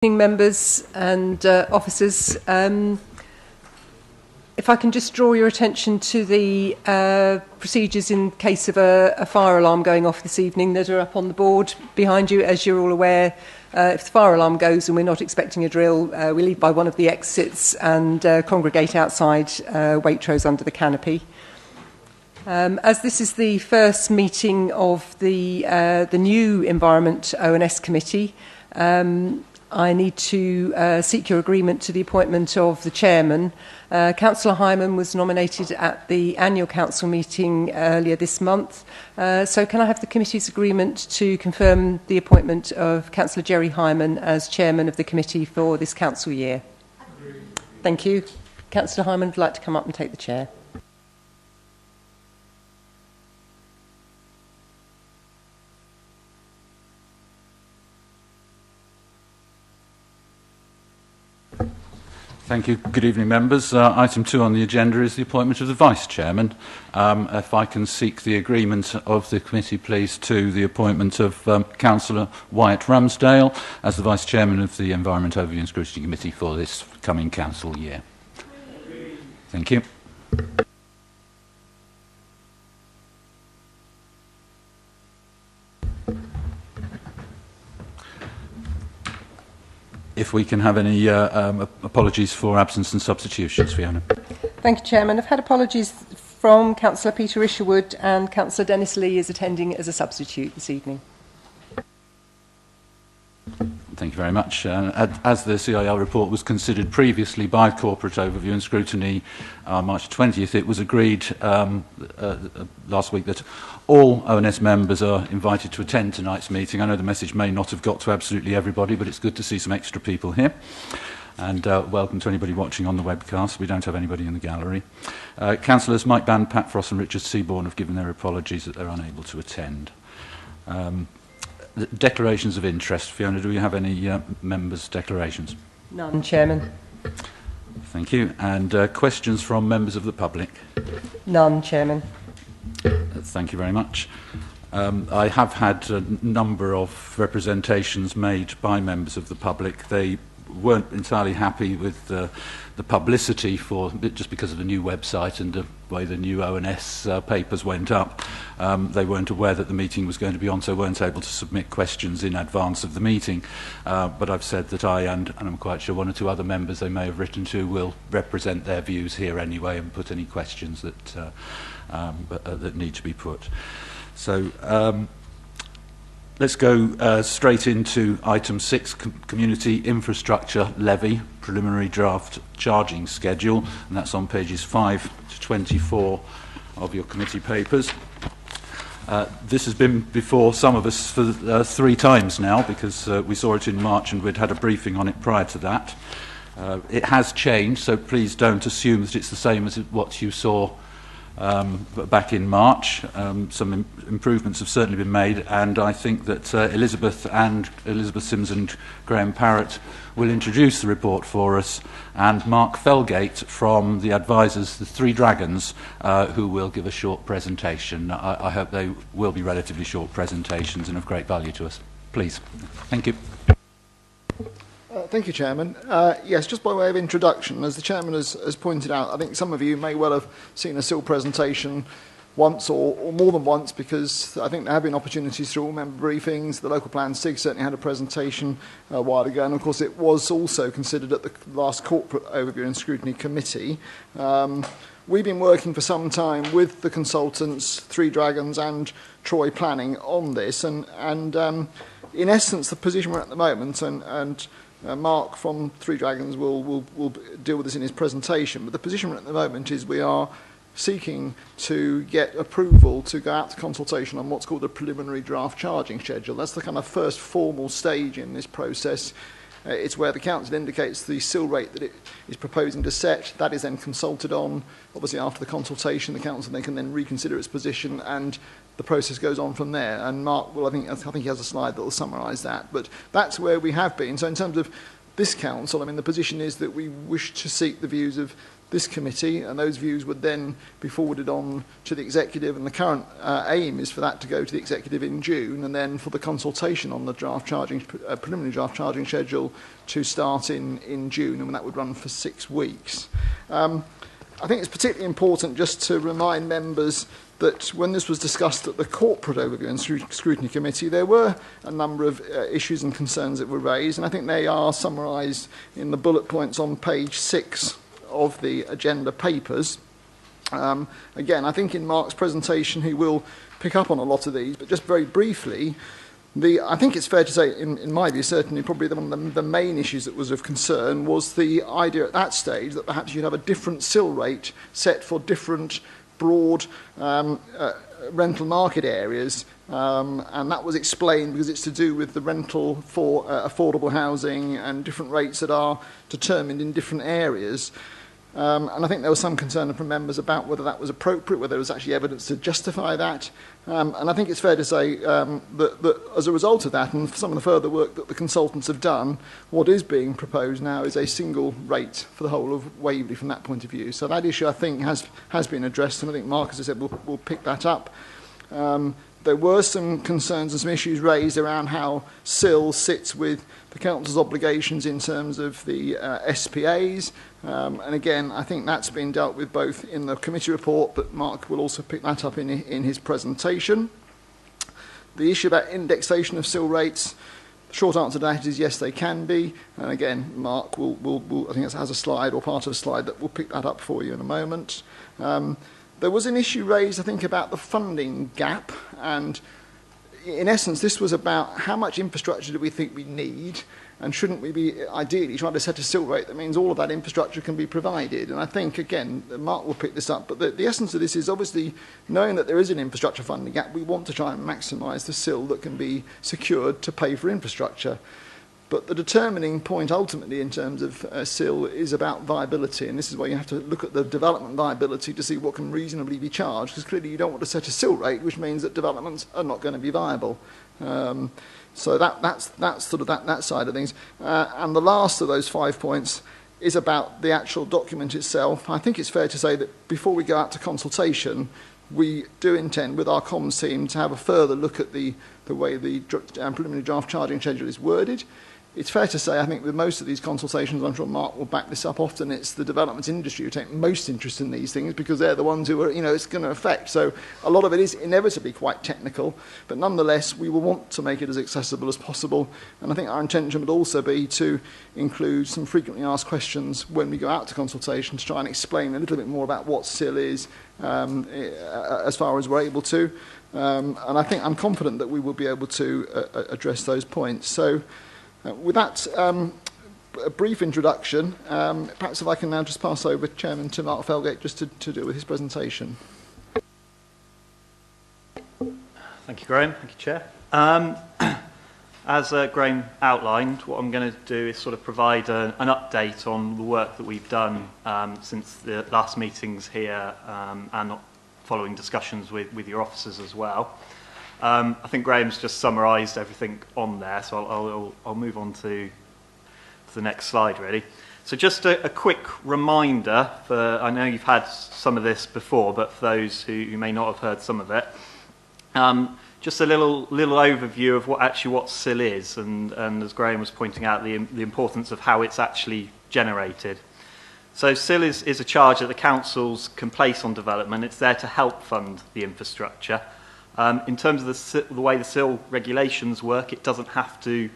Members and officers, if I can just draw your attention to the procedures in case of a fire alarm going off this evening that are up on the board behind you. As you're all aware, if the fire alarm goes and we're not expecting a drill, we leave by one of the exits and congregate outside Waitrose under the canopy. As this is the first meeting of the new Environment ONS Committee, I need to seek your agreement to the appointment of the chairman. Councillor Hyman was nominated at the annual council meeting earlier this month. So can I have the committee's agreement to confirm the appointment of Councillor Jerry Hyman as chairman of the committee for this council year? Thank you. Councillor Hyman would like to come up and take the chair. Thank you. Good evening, members. Item 2 on the agenda is the appointment of the Vice Chairman. If I can seek the agreement of the committee, please, to the appointment of Councillor Wyatt Ramsdale as the Vice Chairman of the Environment Overview and Scrutiny Committee for this coming council year. Thank you. If we can have any apologies for absence and substitutions, Fiona. Thank you, Chairman. I've had apologies from Councillor Peter Isherwood, and Councillor Dennis Lee is attending as a substitute this evening. Thank you very much. As the CIL report was considered previously by Corporate Overview and Scrutiny on March 20th, it was agreed last week that all ONS members are invited to attend tonight's meeting. I know the message may not have got to absolutely everybody, but it's good to see some extra people here. And welcome to anybody watching on the webcast. We don't have anybody in the gallery. Councillors Mike Band, Pat Frost and Richard Seaborn have given their apologies that they're unable to attend. Declarations of interest. Fiona, do we have any members' declarations? None, Chairman. Thank you. And questions from members of the public? None, Chairman. Thank you very much. I have had a number of representations made by members of the public. They weren't entirely happy with the publicity for just because of the new website and the way the new ONS papers went up. They weren't aware that the meeting was going to be on, so weren't able to submit questions in advance of the meeting. But I've said that I and I'm quite sure one or two other members they may have written to will represent their views here anyway and put any questions that that need to be put. So let's go straight into item 6, community infrastructure levy, preliminary draft charging schedule, and that's on pages 5 to 24 of your committee papers. This has been before some of us for 3 times now, because we saw it in March and we'd had a briefing on it prior to that. It has changed, so please don't assume that it's the same as what you saw back in March. Some improvements have certainly been made, and I think that Elizabeth Sims and Graham Parrott will introduce the report for us, and Mark Felgate from the advisors, the Three Dragons, who will give a short presentation. I hope they will be relatively short presentations and of great value to us. Please. Thank you. Thank you, Chairman. Yes, just by way of introduction, as the Chairman has pointed out, I think some of you may well have seen a SIL presentation once or more than once, because I think there have been opportunities through all member briefings. The local plan SIG certainly had a presentation a while ago, and of course it was also considered at the last Corporate Overview and Scrutiny Committee. We've been working for some time with the consultants, Three Dragons and Troy Planning on this, and in essence the position we're at the moment, and Mark from Three Dragons will deal with this in his presentation, but the position we're at the moment is we are seeking to get approval to go out to consultation on what's called a preliminary draft charging schedule. That's the kind of first formal stage in this process. It's where the council indicates the SIL rate that it is proposing to set. That is then consulted on. Obviously, after the consultation, the council can then reconsider its position, and the process goes on from there. And Mark will, I think he has a slide that will summarise that. But that's where we have been. So in terms of this council, I mean, the position is that we wish to seek the views of this committee, and those views would then be forwarded on to the executive, and the current aim is for that to go to the executive in June, and then for the consultation on the preliminary draft charging schedule to start in June, and that would run for 6 weeks. I think it's particularly important just to remind members that when this was discussed at the corporate overview and scrutiny committee, there were a number of issues and concerns that were raised, and I think they are summarised in the bullet points on page 6 of the agenda papers. Again, I think in Mark's presentation he will pick up on a lot of these, but just very briefly, I think it's fair to say, in my view, certainly probably one of the main issues that was of concern was the idea at that stage that perhaps you'd have a different sill rate set for different broad rental market areas, and that was explained because it's to do with the rental for affordable housing and different rates that are determined in different areas. And I think there was some concern from members about whether that was appropriate, whether there was actually evidence to justify that. And I think it's fair to say that as a result of that, and some of the further work that the consultants have done, what is being proposed now is a single rate for the whole of Waverley from that point of view. So that issue, I think, has been addressed, and I think Mark, as I said, will pick that up. There were some concerns and some issues raised around how SIL sits with the council's obligations in terms of the SPAs. And again, I think that's been dealt with both in the committee report, but Mark will also pick that up in his presentation. The issue about indexation of SIL rates, the short answer to that is yes, they can be. And again, Mark will I think it has a slide or part of a slide that will pick that up for you in a moment. There was an issue raised, I think, about the funding gap, and in essence, this was about how much infrastructure do we think we need, and shouldn't we be ideally trying to set a SIL rate that means all of that infrastructure can be provided. And I think, again, Mark will pick this up, but the essence of this is obviously knowing that there is an infrastructure funding gap, we want to try and maximise the SIL that can be secured to pay for infrastructure. But the determining point ultimately in terms of SIL is about viability, and this is why you have to look at the development viability to see what can reasonably be charged, because clearly you don't want to set a SIL rate which means that developments are not going to be viable. So that's sort of that side of things. And the last of those 5 points is about the actual document itself. I think it's fair to say that before we go out to consultation, we do intend with our comms team to have a further look at the way the preliminary draft charging schedule is worded. It's fair to say, I think, with most of these consultations, I'm sure Mark will back this up, often it's the development industry who take most interest in these things because they're the ones who are, it's going to affect. So a lot of it is inevitably quite technical, but nonetheless, we will want to make it as accessible as possible. And I think our intention would also be to include some frequently asked questions when we go out to consultation to try and explain a little bit more about what SIL is as far as we're able to. And I think I'm confident that we will be able to address those points. So, with that a brief introduction, perhaps if I can now just pass over, Chairman, to Mark Felgate just to deal with his presentation. Thank you, Graham. Thank you, Chair. As Graham outlined, what I'm going to do is sort of provide an update on the work that we've done since the last meetings here and following discussions with your officers as well. I think Graham's just summarised everything on there, so I'll move on to the next slide, really. So just a quick reminder, I know you've had some of this before, but for those who may not have heard some of it, just a little overview of what SIL is, and as Graham was pointing out, the importance of how it's actually generated. So SIL is a charge that the councils can place on development. It's there to help fund the infrastructure. In terms of the way the SIL regulations work, it doesn't have to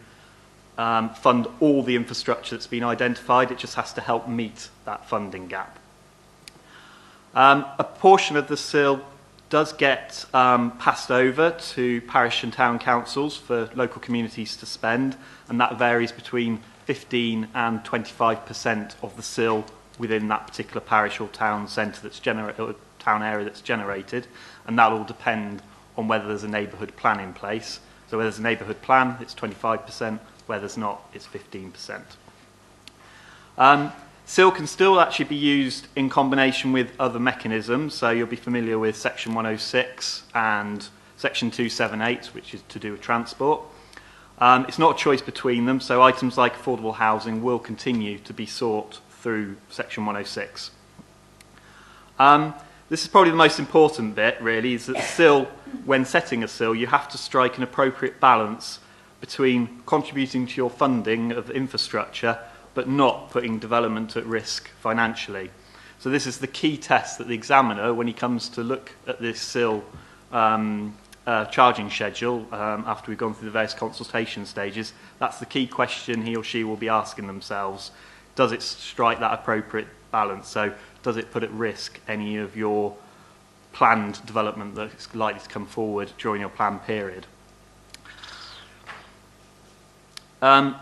fund all the infrastructure that's been identified. It just has to help meet that funding gap. A portion of the SIL does get passed over to parish and town councils for local communities to spend, and that varies between 15 and 25% of the SIL within that particular parish or town centre or town area that's generated, and that will depend on whether there's a neighbourhood plan in place. So where there's a neighbourhood plan, it's 25%, where there's not, it's 15%. SIL can still actually be used in combination with other mechanisms, so you'll be familiar with Section 106 and Section 278, which is to do with transport. It's not a choice between them, so items like affordable housing will continue to be sought through Section 106. This is probably the most important bit, really, is that SIL, when setting a SIL, you have to strike an appropriate balance between contributing to your funding of infrastructure but not putting development at risk financially. So this is the key test that the examiner, when he comes to look at this SIL charging schedule, after we've gone through the various consultation stages, that's the key question he or she will be asking themselves. Does it strike that appropriate balance? So does it put at risk any of your planned development that's likely to come forward during your planned period?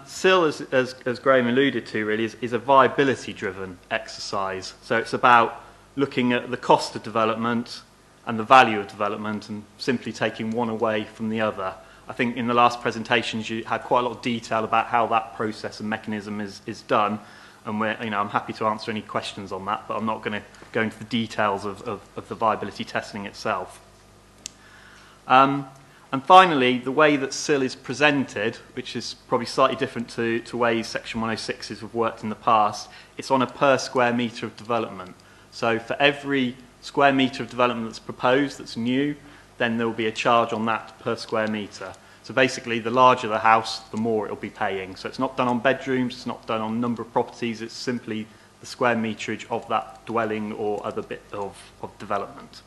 SIL, as Graham alluded to, really is a viability-driven exercise. So it's about looking at the cost of development and the value of development and simply taking one away from the other. I think in the last presentations you had quite a lot of detail about how that process and mechanism is done, and I'm happy to answer any questions on that, but I'm not going to go into the details of the viability testing itself. And finally, the way that SIL is presented, which is probably slightly different to ways Section 106s have worked in the past, it's on a per square metre of development. So for every square metre of development that's proposed, that's new, then there will be a charge on that per square metre. So basically, the larger the house, the more it'll be paying. So it's not done on bedrooms, it's not done on number of properties, it's simply the square meterage of that dwelling or other bit of development.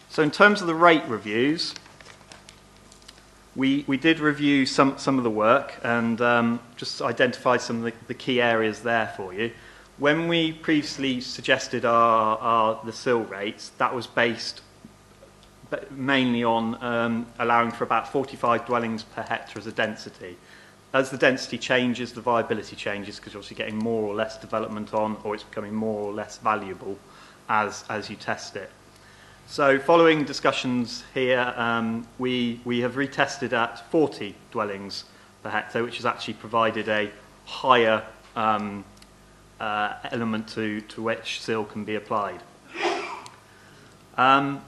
So in terms of the rate reviews, we did review some of the work and just identify some of the key areas there for you. When we previously suggested the SIL rates, that was based mainly on allowing for about 45 dwellings per hectare as a density. As the density changes, the viability changes because you're obviously getting more or less development on, or it's becoming more or less valuable as you test it. So following discussions here, we have retested at 40 dwellings per hectare, which has actually provided a higher element to which SIL can be applied. By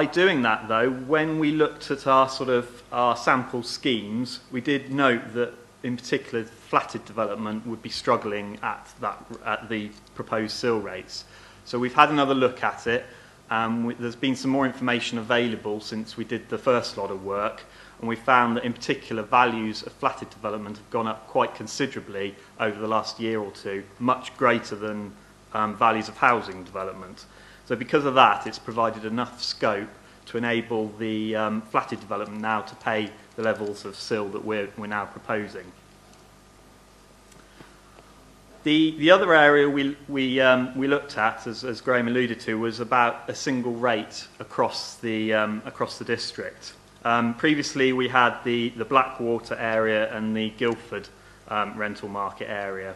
doing that, though, when we looked at our sample schemes, we did note that, in particular, flatted development would be struggling at the proposed SIL rates. So we've had another look at it. There's been some more information available since we did the first lot of work, and we found that in particular values of flatted development have gone up quite considerably over the last year or two, much greater than values of housing development. So because of that, it's provided enough scope to enable the flatted development now to pay the levels of SIL that we're now proposing. The other area we looked at, as Graham alluded to, was about a single rate across the district. Previously, we had the Blackwater area and the Guildford rental market area,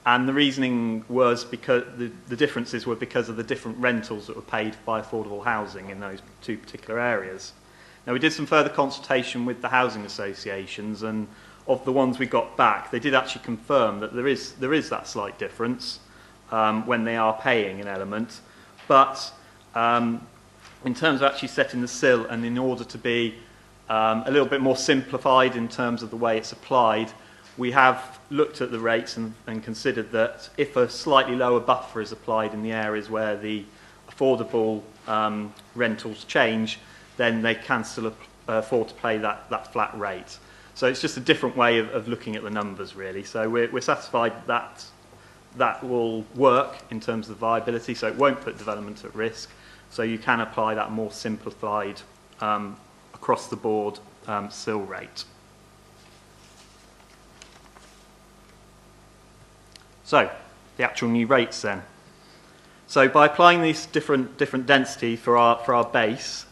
and the reasoning was because the differences were because of the different rentals that were paid by affordable housing in those two particular areas. Now, we did some further consultation with the housing associations, and of the ones we got back, they did actually confirm that there is that slight difference when they are paying an element. But in terms of actually setting the SIL, and in order to be a little bit more simplified in terms of the way it's applied, we have looked at the rates and considered that if a slightly lower buffer is applied in the areas where the affordable rentals change, then they can still afford to pay that flat rate. So it's just a different way of looking at the numbers, really. So we're satisfied that will work in terms of viability, so it won't put development at risk. So you can apply that more simplified across-the-board SIL rate. So the actual new rates then. So by applying these different density for our base,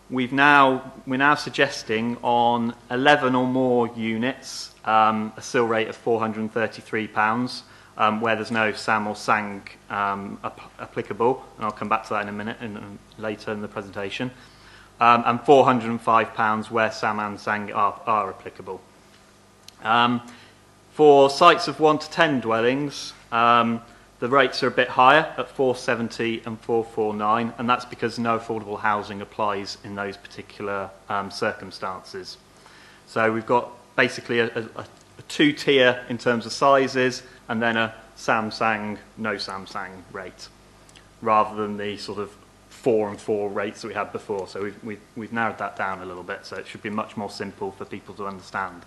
we're now suggesting on 11 or more units a SIL rate of £433, where there's no SAM or SANG applicable, and I'll come back to that in a minute later in the presentation, and £405 where SAM and SANG are applicable. For sites of 1 to 10 dwellings, The rates are a bit higher at 470 and 449, and that's because no affordable housing applies in those particular circumstances. So we've got basically a two-tier in terms of sizes, and then a Samsung, no Samsung rate, rather than the sort of 4 and 4 rates that we had before. So we've narrowed that down a little bit, so it should be much more simple for people to understand.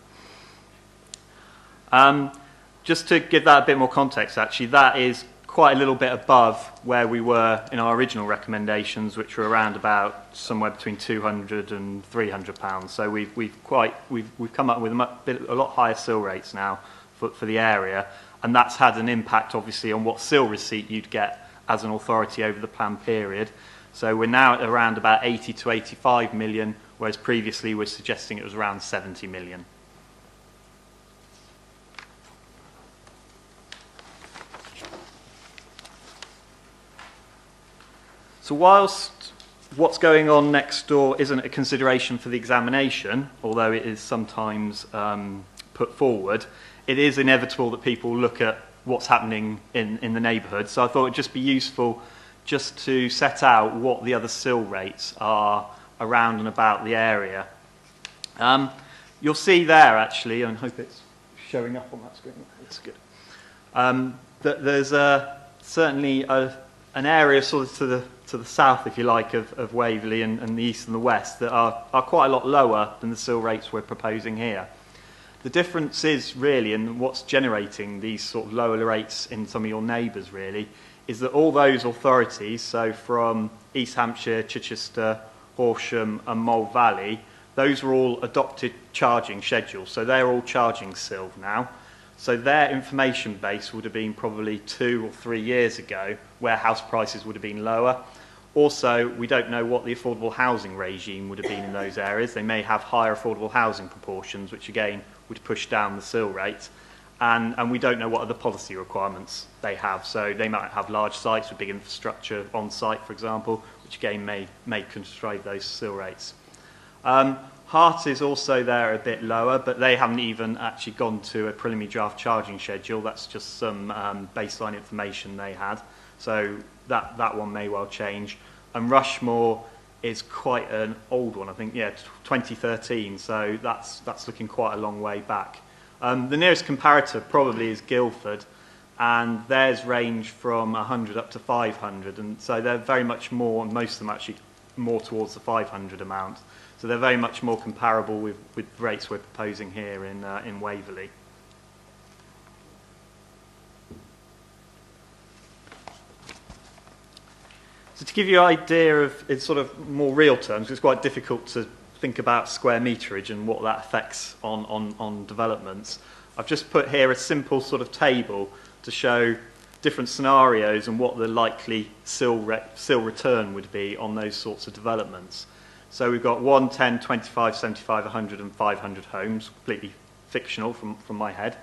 Just to give that a bit more context, actually, that is quite a little bit above where we were in our original recommendations, which were around about somewhere between £200 and £300. So we've come up with a lot higher sill rates now for the area, and that's had an impact, obviously, on what sill receipt you'd get as an authority over the plan period. So we're now at around about 80 to 85 million, whereas previously we're suggesting it was around 70 million. So whilst what's going on next door isn't a consideration for the examination, although it is sometimes put forward, it is inevitable that people look at what's happening in the neighbourhood. So I thought it'd just be useful just to set out what the other sill rates are around and about the area. You'll see there, actually, and I hope it's showing up on that screen. It's good. That there's certainly an area sort of to the south, if you like, of Waverley and the east and the west that are quite a lot lower than the sill rates we're proposing here. The difference is really, and what's generating these sort of lower rates in some of your neighbours really, is that all those authorities, so from East Hampshire, Chichester, Horsham and Mole Valley, those were all adopted charging schedules, so they're all charging sill now. So their information base would have been probably 2 or 3 years ago, where house prices would have been lower. Also, we don't know what the affordable housing regime would have been in those areas. They may have higher affordable housing proportions, which again would push down the sill rate. And we don't know what other policy requirements they have. So they might have large sites with big infrastructure on site, for example, which again may constrain those sill rates. Hart is also there a bit lower, but they haven't even actually gone to a preliminary draft charging schedule. That's just some baseline information they had. So that one may well change. And Rushmore is quite an old one, I think, 2013. So that's looking quite a long way back. The nearest comparator probably is Guildford, and theirs range from 100 up to 500. And so they're very much more, and most of them actually more towards the 500 amount. So they're very much more comparable with rates we're proposing here in Waverley. So to give you an idea of, in sort of more real terms, it's quite difficult to think about square meterage and what that affects on developments. I've just put here a simple sort of table to show different scenarios and what the likely sill return would be on those sorts of developments. So we've got 1, 10, 25, 75, 100 and 500 homes, completely fictional from my head.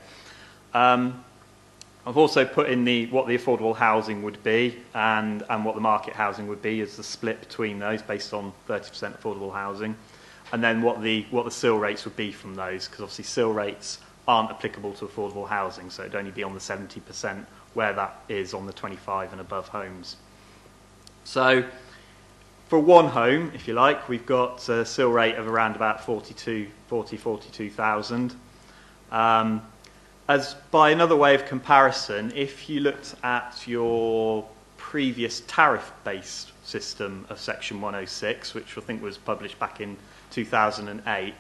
I've also put in what the affordable housing would be and what the market housing would be as the split between those based on 30% affordable housing, and then what the sill rates would be from those, because obviously sill rates aren't applicable to affordable housing, so it'd only be on the 70% where that is on the 25 and above homes. So for one home, if you like, we've got a sill rate of around about 42,000. As by another way of comparison, if you looked at your previous tariff-based system of Section 106, which I think was published back in 2008,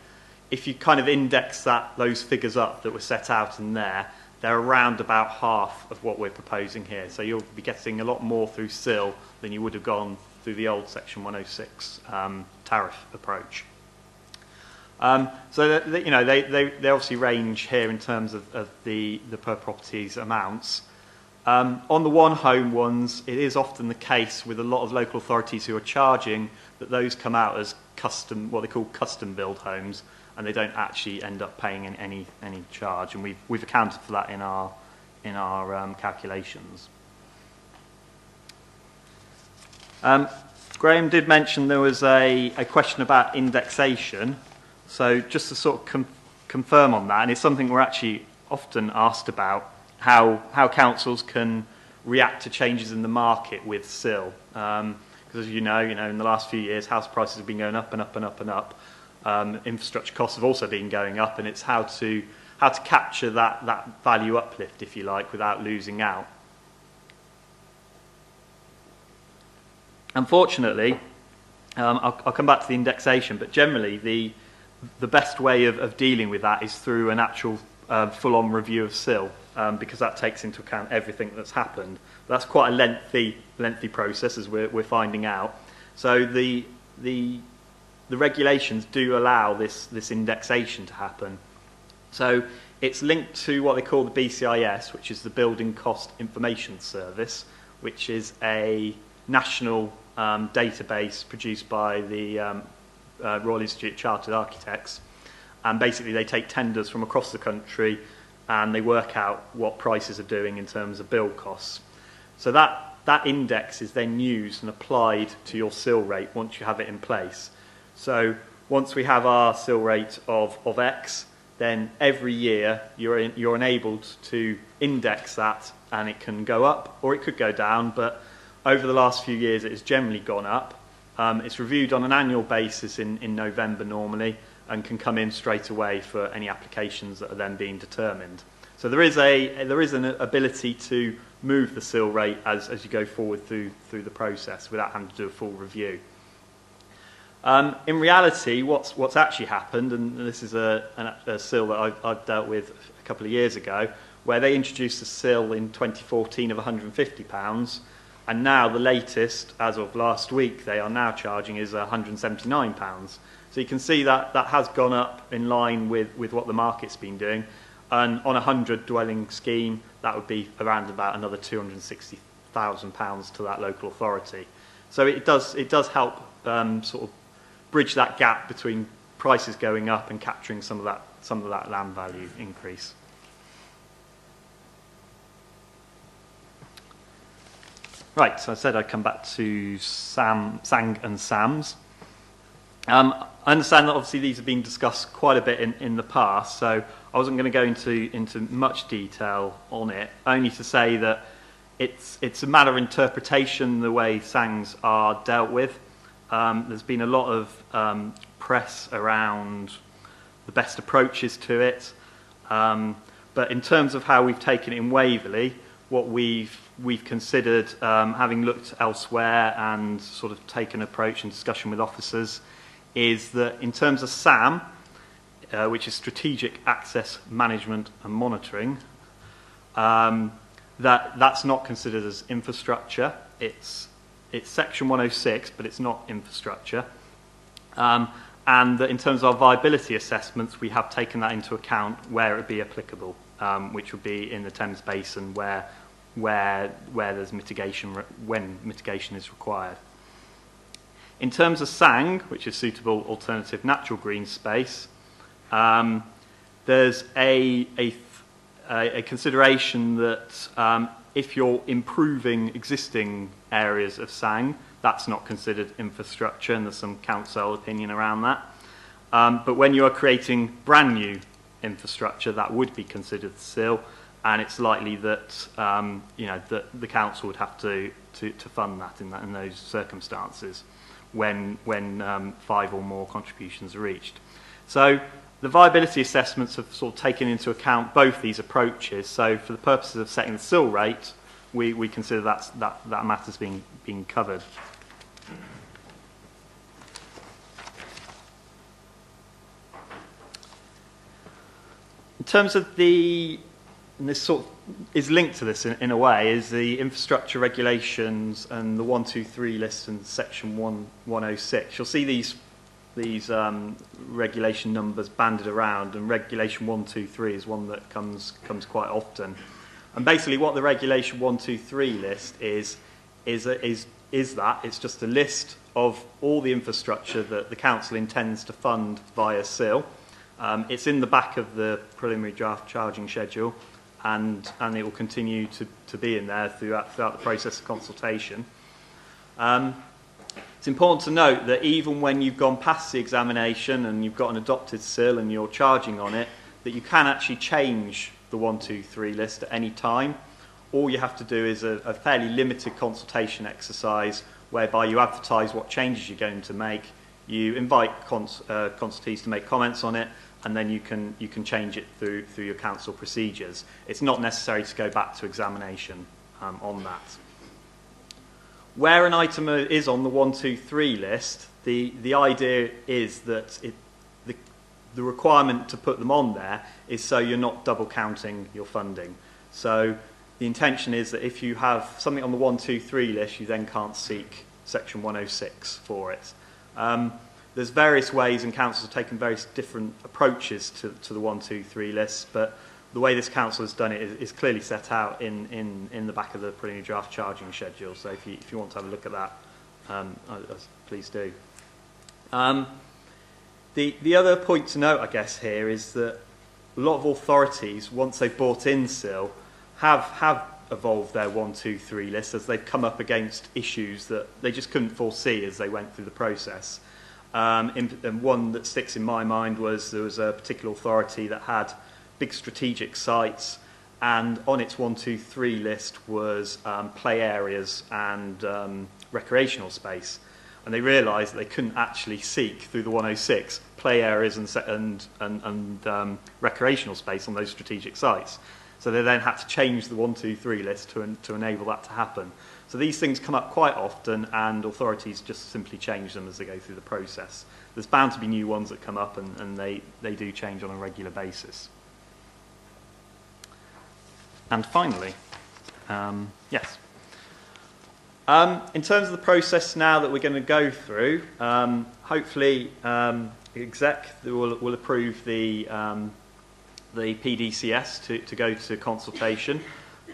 if you kind of index those figures up that were set out in there, they're around about half of what we're proposing here. So you'll be getting a lot more through sill than you would have gone through the old Section 106 tariff approach. So they obviously range here in terms of the per properties amounts. On the one home ones, it is often the case with a lot of local authorities who are charging that those come out as what they call custom build homes, and they don't actually end up paying any charge, and we've accounted for that in our calculations. Graham did mention there was a question about indexation. So just to sort of confirm on that, and it's something we're actually often asked about, how councils can react to changes in the market with SIL. Because as you know, in the last few years, house prices have been going up and up and up and up. Infrastructure costs have also been going up, and it's how to capture that value uplift, if you like, without losing out. Unfortunately, I'll come back to the indexation, but generally the best way of dealing with that is through an actual full-on review of SIL, because that takes into account everything that's happened. But that's quite a lengthy process, as we're finding out. So the regulations do allow this indexation to happen. So it's linked to what they call the BCIS, which is the Building Cost Information Service, which is a national database produced by the Royal Institute of Chartered Architects. And basically they take tenders from across the country and they work out what prices are doing in terms of build costs. So that index is then used and applied to your SIL rate once you have it in place. So once we have our SIL rate of X, then every year you're enabled to index that, and it can go up or it could go down, but over the last few years it has generally gone up. It's reviewed on an annual basis in November normally, and can come in straight away for any applications that are then being determined. So there is an ability to move the SIL rate as you go forward through the process without having to do a full review. In reality, what's actually happened, and this is a SIL that I've dealt with a couple of years ago, where they introduced a SIL in 2014 of £150, and now the latest, as of last week, they are now charging is £179. So you can see that has gone up in line with what the market's been doing. And on a 100 dwelling scheme, that would be around about another £260,000 to that local authority. So it does help sort of bridge that gap between prices going up and capturing some of that land value increase. Right, so I said I'd come back to SANG and SAMS. I understand that obviously these have been discussed quite a bit in the past, so I wasn't going to go into much detail on it, only to say that it's a matter of interpretation the way SANGs are dealt with. There's been a lot of press around the best approaches to it, but in terms of how we've taken it in Waverley, what we've considered, having looked elsewhere and sort of taken an approach in discussion with officers, is that in terms of SAM, which is Strategic Access Management and Monitoring, that's not considered as infrastructure. It's Section 106, but it's not infrastructure. And that in terms of our viability assessments, we have taken that into account where it would be applicable, which would be in the Thames Basin where there's mitigation, when mitigation is required. In terms of SANG, which is Suitable Alternative Natural Green Space, there's a consideration that if you're improving existing areas of SANG, that's not considered infrastructure, and there's some council opinion around that. But when you are creating brand new infrastructure, that would be considered SIL, and it's likely that that the council would have to fund that in those circumstances when 5 or more contributions are reached. So the viability assessments have sort of taken into account both these approaches. So for the purposes of setting the SIL rate, we consider that matter's being covered. In terms of and this sort of is linked to this in a way, is the infrastructure regulations and the 123 list and section 106. You'll see these regulation numbers banded around, and regulation 123 is one that comes quite often. And basically what the regulation 123 list is it's just a list of all the infrastructure that the council intends to fund via SIL. It's in the back of the preliminary draft charging schedule, and it will continue to be in there throughout the process of consultation. It's important to note that even when you've gone past the examination and you've got an adopted SIL and you're charging on it, that you can actually change the 123 list at any time, all you have to do is a fairly limited consultation exercise whereby you advertise what changes you're going to make, you invite consultees to make comments on it, and then you can change it through your council procedures. It's not necessary to go back to examination on that. Where an item is on the 1, 2, 3 list, the idea is that the requirement to put them on there is so you're not double counting your funding. So the intention is that if you have something on the 1, 2, 3 list, you then can't seek Section 106 for it. There's various ways, and councils have taken various different approaches to the 1, 2, 3 lists, but the way this council has done it is clearly set out in the back of the preliminary draft charging schedule. So if you want to have a look at that, please do. The other point to note, I guess, here is that a lot of authorities, once they've brought in SIL, have evolved their 1, 2, 3 list as they've come up against issues that they just couldn't foresee as they went through the process. And one that sticks in my mind was there was a particular authority that had big strategic sites, and on its 1, 2, 3 list was play areas and recreational space. And they realised that they couldn't actually seek through the 106 play areas and recreational space on those strategic sites. So they then had to change the 1, 2, 3 list to enable that to happen. So these things come up quite often, and authorities just simply change them as they go through the process. There's bound to be new ones that come up, and they do change on a regular basis. And finally, yes. In terms of the process now that we're going to go through, hopefully exec will approve the PDCS to go to consultation.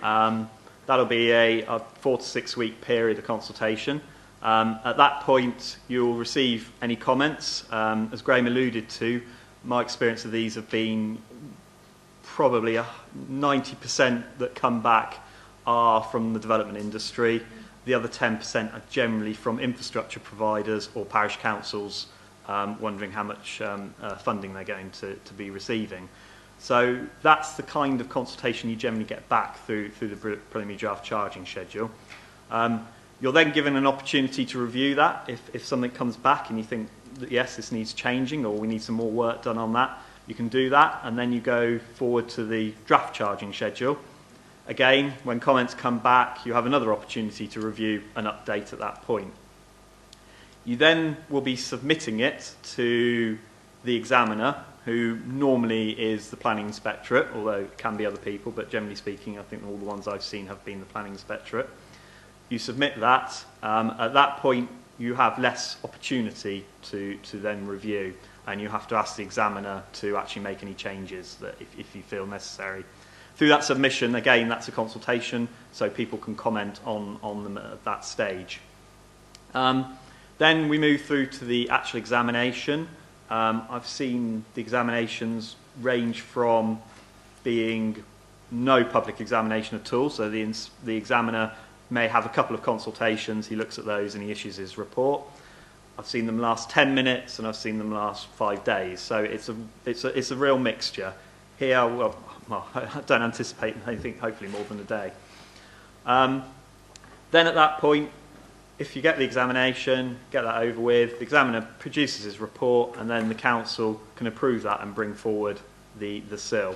That'll be a 4 to 6 week period of consultation. At that point, you'll receive any comments. As Graham alluded to, my experience of these have been probably 90% that come back are from the development industry. The other 10% are generally from infrastructure providers or parish councils wondering how much funding they're going to be receiving. So that's the kind of consultation you generally get back through the preliminary draft charging schedule. You're then given an opportunity to review that. If something comes back and you think that yes, this needs changing or we need some more work done on that, you can do that, and then you go forward to the draft charging schedule. Again, when comments come back, you have another opportunity to review and update at that point. You then will be submitting it to the examiner, who normally is the planning inspectorate, although it can be other people, but generally speaking, I think all the ones I've seen have been the planning inspectorate. You submit that. At that point, you have less opportunity to then review, and you have to ask the examiner to actually make any changes that if you feel necessary. Through that submission, again, that's a consultation, so people can comment on them at that stage. Then we move through to the actual examination. I've seen the examinations range from being no public examination at all, so the examiner may have a couple of consultations, he looks at those and he issues his report. I've seen them last 10 minutes and I've seen them last 5 days, so it's a real mixture. Here, well, I don't anticipate anything, hopefully more than a day. Then at that point, if you get the examination, get that over with, the examiner produces his report, and then the council can approve that and bring forward the SIL.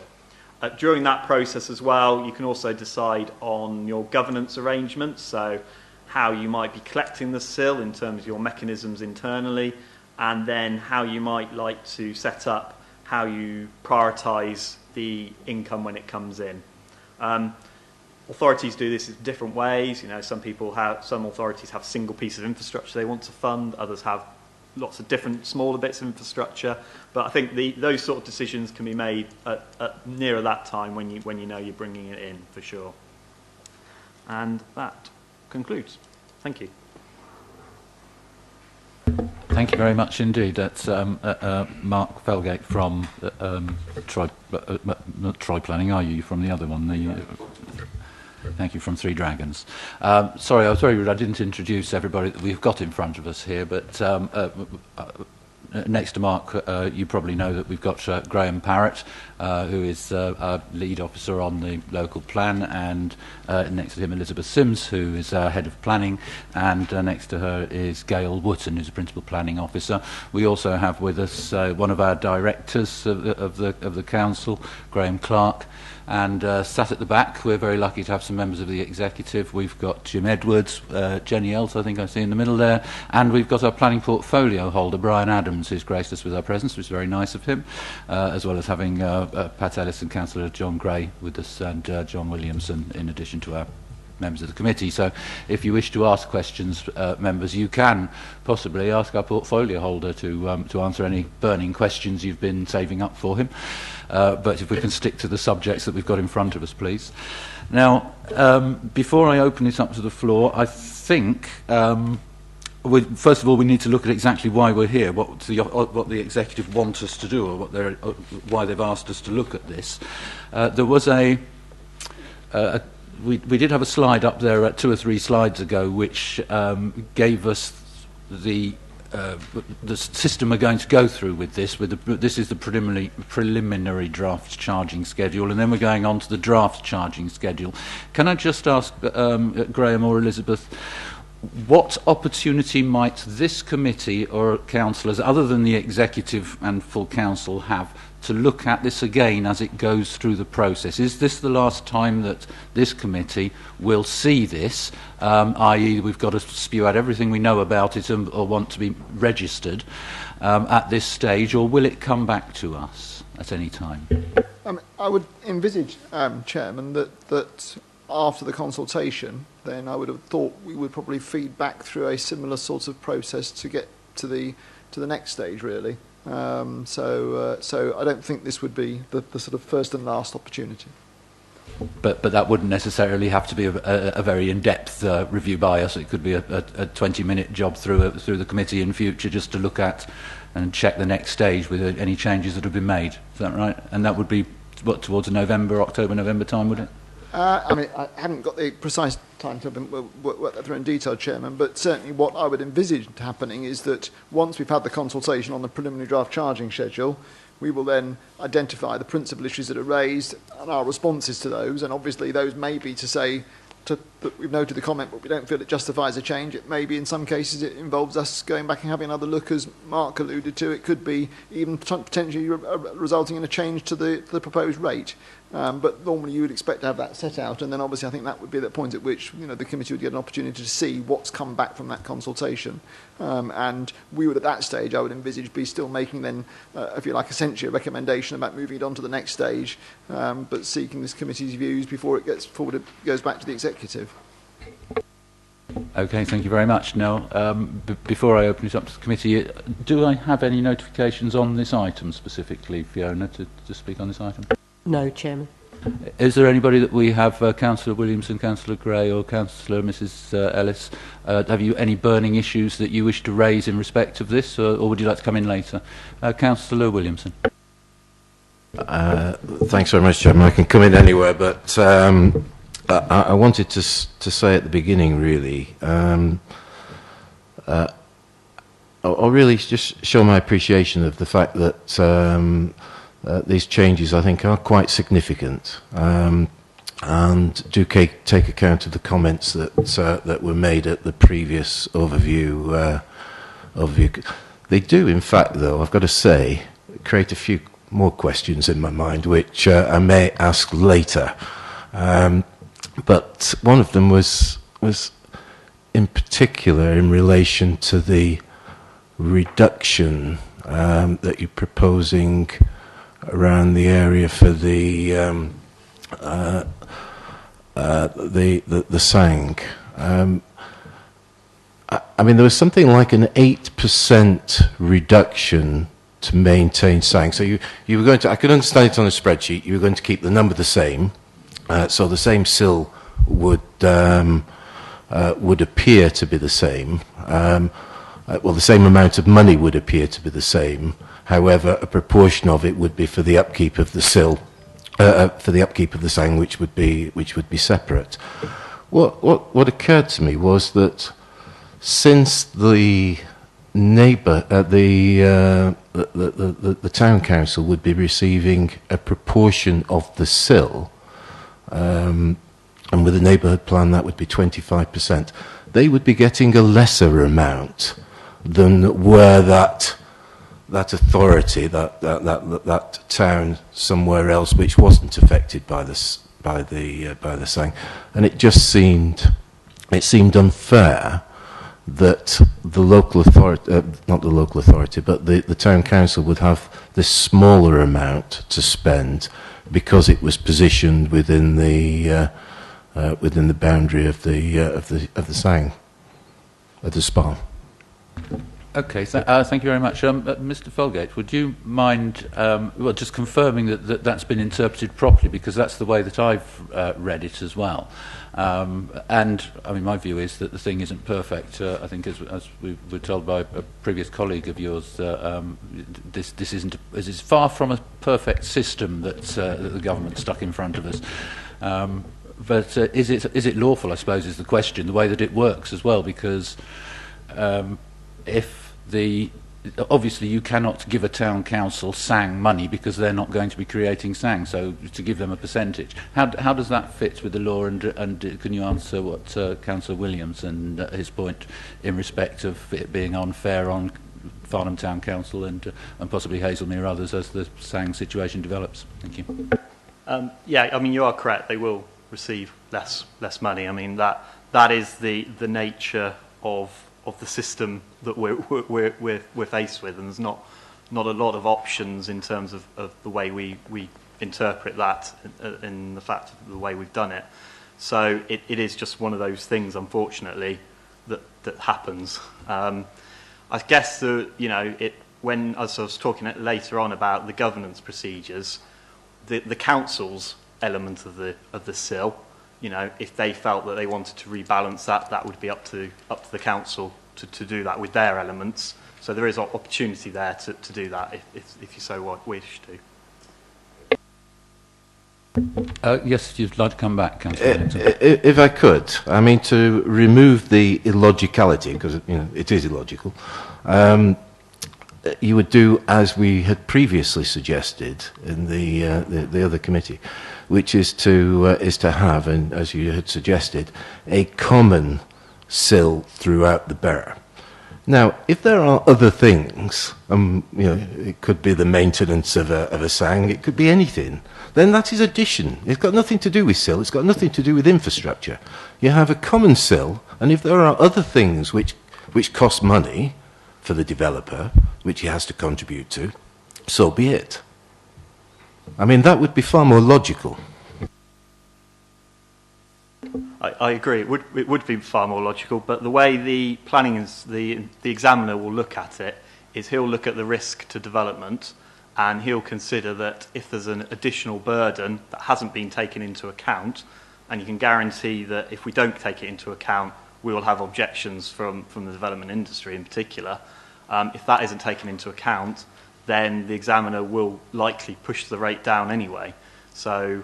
During that process as well, you can also decide on your governance arrangements, so how you might be collecting the SIL in terms of your mechanisms internally, and then how you might like to set up how you prioritise the income when it comes in. Authorities do this in different ways. You know, some authorities have single pieces of infrastructure they want to fund. Others have lots of different smaller bits of infrastructure. But I think those sort of decisions can be made at nearer that time when you know you're bringing it in for sure. And that concludes. Thank you. Thank you very much indeed. That's Mark Felgate from not Tri Planning, are you? From the other one, thank you, from Three Dragons. Sorry, I was very rude. I didn't introduce everybody that we've got in front of us here, but next to Mark, you probably know that we've got Graham Parrott, who is our lead officer on the local plan, and next to him Elizabeth Sims, who is head of planning, and next to her is Gail Wootton, who's a principal planning officer. We also have with us one of our directors of the council, Graham Clark. And sat at the back, we're very lucky to have some members of the executive. We've got Jim Edwards, Jenny Else, I think I see in the middle there, and we've got our planning portfolio holder, Brian Adams, who's graced us with our presence, which is very nice of him, as well as having Pat Ellis and Councillor John Gray with us, and John Williamson, in addition to our members of the committee. So if you wish to ask questions, members, you can possibly ask our portfolio holder to answer any burning questions you've been saving up for him. But if we can stick to the subjects that we've got in front of us, please. Now, before I open this up to the floor, I think, first of all, we need to look at exactly why we're here, what the executive want us to do, or why they've asked us to look at this. There was we did have a slide up there 2 or 3 slides ago, which gave us the system we're going to go through with this. This is the preliminary draft charging schedule, and then we're going on to the draft charging schedule. Can I just ask Graham or Elizabeth, what opportunity might this committee or councillors, other than the executive and full council, have to look at this again as it goes through the process? Is this the last time that this committee will see this, i.e. we've got to spew out everything we know about it or want to be registered at this stage, or will it come back to us at any time? I would envisage, Chairman, that after the consultation, then I would have thought we would probably feed back through a similar sort of process to get to the next stage, really. So I don't think this would be the sort of first and last opportunity. But that wouldn't necessarily have to be a very in-depth review by us. It could be a 20-minute job through the committee in future, just to look at and check the next stage with any changes that have been made. Is that right? And that would be towards October, November time, would it? I haven't got the precise time to work that through in detail, Chairman, but certainly what I would envisage happening is that once we've had the consultation on the preliminary draft charging schedule, we will then identify the principal issues that are raised and our responses to those, and obviously those may be to say that we've noted the comment but we don't feel it justifies a change. It may be in some cases it involves us going back and having another look, as Mark alluded to. It could be even potentially resulting in a change to the proposed rate. But normally you would expect to have that set out, and then obviously I think that would be the point at which the committee would get an opportunity to see what's come back from that consultation. And we would at that stage, I would envisage, be still making then, if you like, essentially a recommendation about moving it on to the next stage, but seeking this committee's views before it gets forward, it goes back to the executive. Okay, thank you very much. Now, before I open it up to the committee, do I have any notifications on this item specifically, Fiona, to speak on this item? No, Chairman. Is there anybody that we have, Councillor Williamson, Councillor Gray or Councillor Mrs Ellis, have you any burning issues that you wish to raise in respect of this, or would you like to come in later? Councillor Williamson. Thanks very much, Chairman. I can come in anywhere, but I wanted to say at the beginning, really, I'll really just show my appreciation of the fact that these changes, I think, are quite significant, and do take account of the comments that were made at the previous overview. They do, in fact, though, I've got to say, create a few more questions in my mind, which I may ask later. But one of them was in particular in relation to the reduction that you're proposing around the area for the sang. I mean, there was something like an 8% reduction to maintain sang. So you were going to, I could understand it on a spreadsheet, you were going to keep the number the same, so the same sill would appear to be the same. Well, the same amount of money would appear to be the same. However, a proportion of it would be for the upkeep of the sill, for the upkeep of the sang, which would be separate. What occurred to me was that since the the town council would be receiving a proportion of the sill, and with a neighbourhood plan that would be 25%. They would be getting a lesser amount than where that authority, that town somewhere else, which wasn't affected by the sang, and it seemed unfair that the local authority, not the local authority, but the town council would have this smaller amount to spend because it was positioned within the boundary of the sang, of the spa. Okay, thank you very much. Mr. Folgate, would you mind just confirming that's been interpreted properly, because that's the way that I've read it as well. And I mean, my view is that the thing isn't perfect. I think, as we were told by a previous colleague of yours, this is far from a perfect system that the government stuck in front of us. But is it lawful, I suppose, is the question, the way that it works as well, because obviously you cannot give a town council sang money because they're not going to be creating sang, so to give them a percentage. How does that fit with the law, and can you answer what Councillor Williams and his point in respect of it being unfair on Farnham Town Council and possibly Hazelmere others as the sang situation develops? Thank you. Yeah, I mean, you are correct. They will receive less money. I mean, that is the nature of the system that we're faced with, and there's not a lot of options in terms of the way we interpret that in the fact of the way we've done it. So it is just one of those things, unfortunately, that happens. I guess when as I was talking later on about the governance procedures, the council's element of the SIL, if they felt that they wanted to rebalance that would be up to the council to do that with their elements. So there is opportunity there to do that if you so wish to. Yes, if you'd like to come back, Councillor. If I could, I mean, to remove the illogicality, because it is illogical, you would do as we had previously suggested in the other committee, which is to have, and as you had suggested, a common SIL throughout the borough. Now, if there are other things, it could be the maintenance of a sang, it could be anything, then that is addition. It's got nothing to do with SIL, it's got nothing to do with infrastructure. You have a common SIL, and if there are other things which cost money for the developer, which he has to contribute to, so be it. I mean, that would be far more logical. I agree. It would be far more logical, but the way the planning is, the examiner will look at it is he'll look at the risk to development, and he'll consider that if there's an additional burden that hasn't been taken into account, and you can guarantee that if we don't take it into account, we will have objections from the development industry in particular. If that isn't taken into account, then the examiner will likely push the rate down anyway. So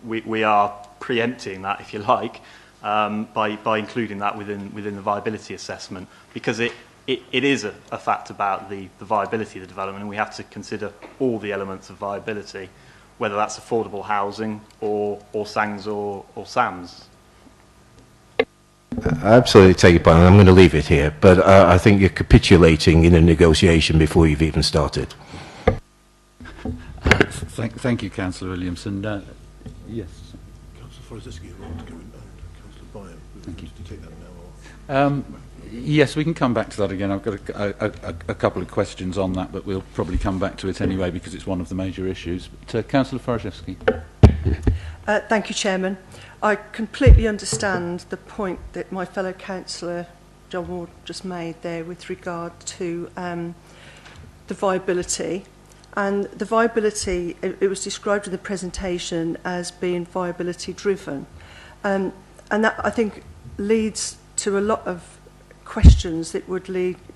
we are preempting that, if you like, by including that within the viability assessment, because it is a fact about the viability of the development, and we have to consider all the elements of viability, whether that's affordable housing or SANGs or SAMs. I absolutely take your point, and I'm going to leave it here, but I think you're capitulating in a negotiation before you've even started. Thank you, Councillor Williamson. Yes. Councillor Forrest, let's get around to going and Councillor Bryant. Thank you. To take that now. Yes, we can come back to that again. I've got a couple of questions on that, but we'll probably come back to it anyway because it's one of the major issues. But, Councillor Forrest. Thank you, Chairman. I completely understand the point that my fellow councillor John Ward just made there with regard to the viability. And the viability, it was described in the presentation as being viability driven. And that, I think, leads to a lot of questions that would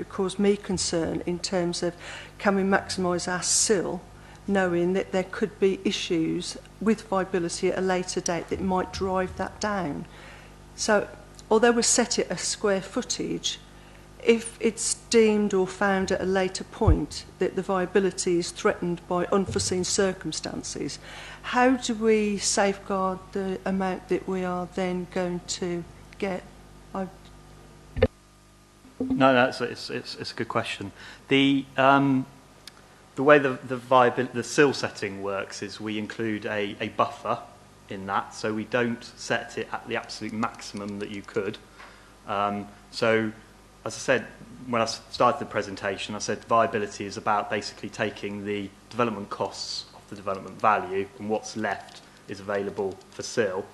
cause me concern in terms of, can we maximise our SIL, knowing that there could be issues with viability at a later date that might drive that down. So although we set it a square footage, if it's deemed or found at a later point that the viability is threatened by unforeseen circumstances, how do we safeguard the amount that we are then going to get? No, it's a good question. The way the sill setting works is we include a buffer in that, so we don't set it at the absolute maximum that you could. So, as I said, when I started the presentation, I said viability is about basically taking the development costs off the development value, and what's left is available for sill.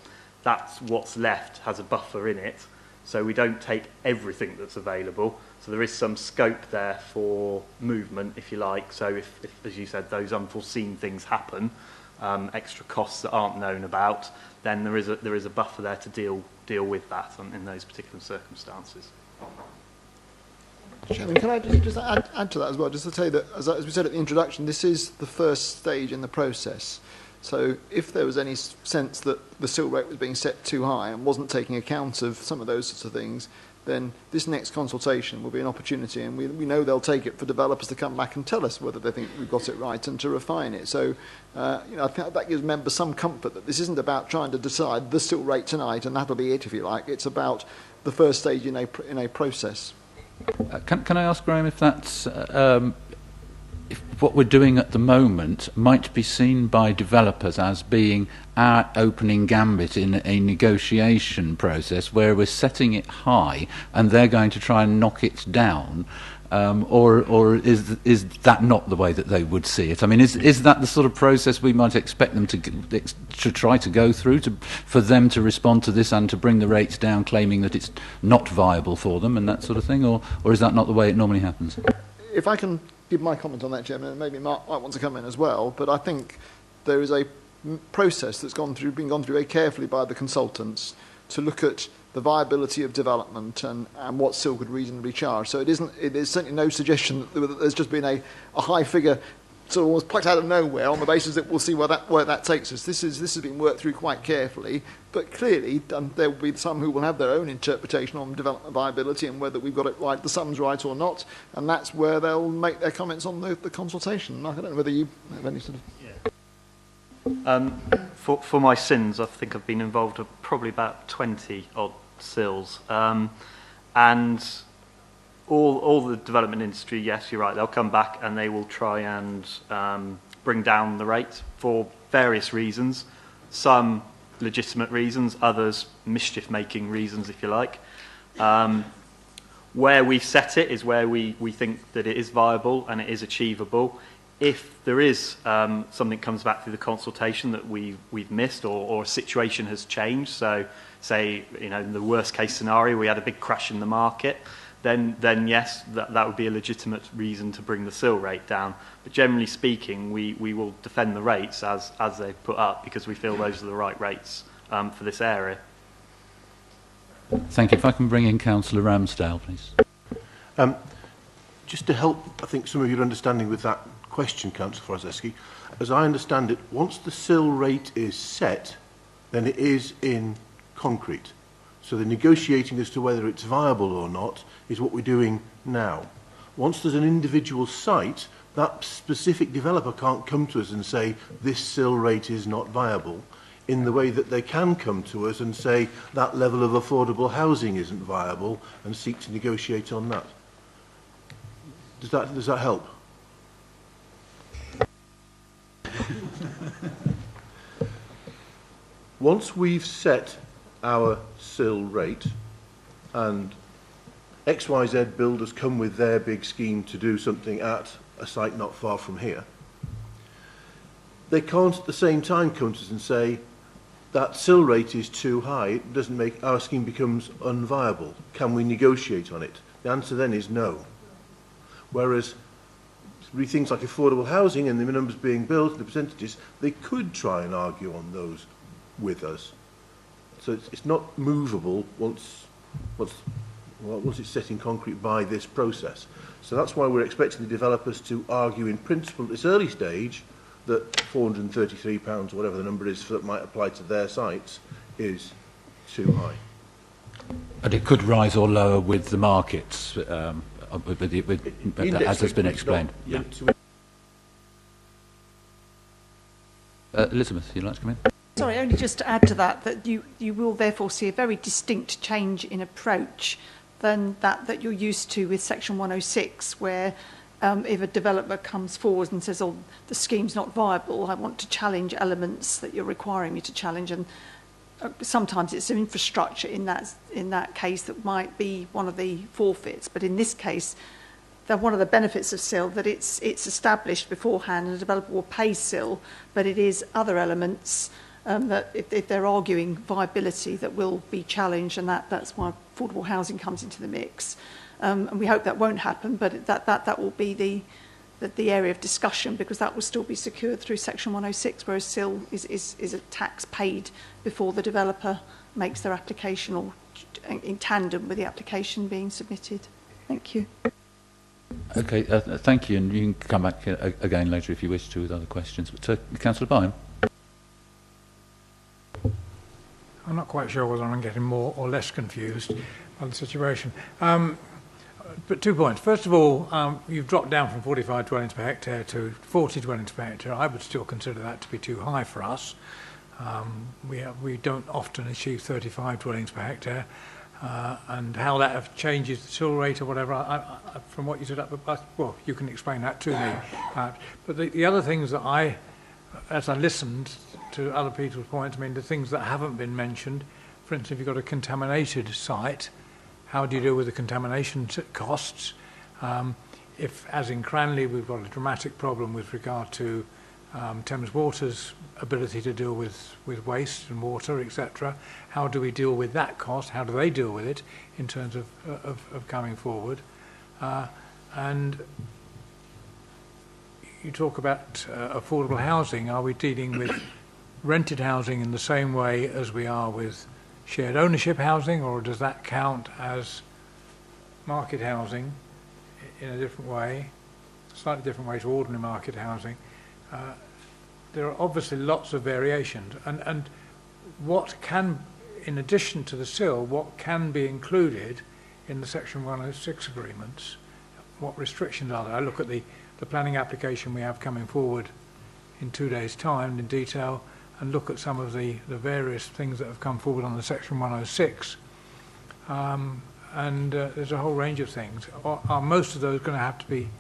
That's what's left has a buffer in it, so we don't take everything that's available. So there is some scope there for movement, if you like. So if as you said, those unforeseen things happen, extra costs that aren't known about, then there is a buffer there to deal with that in those particular circumstances. Chairman, can I just add to that as well? Just to tell you that, as we said at the introduction, this is the first stage in the process. So if there was any sense that the sill rate was being set too high and wasn't taking account of some of those sorts of things, then this next consultation will be an opportunity, and we know they'll take it for developers to come back and tell us whether they think we've got it right and to refine it. So, I think that gives members some comfort that this isn't about trying to decide the sill rate tonight and that'll be it, if you like. It's about the first stage in a process. Can I ask Graham if that's if what we're doing at the moment might be seen by developers as being our opening gambit in a negotiation process where we're setting it high and they're going to try and knock it down, or is that not the way that they would see it? I mean, is that the sort of process we might expect them to try to go through for them to respond to this and to bring the rates down, claiming that it's not viable for them and that sort of thing, or is that not the way it normally happens? If I can give my comment on that, Chairman, and maybe Mark might want to come in as well, but I think there is a process that's been gone through very carefully by the consultants to look at the viability of development and what sill could reasonably charge. So it is certainly no suggestion that there's just been a high figure sort of almost plucked out of nowhere on the basis that we'll see where that takes us. This has been worked through quite carefully, but clearly there will be some who will have their own interpretation on development viability and whether we've got it right, the sums right or not, and that's where they'll make their comments on the consultation. Mark, I don't know whether you have any sort of... For my sins, I think I've been involved with probably about 20 odd sills, and all the development industry, yes, you're right, they'll come back and they will try and bring down the rate for various reasons, some legitimate reasons, others mischief-making reasons, if you like. Where we've set it is where we think that it is viable and it is achievable. If there is something comes back through the consultation that we've missed or a situation has changed, so say, in the worst case scenario, we had a big crash in the market, then yes, that would be a legitimate reason to bring the sill rate down. But generally speaking, we will defend the rates as they've put up because we feel those are the right rates for this area. Thank you. If I can bring in Councillor Ramsdale, please. Just to help, I think, some of your understanding with that question, Councillor Frozeski, as I understand it, once the sill rate is set, then it is in concrete. So the negotiating as to whether it's viable or not is what we're doing now. Once there's an individual site, that specific developer can't come to us and say this sill rate is not viable, in the way that they can come to us and say that level of affordable housing isn't viable and seek to negotiate on that. Does that help? Once we've set our sill rate and XYZ builders come with their big scheme to do something at a site not far from here, they can't at the same time come to us and say that sill rate is too high, it doesn't make our scheme becomes unviable. Can we negotiate on it? The answer then is no. Whereas things like affordable housing and the numbers being built, the percentages, they could try and argue on those with us. So it's not movable once it's set in concrete by this process. So that's why we're expecting the developers to argue in principle at this early stage that £433 or whatever the number is that might apply to their sites is too high. But it could rise or lower with the markets, as has been explained. Yeah. Elizabeth, you'd like to come in? Sorry, only just to add to that, that you will therefore see a very distinct change in approach than that you're used to with Section 106, where if a developer comes forward and says, oh, the scheme's not viable, I want to challenge elements that you're requiring me to challenge, and sometimes it's infrastructure in that case that might be one of the forfeits. But in this case, one of the benefits of SIL that it's established beforehand, and the developer will pay SIL, but it is other elements that if they're arguing viability that will be challenged, and that's why affordable housing comes into the mix. And we hope that won't happen, but that will be the area of discussion, because that will still be secured through Section 106, whereas SIL is a tax paid before the developer makes their application, or in tandem with the application being submitted. Thank you. Okay, thank you, and you can come back again later if you wish to with other questions. But Councillor Byam. I'm not quite sure whether I'm getting more or less confused by the situation. But 2 points. First of all, you've dropped down from 45 dwellings per hectare to 40 dwellings per hectare. I would still consider that to be too high for us. We don't often achieve 35 dwellings per hectare. And how that changes the SIL rate or whatever, from what you said, well, you can explain that to me. But the other things that as I listened to other people's points, I mean, the things that haven't been mentioned, for instance, if you've got a contaminated site, how do you deal with the contamination costs? If, as in Cranley, we've got a dramatic problem with regard to Thames Water's ability to deal with waste and water, etc., how do we deal with that cost? How do they deal with it in terms of coming forward? And you talk about affordable housing. Are we dealing with rented housing in the same way as we are with shared ownership housing, or does that count as market housing in a different way, slightly different way to ordinary market housing? There are obviously lots of variations, and what can, in addition to the SIL, what can be included in the Section 106 agreements? What restrictions are there? I look at the planning application we have coming forward in 2 days' time in detail, and look at some of the various things that have come forward on the Section 106. And there's a whole range of things. Are most of those going to have to be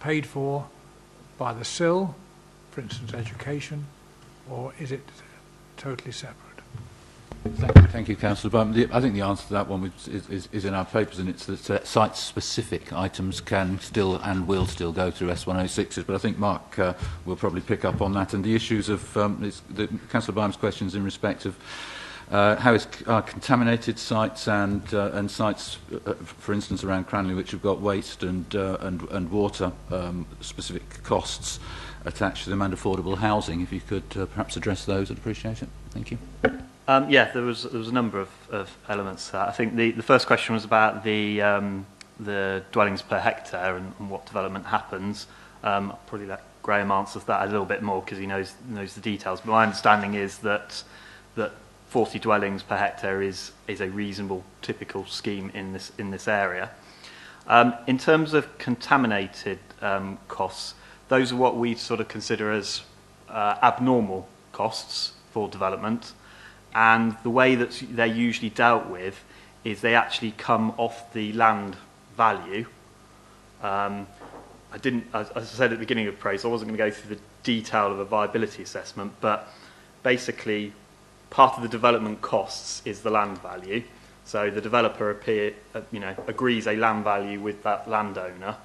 paid for by the SIL, for instance, education, or is it totally separate? Thank you, Councillor Byam. I think the answer to that one is in our papers, and it's that site-specific items can still and will still go through S106s, but I think Mark will probably pick up on that. And the issues of Councillor Byam's questions in respect of how is contaminated sites and sites, for instance, around Cranley, which have got waste and water specific costs attached to them, and affordable housing. If you could perhaps address those, I'd appreciate it. Thank you. Yeah, there was a number of elements to that. I think the first question was about the dwellings per hectare and what development happens. I'll probably let Graham answer that a little bit more because he knows the details. But my understanding is that 40 dwellings per hectare is a reasonable, typical scheme in this area. In terms of contaminated costs, those are what we sort of consider as abnormal costs for development. And the way that they're usually dealt with is they actually come off the land value. As I said at the beginning of the process, I wasn't going to go through the detail of a viability assessment, but basically part of the development costs is the land value. So the developer agrees a land value with that landowner.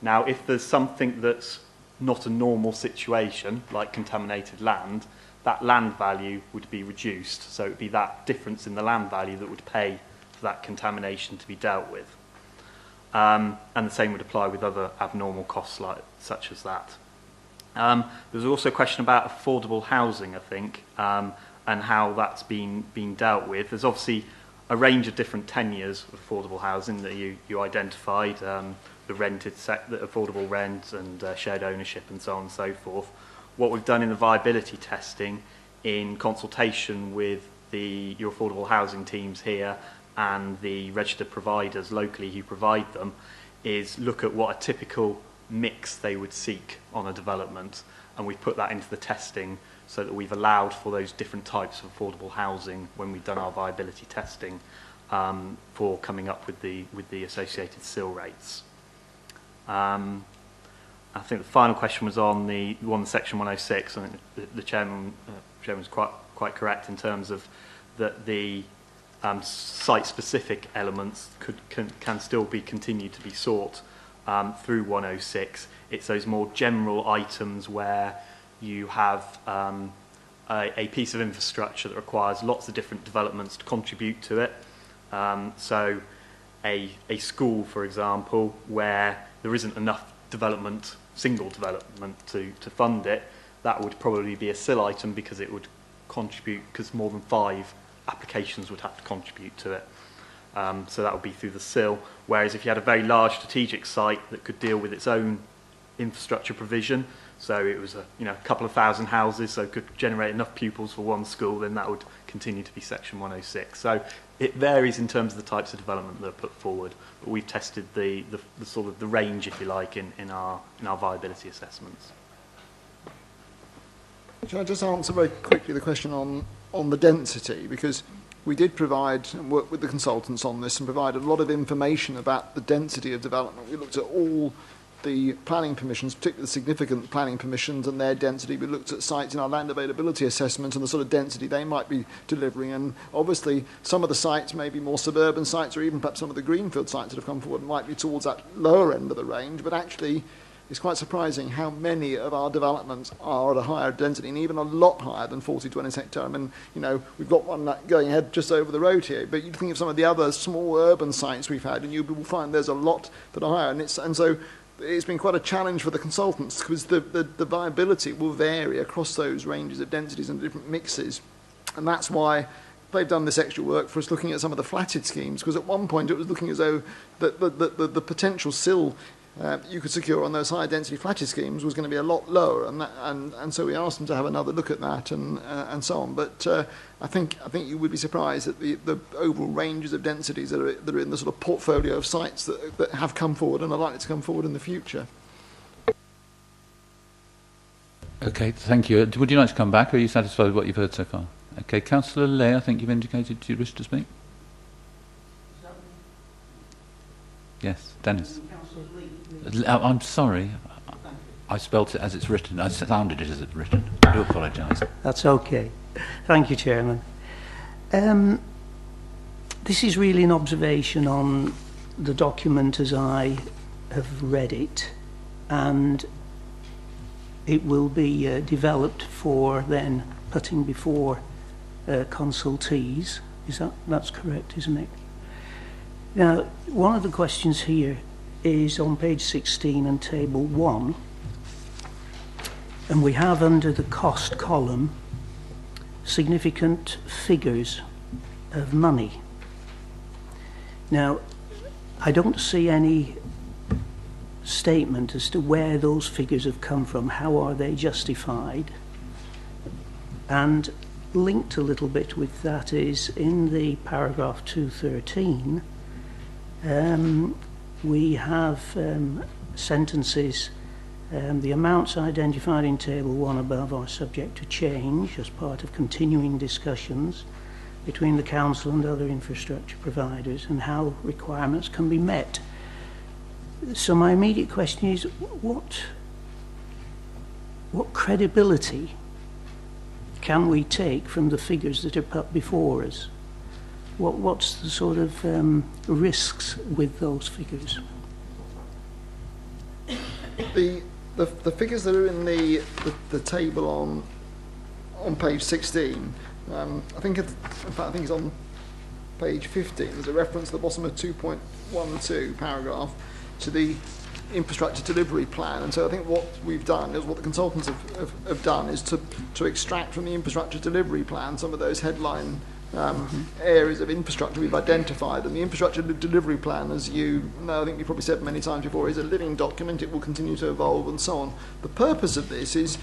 Now, if there's something that's not a normal situation, like contaminated land, that land value would be reduced. So it would be that difference in the land value that would pay for that contamination to be dealt with. And the same would apply with other abnormal costs such as that. There's also a question about affordable housing, I think, and how that's been dealt with. There's obviously a range of different tenures of affordable housing that you identified, the rented the affordable rent and shared ownership and so on and so forth. What we've done in the viability testing in consultation with your affordable housing teams here and the registered providers locally who provide them is look at what a typical mix they would seek on a development, and we've put that into the testing so that we've allowed for those different types of affordable housing when we've done our viability testing for coming up with the associated CIL rates. I think the final question was on the one in Section 106. I think the chairman was quite correct in terms of that the site-specific elements can still be continued to be sought through 106. It's those more general items where you have a piece of infrastructure that requires lots of different developments to contribute to it. So a school, for example, where there isn't enough development, single development to fund it, that would probably be a CIL item because it would contribute, because more than 5 applications would have to contribute to it. So that would be through the CIL. Whereas if you had a very large strategic site that could deal with its own infrastructure provision, so it was a couple of thousand houses, so could generate enough pupils for one school, then that would continue to be Section 106. So it varies in terms of the types of development that are put forward, but we've tested the sort of the range, if you like, in our viability assessments. Can I just answer very quickly the question on the density? Because we did provide and work with the consultants on this and provide a lot of information about the density of development. We looked at all the planning permissions, particularly the significant planning permissions and their density. We looked at sites in our land availability assessment and the sort of density they might be delivering. And obviously some of the sites, maybe more suburban sites, or even perhaps some of the greenfield sites that have come forward, might be towards that lower end of the range. But actually, it's quite surprising how many of our developments are at a higher density, and even a lot higher than 40 to 20 hectare. I mean, we've got one going ahead just over the road here, but you think of some of the other small urban sites we've had, and you will find there's a lot that are higher. And so it's been quite a challenge for the consultants, because the viability will vary across those ranges of densities and different mixes. And that's why they've done this extra work for us looking at some of the flatted schemes, because at one point it was looking as though the potential CIL you could secure on those higher density flatted schemes was going to be a lot lower, and so we asked them to have another look at that and so on. But I think you would be surprised at the overall ranges of densities that are in the sort of portfolio of sites that have come forward and are likely to come forward in the future. Okay, thank you. Would you like to come back, or are you satisfied with what you've heard so far? Okay, Councillor Lay, I think you've indicated you wish to speak. Yes, Dennis. I'm sorry. I spelt it as it's written. I sounded it as it's written. I do apologise. That's okay. Thank you, Chairman. This is really an observation on the document as I have read it, and it will be developed for then putting before consultees. That's correct, isn't it? Now, one of the questions here is on page 16 and table 1, and we have under the cost column significant figures of money. Now, I don't see any statement as to where those figures have come from. How are they justified? And linked a little bit with that is in the paragraph 213, we have sentences, the amounts identified in table 1 above are subject to change as part of continuing discussions between the council and other infrastructure providers, and how requirements can be met. So my immediate question is, what credibility can we take from the figures that are put before us? What's the sort of risks with those figures? The figures that are in the table on page 16, I think it's on page 15. There's a reference at the bottom of 2.12 paragraph to the infrastructure delivery plan, and so I think what we've done is what the consultants have done is to extract from the infrastructure delivery plan some of those headline areas of infrastructure we've identified. And the infrastructure delivery plan, as you know, I think you've probably said many times before, is a living document. It will continue to evolve and so on. The purpose of this is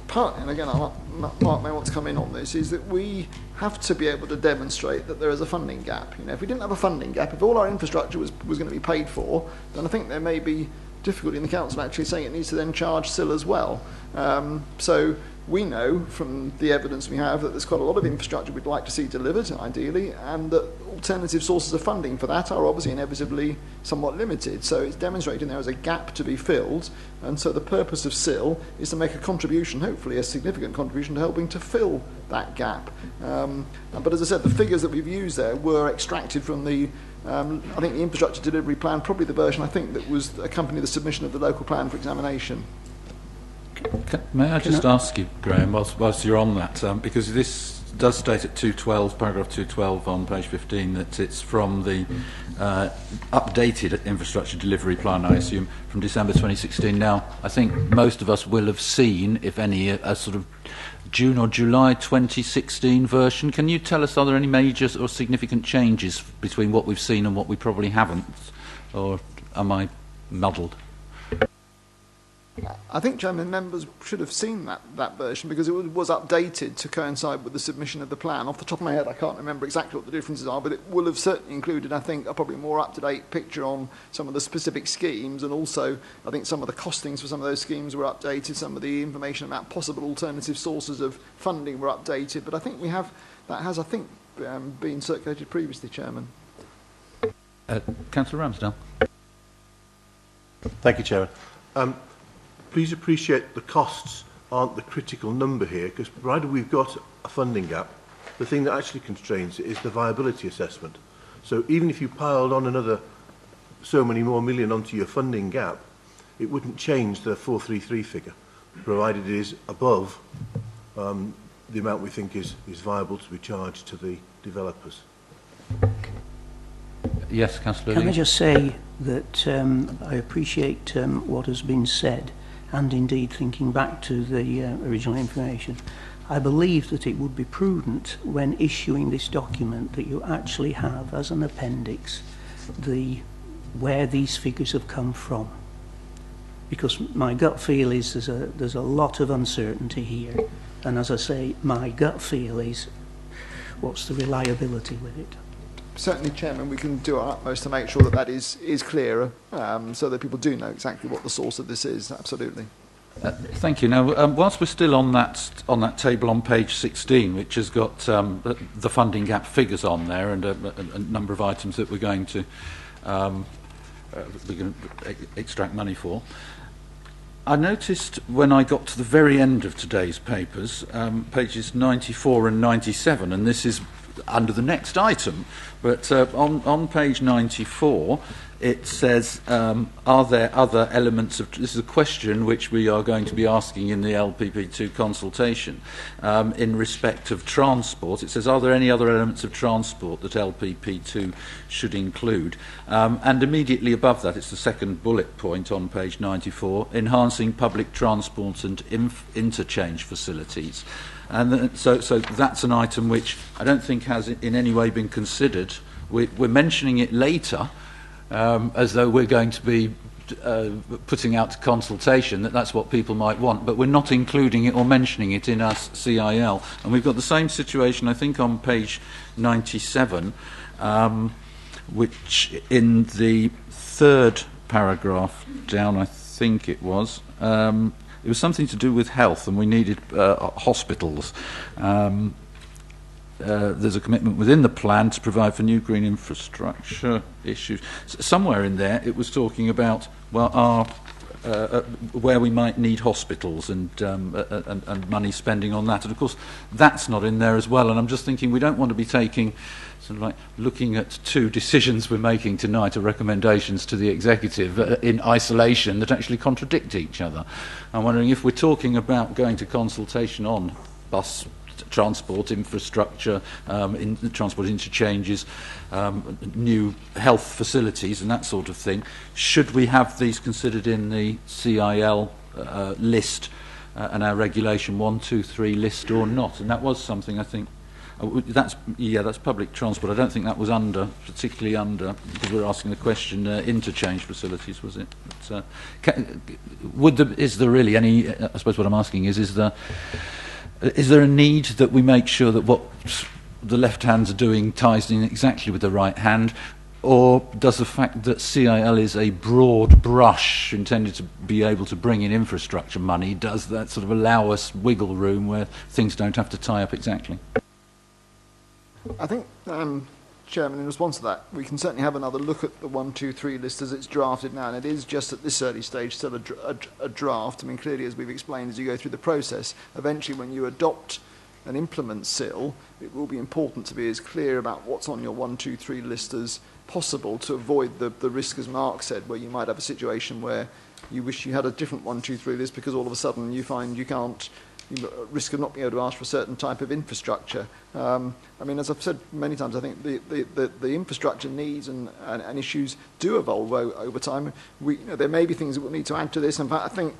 part, and again, Mark may want to come in on this, is that we have to be able to demonstrate that there is a funding gap. You know, if we didn't have a funding gap, if all our infrastructure was going to be paid for, then I think there may be difficulty in the council actually saying it needs to then charge SIL as well. So we know from the evidence we have that there's quite a lot of infrastructure we'd like to see delivered, ideally, and that alternative sources of funding for that are obviously inevitably somewhat limited. So it's demonstrating there is a gap to be filled, and so the purpose of SIL is to make a contribution, hopefully a significant contribution, to helping to fill that gap. But as I said, the figures that we've used there were extracted from the I think the infrastructure delivery plan, probably the version I think that was accompanied the submission of the local plan for examination. May I just ask you, Graham, whilst you're on that, because this does state at 212, paragraph 212 on page 15, that it's from the updated infrastructure delivery plan, I assume, from December 2016. Now, I think most of us will have seen, if any, a sort of June or July 2016 version. Can you tell us, are there any major or significant changes between what we've seen and what we probably haven't? Or am I muddled? I think, Chairman, members should have seen that version because it was updated to coincide with the submission of the plan. Off the top of my head, I can't remember exactly what the differences are, but it will have certainly included, I think, a probably more up-to-date picture on some of the specific schemes, and also I think some of the costings for some of those schemes were updated, some of the information about possible alternative sources of funding were updated, but I think that has, I think, been circulated previously, Chairman. Councillor Ramsdale. Thank you, Chairman. Please appreciate the costs aren't the critical number here, because provided we've got a funding gap, the thing that actually constrains it is the viability assessment. So even if you piled on another so many more million onto your funding gap, it wouldn't change the 433 figure, provided it is above the amount we think is viable to be charged to the developers. Yes, Councillor Can Lee. I just say that I appreciate what has been said, and indeed thinking back to the original information, I believe that it would be prudent when issuing this document that you actually have as an appendix where these figures have come from. Because my gut feel is there's a lot of uncertainty here, and as I say, my gut feel is what's the reliability with it? Certainly, Chairman, we can do our utmost to make sure that is clearer, so that people do know exactly what the source of this is. Absolutely. Thank you. Now, whilst we're still on that table on page 16, which has got the funding gap figures on there and a number of items that we're going to extract money for, I noticed when I got to the very end of today's papers, pages 94 and 97, and this is under the next item, but on page 94 it says, are there other elements of, this is a question which we are going to be asking in the LPP2 consultation, in respect of transport. It says, are there any other elements of transport that LPP2 should include? And immediately above that, it's the second bullet point on page 94, enhancing public transport and interchange facilities. And so that's an item which I don't think has in any way been considered. We're mentioning it later, as though we're going to be putting out to consultation that's what people might want, but we're not including it or mentioning it in our CIL. And we've got the same situation, I think, on page 97, which in the third paragraph down, I think it was something to do with health, and we needed hospitals. There's a commitment within the plan to provide for new green infrastructure issues. Somewhere in there it was talking about, well, where we might need hospitals and money spending on that. And of course that's not in there as well, and I'm just thinking we don't want to be taking sort of like looking at two decisions we're making tonight, or recommendations to the executive in isolation that actually contradict each other. I'm wondering if we're talking about going to consultation on bus transport infrastructure, transport interchanges, new health facilities and that sort of thing, should we have these considered in the CIL list and our regulation 123 list or not? And that was something I think That's public transport. I don't think that was particularly under, because we're asking the question, interchange facilities, was it? But, is there really any? I suppose what I'm asking is there a need that we make sure that what the left hands are doing ties in exactly with the right hand? Or does the fact that CIL is a broad brush intended to be able to bring in infrastructure money, does that sort of allow us wiggle room where things don't have to tie up exactly? I think, Chairman, in response to that, we can certainly have another look at the 1, 2, 3 list as it's drafted now, and it is just at this early stage still a draft. I mean, clearly, as we've explained, as you go through the process, eventually when you adopt and implement SIL, it will be important to be as clear about what's on your 1, 2, 3 list as possible to avoid the risk, as Mark said, where you might have a situation where you wish you had a different 1, 2, 3 list because all of a sudden you find you can't, risk of not being able to ask for a certain type of infrastructure. I mean, as I've said many times, I think the infrastructure needs and issues do evolve over time. There may be things that we'll need to add to this. In fact, I think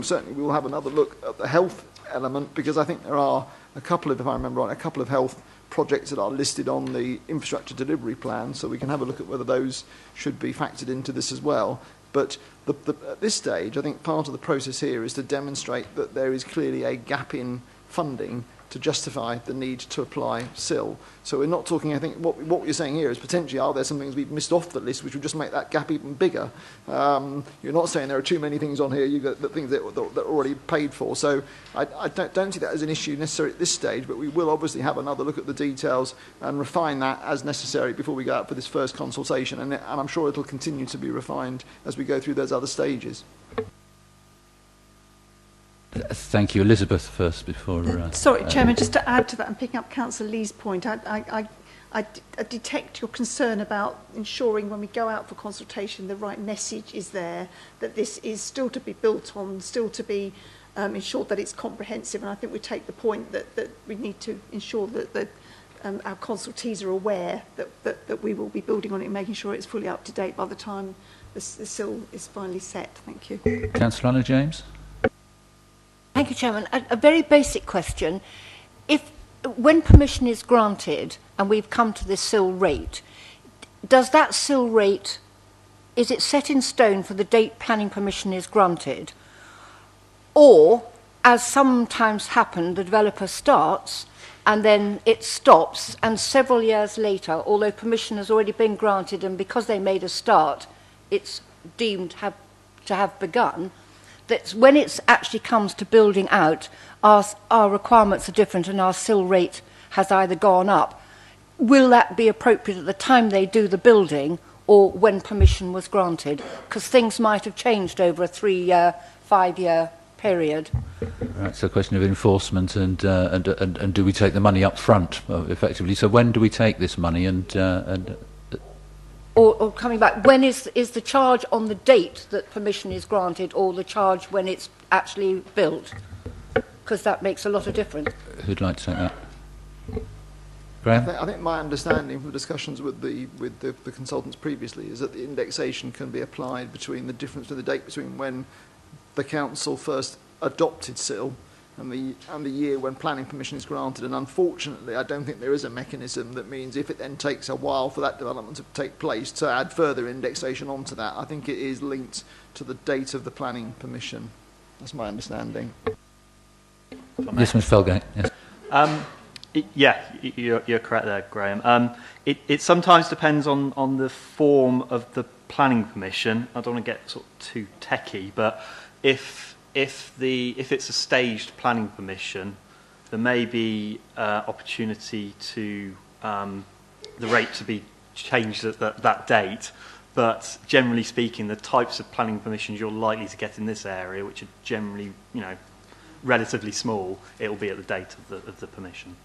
certainly we will have another look at the health element, because I think there are a couple of, if I remember right, a couple of health projects that are listed on the infrastructure delivery plan, so we can have a look at whether those should be factored into this as well. But at this stage, I think part of the process here is to demonstrate that there is clearly a gap in funding to justify the need to apply SIL. So we're not talking, I think, what you're saying here is potentially, are there some things we've missed off the list which would just make that gap even bigger? You're not saying there are too many things on here, you've got the things that are already paid for. So I don't see that as an issue necessarily at this stage, but we will obviously have another look at the details and refine that as necessary before we go out for this first consultation. And I'm sure it'll continue to be refined as we go through those other stages. Thank you. Elizabeth first before... Sorry, Chairman, just to add to that and picking up Councillor Lee's point, I detect your concern about ensuring when we go out for consultation the right message is there, that this is still to be built on, still to be ensured that it's comprehensive, and I think we take the point that we need to ensure that our consultees are aware that we will be building on it and making sure it's fully up to date by the time the SIL is finally set. Thank you. Councillor Anna James. Thank you, Chairman. A very basic question. When permission is granted and we've come to this SIL rate, does that SIL rate, is it set in stone for the date planning permission is granted? Or, as sometimes happen, the developer starts and then it stops, and several years later, although permission has already been granted and because they made a start, it's deemed to have begun, that when it actually comes to building out, our requirements are different and our SIL rate has either gone up. Will that be appropriate at the time they do the building or when permission was granted? Because things might have changed over a 3-year, 5-year period. Right, so a question of enforcement and do we take the money up front, effectively? So when do we take this money Or coming back, when is the charge on the date that permission is granted or the charge when it's actually built? Because that makes a lot of difference. Who'd like to take that? Graham? I think my understanding from discussions with the consultants previously is that the indexation can be applied between the difference in the date between when the council first adopted SIL and the year when planning permission is granted. And unfortunately, I don't think there is a mechanism that means if it then takes a while for that development to take place to add further indexation onto that. I think it is linked to the date of the planning permission. That's my understanding. Yes, Mr. Felgate. Yes. You're correct there, Graham. It sometimes depends on the form of the planning permission. I don't want to get sort of too techie, but if it's a staged planning permission, there may be opportunity to the rate to be changed at that date. But generally speaking, the types of planning permissions you're likely to get in this area, which are generally, relatively small, it will be at the date of the permission.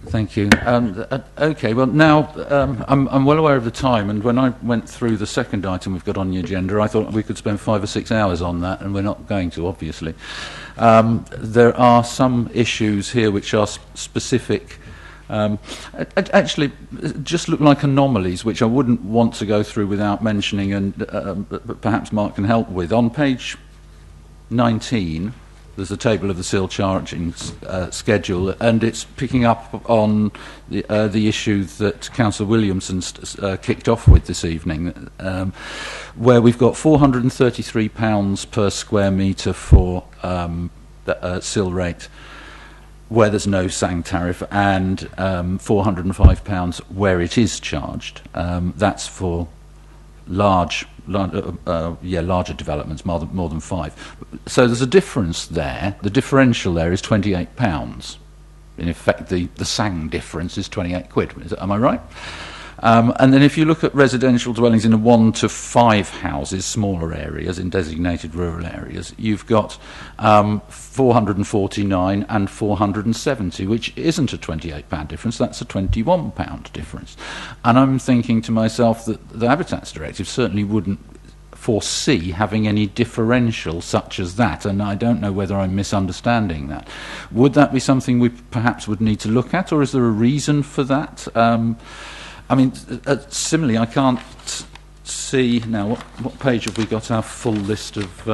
Thank you. Okay, well now I'm well aware of the time, and when I went through the second item we've got on the agenda, I thought we could spend 5 or 6 hours on that, and we're not going to, obviously. There are some issues here which are specific, actually just look like anomalies, which I wouldn't want to go through without mentioning, and perhaps Mark can help with. On page 19, There's a table of the sill charging schedule, and it's picking up on the issue that Councillor Williamson's kicked off with this evening, where we've got £433 per square metre for the sill rate, where there's no SANG tariff, and £405 where it is charged. That's for larger developments, more than 5. So there's a difference there. The differential there is £28. In effect, the SANG difference is 28 quid. Am I right? And then if you look at residential dwellings in a 1 to 5 houses, smaller areas, in designated rural areas, you've got 449 and 470, which isn't a £28 difference, that's a £21 difference. And I'm thinking to myself that the Habitats Directive certainly wouldn't foresee having any differential such as that, and I don't know whether I'm misunderstanding that. Would that be something we perhaps would need to look at, or is there a reason for that? I mean, similarly, I can't see now. What page have we got our full list of?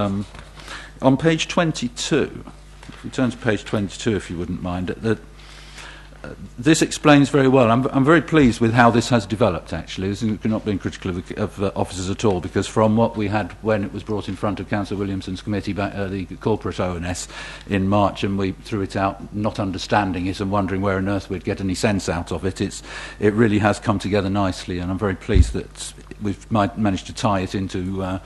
On page 22, if we turn to page 22, if you wouldn't mind, this explains very well. I'm very pleased with how this has developed, actually. This is not being critical of officers at all, because from what we had when it was brought in front of Councillor Williamson's committee, the corporate ONS, in March, and we threw it out not understanding it and wondering where on earth we'd get any sense out of it, it really has come together nicely, and I'm very pleased that we've managed to tie it into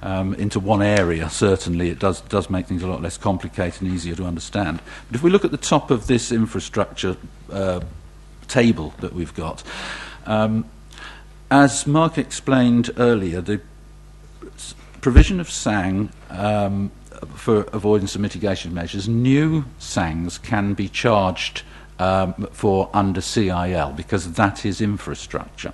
one area. Certainly it does make things a lot less complicated and easier to understand. But if we look at the top of this infrastructure table that we've got, as Mark explained earlier, the provision of SANG for avoidance and mitigation measures, new SANGs can be charged for under CIL, because that is infrastructure.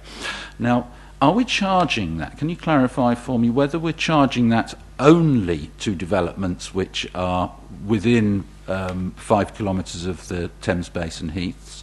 Now, are we charging that? Can you clarify for me whether we're charging that only to developments which are within 5 kilometres of the Thames Basin heaths,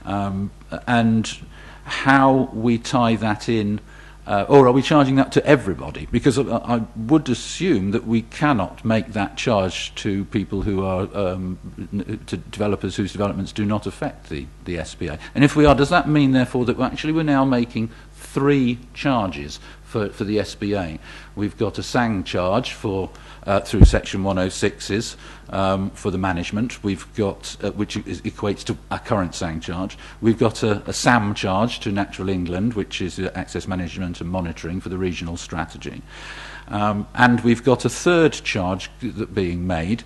and how we tie that in, or are we charging that to everybody? Because I would assume that we cannot make that charge to people who are, to developers whose developments do not affect the SBA. And if we are, does that mean therefore that we're now making 3 charges for the SBA? We've got a SANG charge for through Section 106s for the management. We've got which equates to a current SANG charge. We've got a SAM charge to Natural England, which is access management and monitoring for the regional strategy. And we've got a third charge being made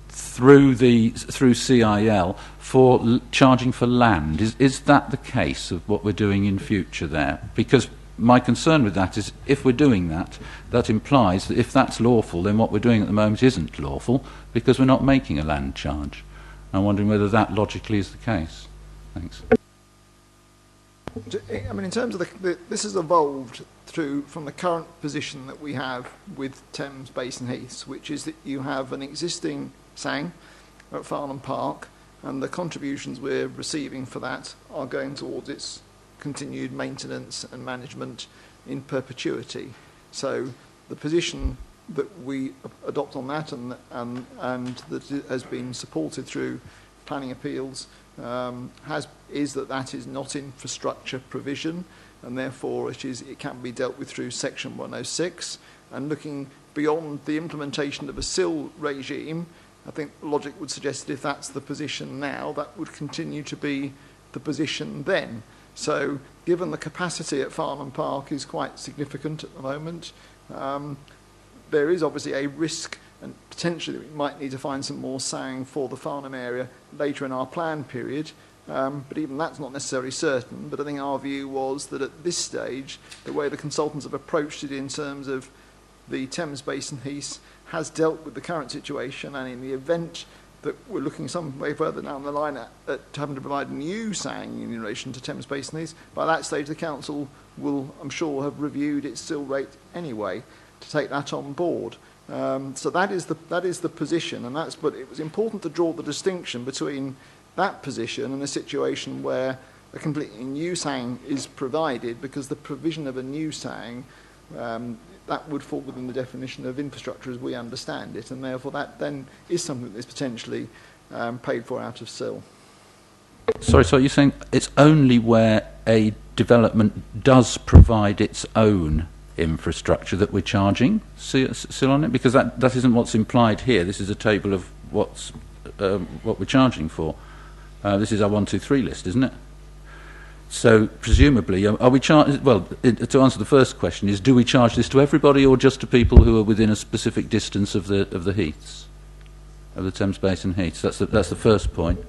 through CIL for charging for land. Is that the case of what we're doing in future there? Because my concern with that is, if we're doing that, that implies that if that's lawful, then what we're doing at the moment isn't lawful, because we're not making a land charge. I'm wondering whether that logically is the case. Thanks. I mean, in terms of this has evolved from the current position that we have with Thames Basin Heaths, which is that you have an existing SANG at Farnham Park, and the contributions we're receiving for that are going towards its continued maintenance and management in perpetuity. So the position that we adopt on that, and that has been supported through planning appeals, is that is not infrastructure provision, and therefore it can be dealt with through Section 106. And looking beyond the implementation of a SIL regime, I think logic would suggest that if that's the position now, that would continue to be the position then. So given the capacity at Farnham Park is quite significant at the moment, there is obviously a risk, and potentially we might need to find some more SANG for the Farnham area later in our plan period, but even that's not necessarily certain. But I think our view was that at this stage, the way the consultants have approached it in terms of the Thames Basin Heaths has dealt with the current situation, and in the event that we're looking some way further down the line at having to provide new SANG in relation to Thames Basin Heaths, by that stage the council will, I'm sure, have reviewed its SIL rate anyway to take that on board. So that is the position, and but it was important to draw the distinction between that position and a situation where a completely new SANG is provided, because the provision of a new SANG that would fall within the definition of infrastructure as we understand it, and therefore that then is something that is potentially paid for out of SIL. Sorry, so you're saying it's only where a development does provide its own infrastructure that we're charging SIL on it? Because that isn't what's implied here. This is a table of what we're charging for. This is our 1, 2, 3 list, isn't it? So presumably, are we charged? Well, to answer the first question is: do we charge this to everybody, or just to people who are within a specific distance of the heaths, of the Thames Basin heaths? That's the first point.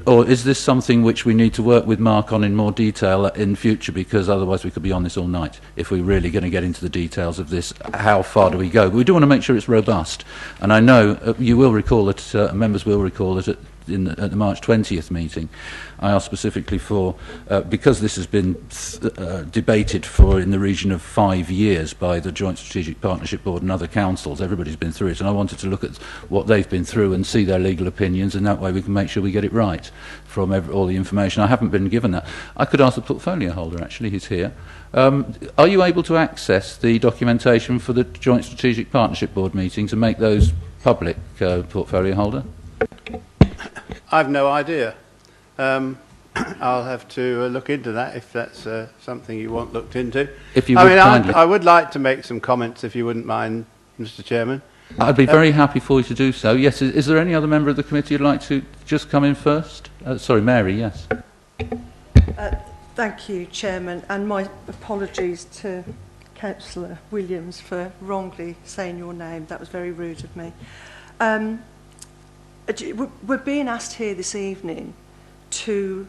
Or is this something which we need to work with Mark on in more detail in future, because otherwise we could be on this all night if we're really going to get into the details of this? How far do we go? But we do want to make sure it's robust. And I know you will recall that, members will recall that at the March 20th meeting, I asked specifically for, because this has been debated for in the region of 5 years by the Joint Strategic Partnership Board and other councils, everybody's been through it, and I wanted to look at what they've been through and see their legal opinions, and that way we can make sure we get it right from all the information. I haven't been given that. I could ask the portfolio holder, actually, he's here. Are you able to access the documentation for the Joint Strategic Partnership Board meetings and make those public, portfolio holder? I've no idea. I'll have to look into that if that's something you want looked into. If you would kindly. I would like to make some comments, if you wouldn't mind, Mr. Chairman. I'd be very happy for you to do so. Yes, is there any other member of the committee who'd like to just come in first? Sorry, Mary, yes. Thank you, Chairman, and my apologies to Councillor Williams for wrongly saying your name. That was very rude of me. We're being asked here this evening to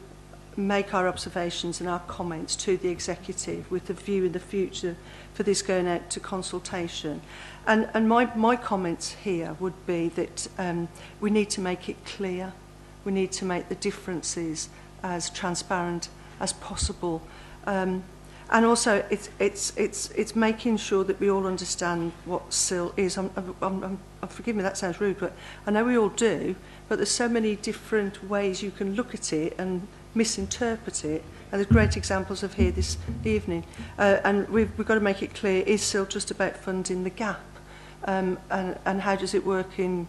make our observations and our comments to the executive with a view in the future for this going out to consultation. And my comments here would be that we need to make it clear. We need to make the differences as transparent as possible. And also, it's making sure that we all understand what SIL is. Forgive me, that sounds rude, but I know we all do. But there's so many different ways you can look at it and misinterpret it. And there's great examples of here this evening. And we've got to make it clear: is SIL just about funding the gap, and how does it work in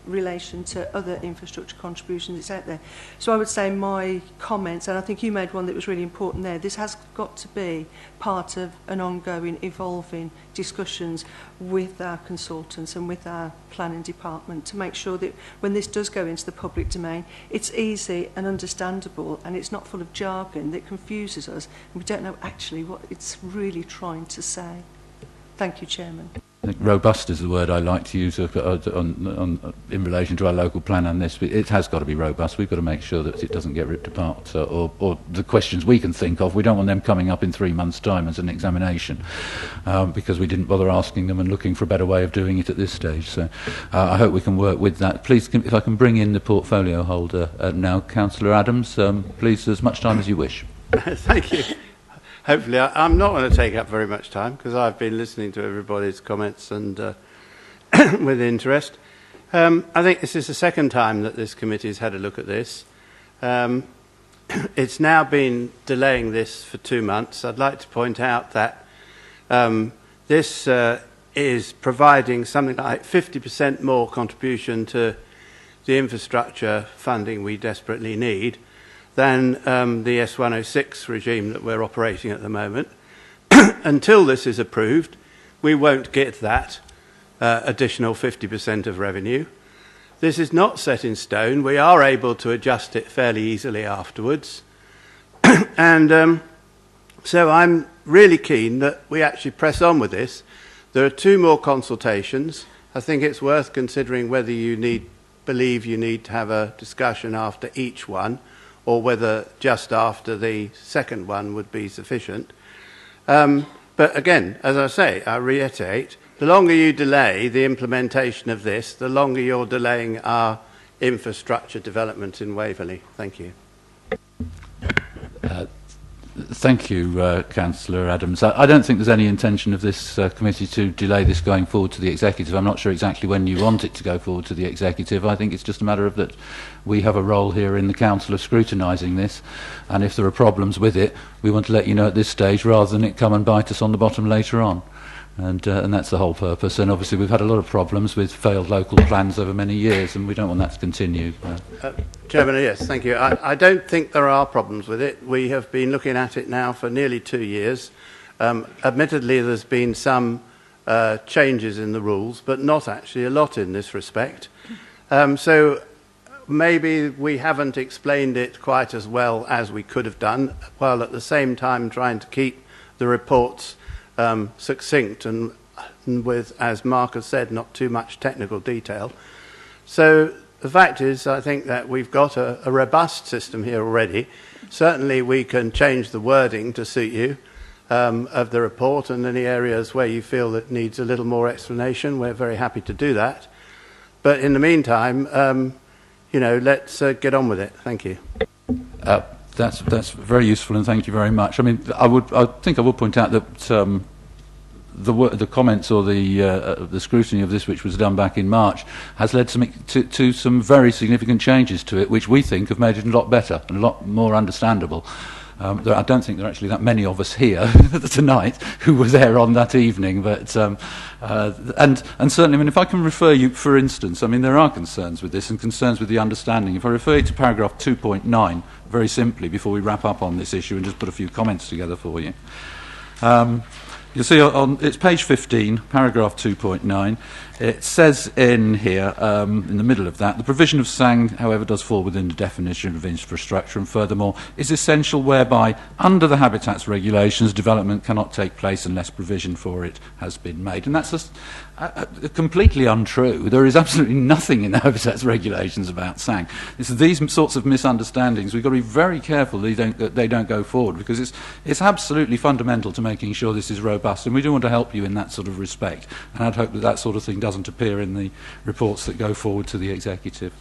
relation to other infrastructure contributions that's out there? So I would say my comments, and I think you made one that was really important there, this has got to be part of an ongoing, evolving discussions with our consultants and with our planning department to make sure that when this does go into the public domain, it's easy and understandable, and it's not full of jargon that confuses us and we don't know actually what it's really trying to say. Thank you, Chairman. I think robust is the word I like to use in relation to our local plan on this. It has got to be robust. We've got to make sure that it doesn't get ripped apart, or the questions we can think of, we don't want them coming up in 3 months' time as an examination, because we didn't bother asking them and looking for a better way of doing it at this stage. So I hope we can work with that. Please, if I can bring in the portfolio holder now, Councillor Adams, please, as much time as you wish. Thank you. Hopefully, I'm not going to take up very much time, because I've been listening to everybody's comments and with interest. I think this is the second time that this committee has had a look at this. It's now been delaying this for 2 months. I'd like to point out that this is providing something like 50% more contribution to the infrastructure funding we desperately need than the S106 regime that we're operating at the moment. Until this is approved, we won't get that additional 50% of revenue. This is not set in stone. We are able to adjust it fairly easily afterwards. And so I'm really keen that we actually press on with this. There are 2 more consultations. I think it's worth considering whether you believe you need to have a discussion after each one, or whether just after the second one would be sufficient. But again, as I say, I reiterate, the longer you delay the implementation of this, the longer you're delaying our infrastructure development in Waverley. Thank you. Thank you, Councillor Adams. I don't think there's any intention of this committee to delay this going forward to the Executive. I'm not sure exactly when you want it to go forward to the Executive. I think it's just a matter of that we have a role here in the Council of scrutinising this, and if there are problems with it, we want to let you know at this stage rather than it come and bite us on the bottom later on. And that's the whole purpose. And obviously we've had a lot of problems with failed local plans over many years, and we don't want that to continue. Chairman, yes, thank you. I don't think there are problems with it. We have been looking at it now for nearly 2 years. Admittedly, there's been some changes in the rules, but not actually a lot in this respect. So maybe we haven't explained it quite as well as we could have done, while at the same time trying to keep the reports succinct and with, as Mark has said, not too much technical detail. So the fact is, I think that we've got a robust system here already. Certainly we can change the wording to suit you of the report, and any areas where you feel that needs a little more explanation, we're very happy to do that. But in the meantime, you know, let's get on with it. Thank you. That's very useful, and thank you very much. I mean, I think I would point out that the comments or the scrutiny of this, which was done back in March, has led to some very significant changes to it, which we think have made it a lot better and a lot more understandable. I don't think there are actually that many of us here tonight who were there on that evening, but and certainly, I mean, if I can refer you, for instance, I mean, there are concerns with this and concerns with the understanding. If I refer you to paragraph 2.9, very simply, before we wrap up on this issue and just put a few comments together for you. You'll see it's page 15, paragraph 2.9. It says in here, in the middle of that, the provision of SANG, however, does fall within the definition of infrastructure, and furthermore is essential whereby, under the habitats regulations, development cannot take place unless provision for it has been made. And that's just completely untrue. There is absolutely nothing in the habitats regulations about SANG. It's these sorts of misunderstandings. We've got to be very careful that they don't go forward, because it's absolutely fundamental to making sure this is robust, and we do want to help you in that sort of respect. And I'd hope that that sort of thing doesn't appear in the reports that go forward to the Executive.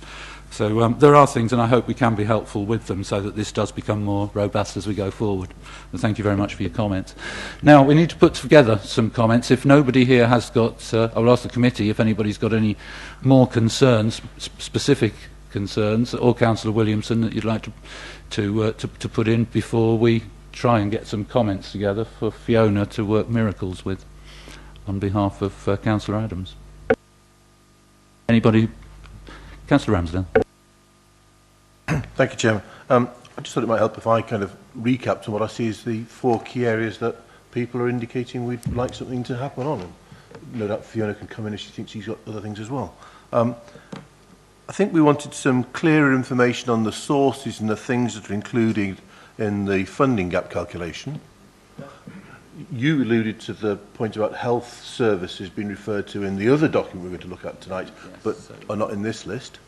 So there are things, and I hope we can be helpful with them so that this does become more robust as we go forward. And thank you very much for your comments. Now, we need to put together some comments. If nobody here has got, I will ask the committee if anybody's got any more concerns, specific concerns, or Councillor Williamson, that you'd like to put in before we try and get some comments together for Fiona to work miracles with on behalf of Councillor Adams. Anybody? Councillor Ramsden. Thank you, Chairman. I just thought it might help if I kind of recapped on what I see as the 4 key areas that people are indicating we'd like something to happen on. And no doubt Fiona can come in if she thinks she's got other things as well. I think we wanted some clearer information on the sources and the things that are included in the funding gap calculation. You alluded to the point about health services being referred to in the other document we're going to look at tonight, yes, but are not in this list.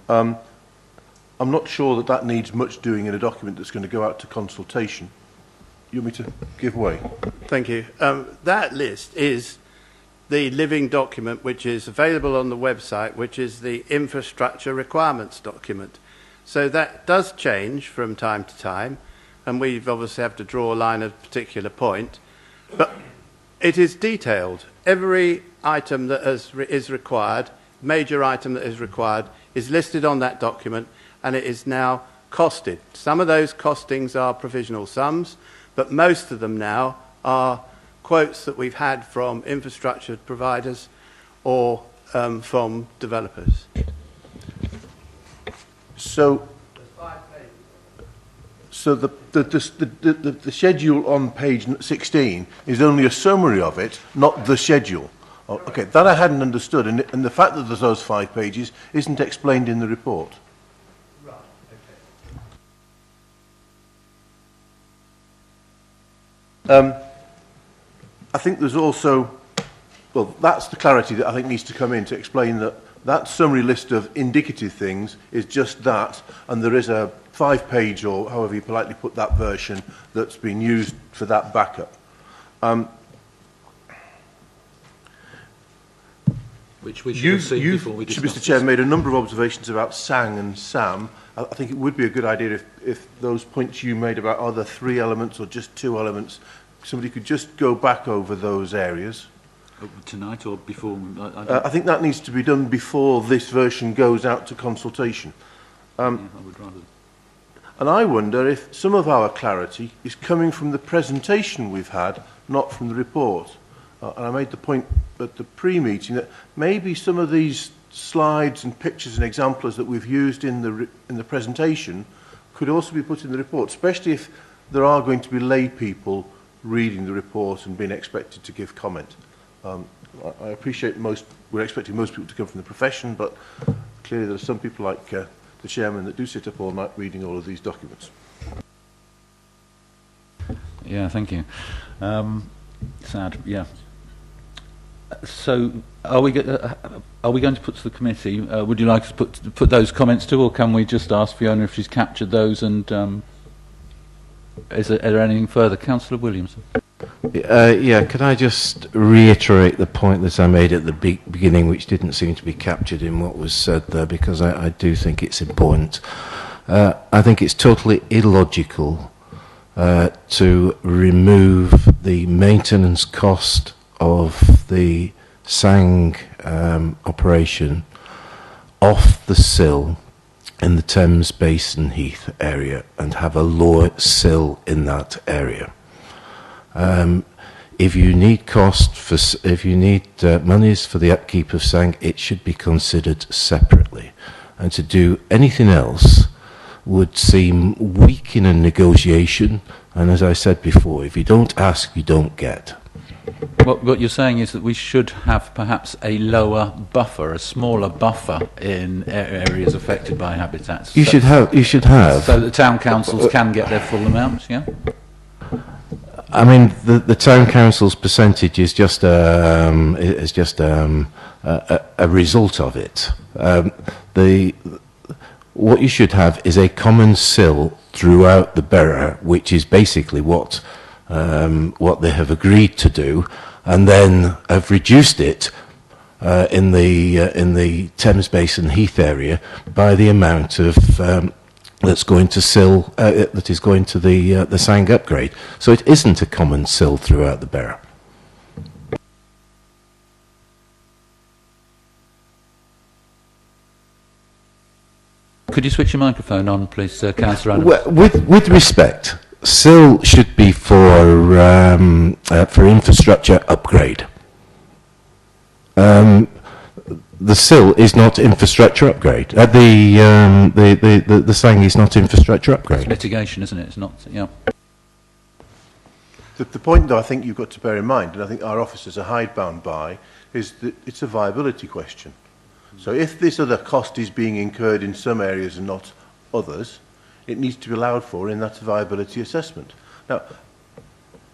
I'm not sure that that needs much doing in a document that's going to go out to consultation. You want me to give way? Thank you. That list is the living document which is available on the website, which is the infrastructure requirements document. So that does change from time to time, and we've obviously have to draw a line at a particular point, but it is detailed. Every item that is required, major item that is required, is listed on that document, and it is now costed. Some of those costings are provisional sums, but most of them now are quotes that we've had from infrastructure providers or from developers. So the schedule on page 16 is only a summary of it, not the schedule. Oh, okay, that I hadn't understood, and the fact that there's those 5 pages isn't explained in the report. Right, okay. I think there's also, well, that's the clarity that I think needs to come in to explain that that summary list of indicative things is just that, and there is a 5-page, or however you politely put that version, that's been used for that backup. which we should have seen before we discussed Mr. Chair, made a number of observations about Sang and Sam. I think it would be a good idea if those points you made about are there 3 elements or just 2 elements, somebody could just go back over those areas. Tonight or before? I think that needs to be done before this version goes out to consultation. Yeah, I would rather. And I wonder if some of our clarity is coming from the presentation we've had, not from the report. And I made the point at the pre-meeting that maybe some of these slides and pictures and examples that we've used in the presentation could also be put in the report, especially if there are going to be lay people reading the report and being expected to give comment. I appreciate we're expecting most people to come from the profession, but clearly there are some people like the chairman that do sit up all night reading all of these documents. Yeah, thank you. Sad, yeah. So, are we going to put to the committee? Would you like us to put those comments to, or can we just ask Fiona if she's captured those? And is there anything further, Councillor Williamson? Yeah, could I just reiterate the point that I made at the beginning, which didn't seem to be captured in what was said there, because I do think it's important. I think it's totally illogical to remove the maintenance cost of the Sang operation off the sill in the Thames Basin Heath area and have a lower sill in that area. If you need monies for the upkeep of Sang, it should be considered separately, and to do anything else would seem weak in a negotiation. And as I said before, if you don't ask, you don't get. What you're saying is that we should have perhaps a lower buffer, a smaller buffer in areas affected by habitats. You should have. So the town councils can get their full amount, yeah? I mean, the town council's percentage is just a result of it. What you should have is a common sill throughout the borough, which is basically what they have agreed to do, and then have reduced it in the Thames Basin Heath area by the amount of that's going to sill that is going to the Sang upgrade. So it isn't a common sill throughout the borough. Could you switch your microphone on, please, Councillor Adams? Well, with respect, sill should be for infrastructure upgrade. The sill is not infrastructure upgrade. The Sang is not infrastructure upgrade. It's mitigation, isn't it? It's not. Yeah. The point, though, I think you've got to bear in mind, and I think our officers are hidebound by, is that it's a viability question. So if this other cost is being incurred in some areas and not others, it needs to be allowed for in that viability assessment. Now,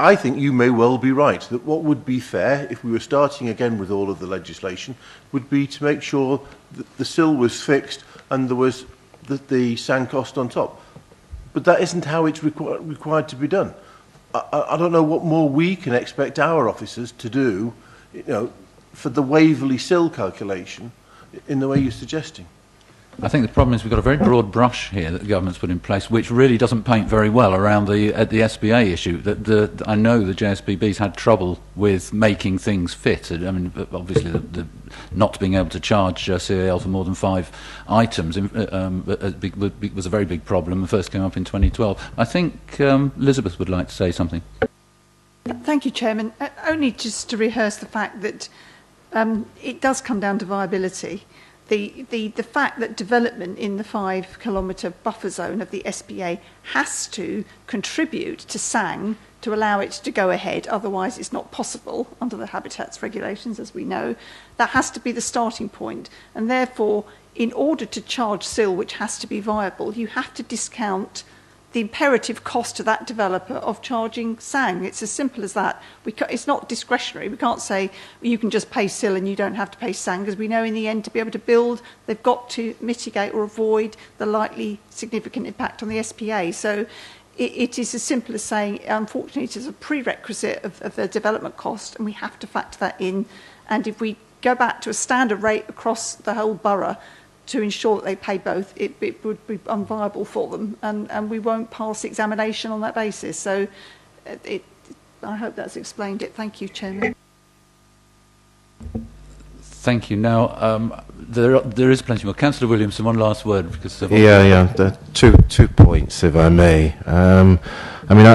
I think you may well be right that what would be fair, if we were starting again with all of the legislation, would be to make sure that the sill was fixed and there was the Sang cost on top. But that isn't how it's required to be done. I don't know what more we can expect our officers to do, for the Waverley sill calculation in the way you're suggesting. I think the problem is we've got a very broad brush here that the government's put in place, which really doesn't paint very well around the SBA issue. I know the JSBB's had trouble with making things fit. I mean, obviously, the not being able to charge CAL for more than 5 items was a very big problem. It first came up in 2012. I think Elizabeth would like to say something. Thank you, Chairman. Only just to rehearse the fact that it does come down to viability. The fact that development in the 5-kilometre buffer zone of the SBA has to contribute to Sang to allow it to go ahead, otherwise it's not possible under the habitats regulations, as we know. That has to be the starting point, and therefore, in order to charge sill, which has to be viable, you have to discount the imperative cost to that developer of charging Sang. It's as simple as that. It's not discretionary. We can't say you can just pay sill and you don't have to pay Sang, because we know in the end to be able to build, they've got to mitigate or avoid the likely significant impact on the SPA. So it is as simple as saying, unfortunately, it is a prerequisite of the development cost, and we have to factor that in. And if we go back to a standard rate across the whole borough to ensure that they pay both, it would be unviable for them, and we won't pass the examination on that basis. So I hope that's explained it. Thank you, Chairman. Thank you. Now, there is plenty more. Councillor Williamson, one last word. Because two points, if I may. I mean,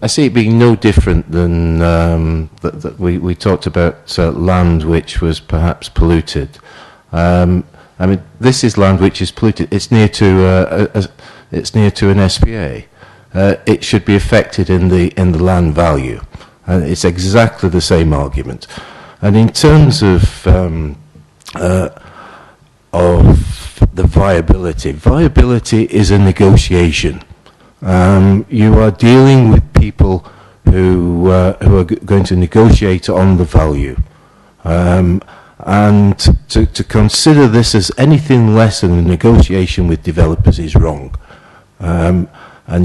I see it being no different than that we talked about land which was perhaps polluted. I mean, this is land which is polluted. It's near to an SPA. It should be affected in the land value. It's exactly the same argument. And in terms of the viability is a negotiation. You are dealing with people who are going to negotiate on the value. And to consider this as anything less than a negotiation with developers is wrong. And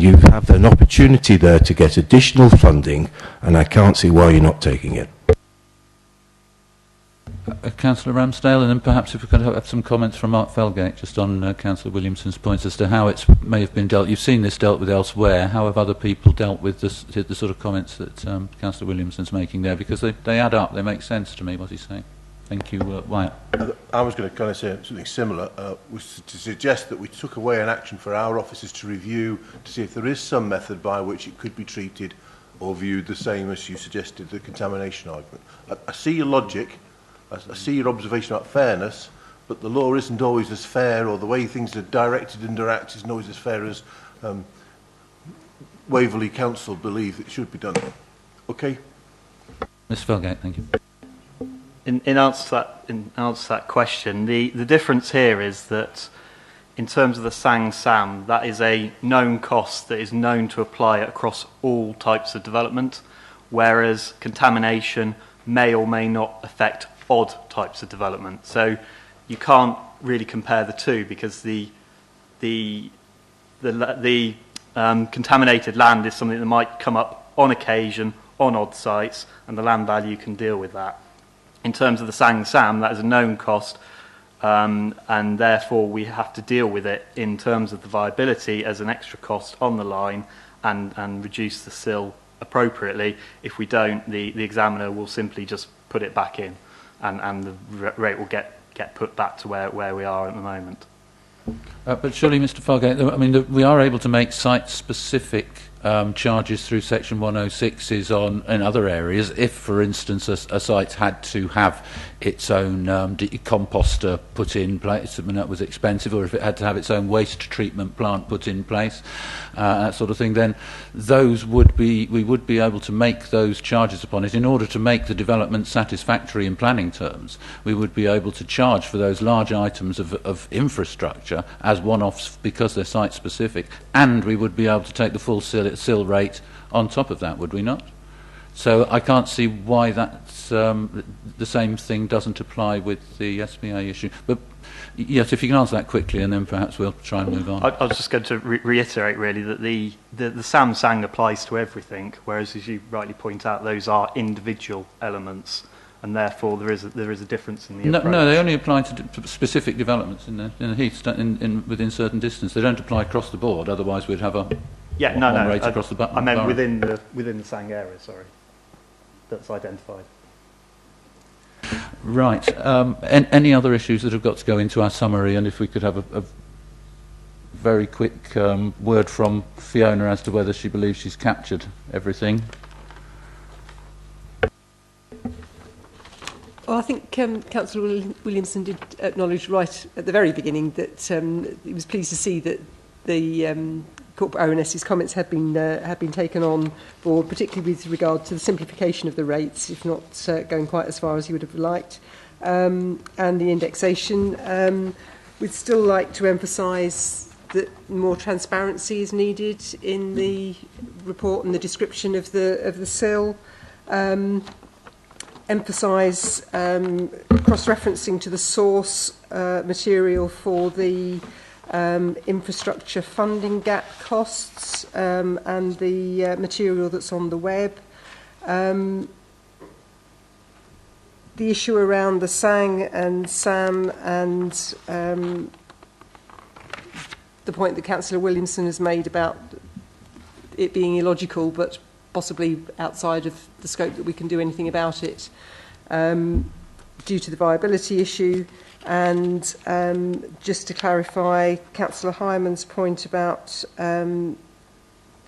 you have an opportunity there to get additional funding, and I can't see why you're not taking it. Councillor Ramsdale, and then perhaps if we could have some comments from Mark Felgate just on Councillor Williamson's points as to how it may have been dealt. You've seen this dealt with elsewhere. How have other people dealt with this, the sort of comments that Councillor Williamson's making there? Because they add up, they make sense to me, what he's saying. Thank you, Wyatt. I was going to kind of say something similar, was to suggest that we took away an action for our officers to review to see if there is some method by which it could be treated or viewed the same as you suggested, the contamination argument. I see your logic. I see your observation about fairness, but the law isn't always as fair, or the way things are directed and directed isn't always as fair as Waverley Council believe it should be done. Okay? Mr. Felgate, thank you. In answer to that question, the difference here is that in terms of the SAM, that is a known cost that is known to apply across all types of development, whereas contamination may or may not affect odd types of development. So you can't really compare the two, because the contaminated land is something that might come up on occasion on odd sites, and the land value can deal with that. In terms of the SAM, that is a known cost, and therefore we have to deal with it in terms of the viability as an extra cost on the line, and reduce the SIL appropriately. If we don't, the examiner will simply just put it back in, and the rate will get put back to where we are at the moment. But surely, Mr. Felgate, I mean, we are able to make site-specific charges through Section 106s in other areas. If, for instance, a site had to have its own composter put in place, I mean, that was expensive, or if it had to have its own waste treatment plant put in place, that sort of thing, then we would be able to make those charges upon it in order to make the development satisfactory in planning terms. We would be able to charge for those large items of infrastructure as one-offs because they're site-specific, and we would be able to take the full SIL rate on top of that, would we not? So I can't see why that's the same thing doesn't apply with the SPA issue. But yes, if you can answer that quickly, and then perhaps we'll try and move on. I was just going to reiterate really that the SAM applies to everything, whereas, as you rightly point out, those are individual elements, and therefore there is a difference in the approach. No, they only apply to specific developments in the heath within certain distance. They don't apply across the board. Otherwise, we'd have a one rate across the borough. I meant within the SANG area. Sorry, that's identified. Right. Any other issues that have got to go into our summary? And if we could have a very quick word from Fiona as to whether she believes she's captured everything. Well, I think Councillor Williamson did acknowledge right at the very beginning that he was pleased to see that the corporate ONS's comments had been taken on board, particularly with regard to the simplification of the rates, if not going quite as far as he would have liked, and the indexation. We'd still like to emphasise that more transparency is needed in the report and the description of the SIL. Emphasise cross-referencing to the source material for the infrastructure funding gap costs and the material that's on the web. the issue around the Sang and Sam and the point that Councillor Williamson has made about it being illogical, but possibly outside of the scope that we can do anything about it, due to the viability issue. And just to clarify Councillor Hyman's point about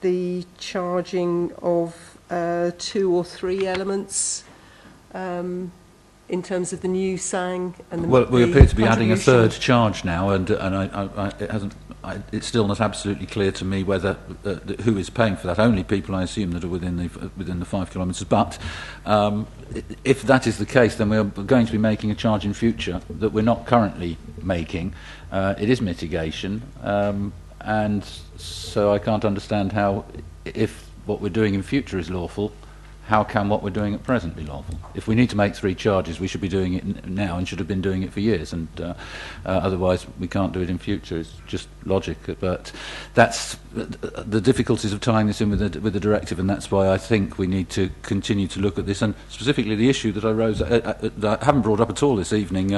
the charging of 2 or 3 elements in terms of the new Sang and the well, we appear to be adding a contribution. 3rd charge now, and it's still not absolutely clear to me whether who is paying for that. Only people, I assume, that are within the 5 kilometres. But if that is the case, then we're going to be making a charge in future that we're not currently making. It is mitigation, and so I can't understand how, if what we're doing in future is lawful, how can what we're doing at present be lawful? If we need to make 3 charges, we should be doing it now and should have been doing it for years, and otherwise we can't do it in future. It's just logic. But that's the difficulties of tying this in with the directive, and that's why I think we need to continue to look at this, and specifically the issue that I that I haven't brought up at all this evening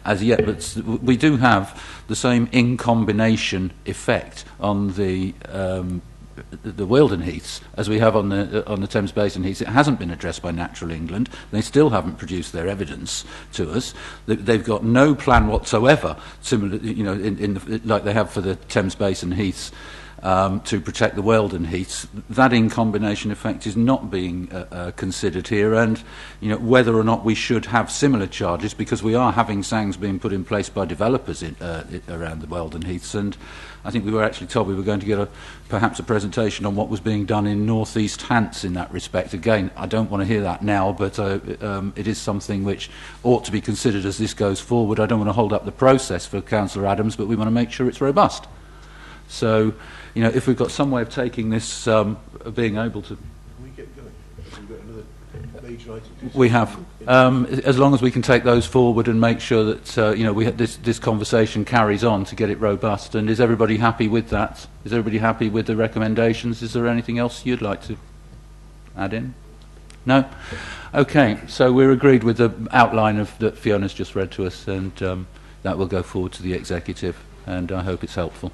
as yet, but we do have the same in combination effect on the Wealdon Heaths as we have on the Thames Basin Heaths. It hasn't been addressed by Natural England. They still haven't produced their evidence to us. They've got no plan whatsoever, similar, like they have for the Thames Basin Heaths, to protect the Wealdon Heaths. That in combination effect is not being considered here, and whether or not we should have similar charges, because we are having SANGs being put in place by developers around the Wealdon Heaths, and I think we were actually told we were going to get perhaps a presentation on what was being done in North East Hants in that respect. Again, I don't want to hear that now, but it is something which ought to be considered as this goes forward. I don't want to hold up the process for Councillor Adams, but we want to make sure it's robust. So, if we've got some way of taking this, being able to... Can we get going? We've got another major item. We have. As long as we can take those forward and make sure that, we this conversation carries on to get it robust. And is everybody happy with that? Is everybody happy with the recommendations? Is there anything else you'd like to add in? No? Okay, so we're agreed with the outline that Fiona's just read to us, and that will go forward to the executive, and I hope it's helpful.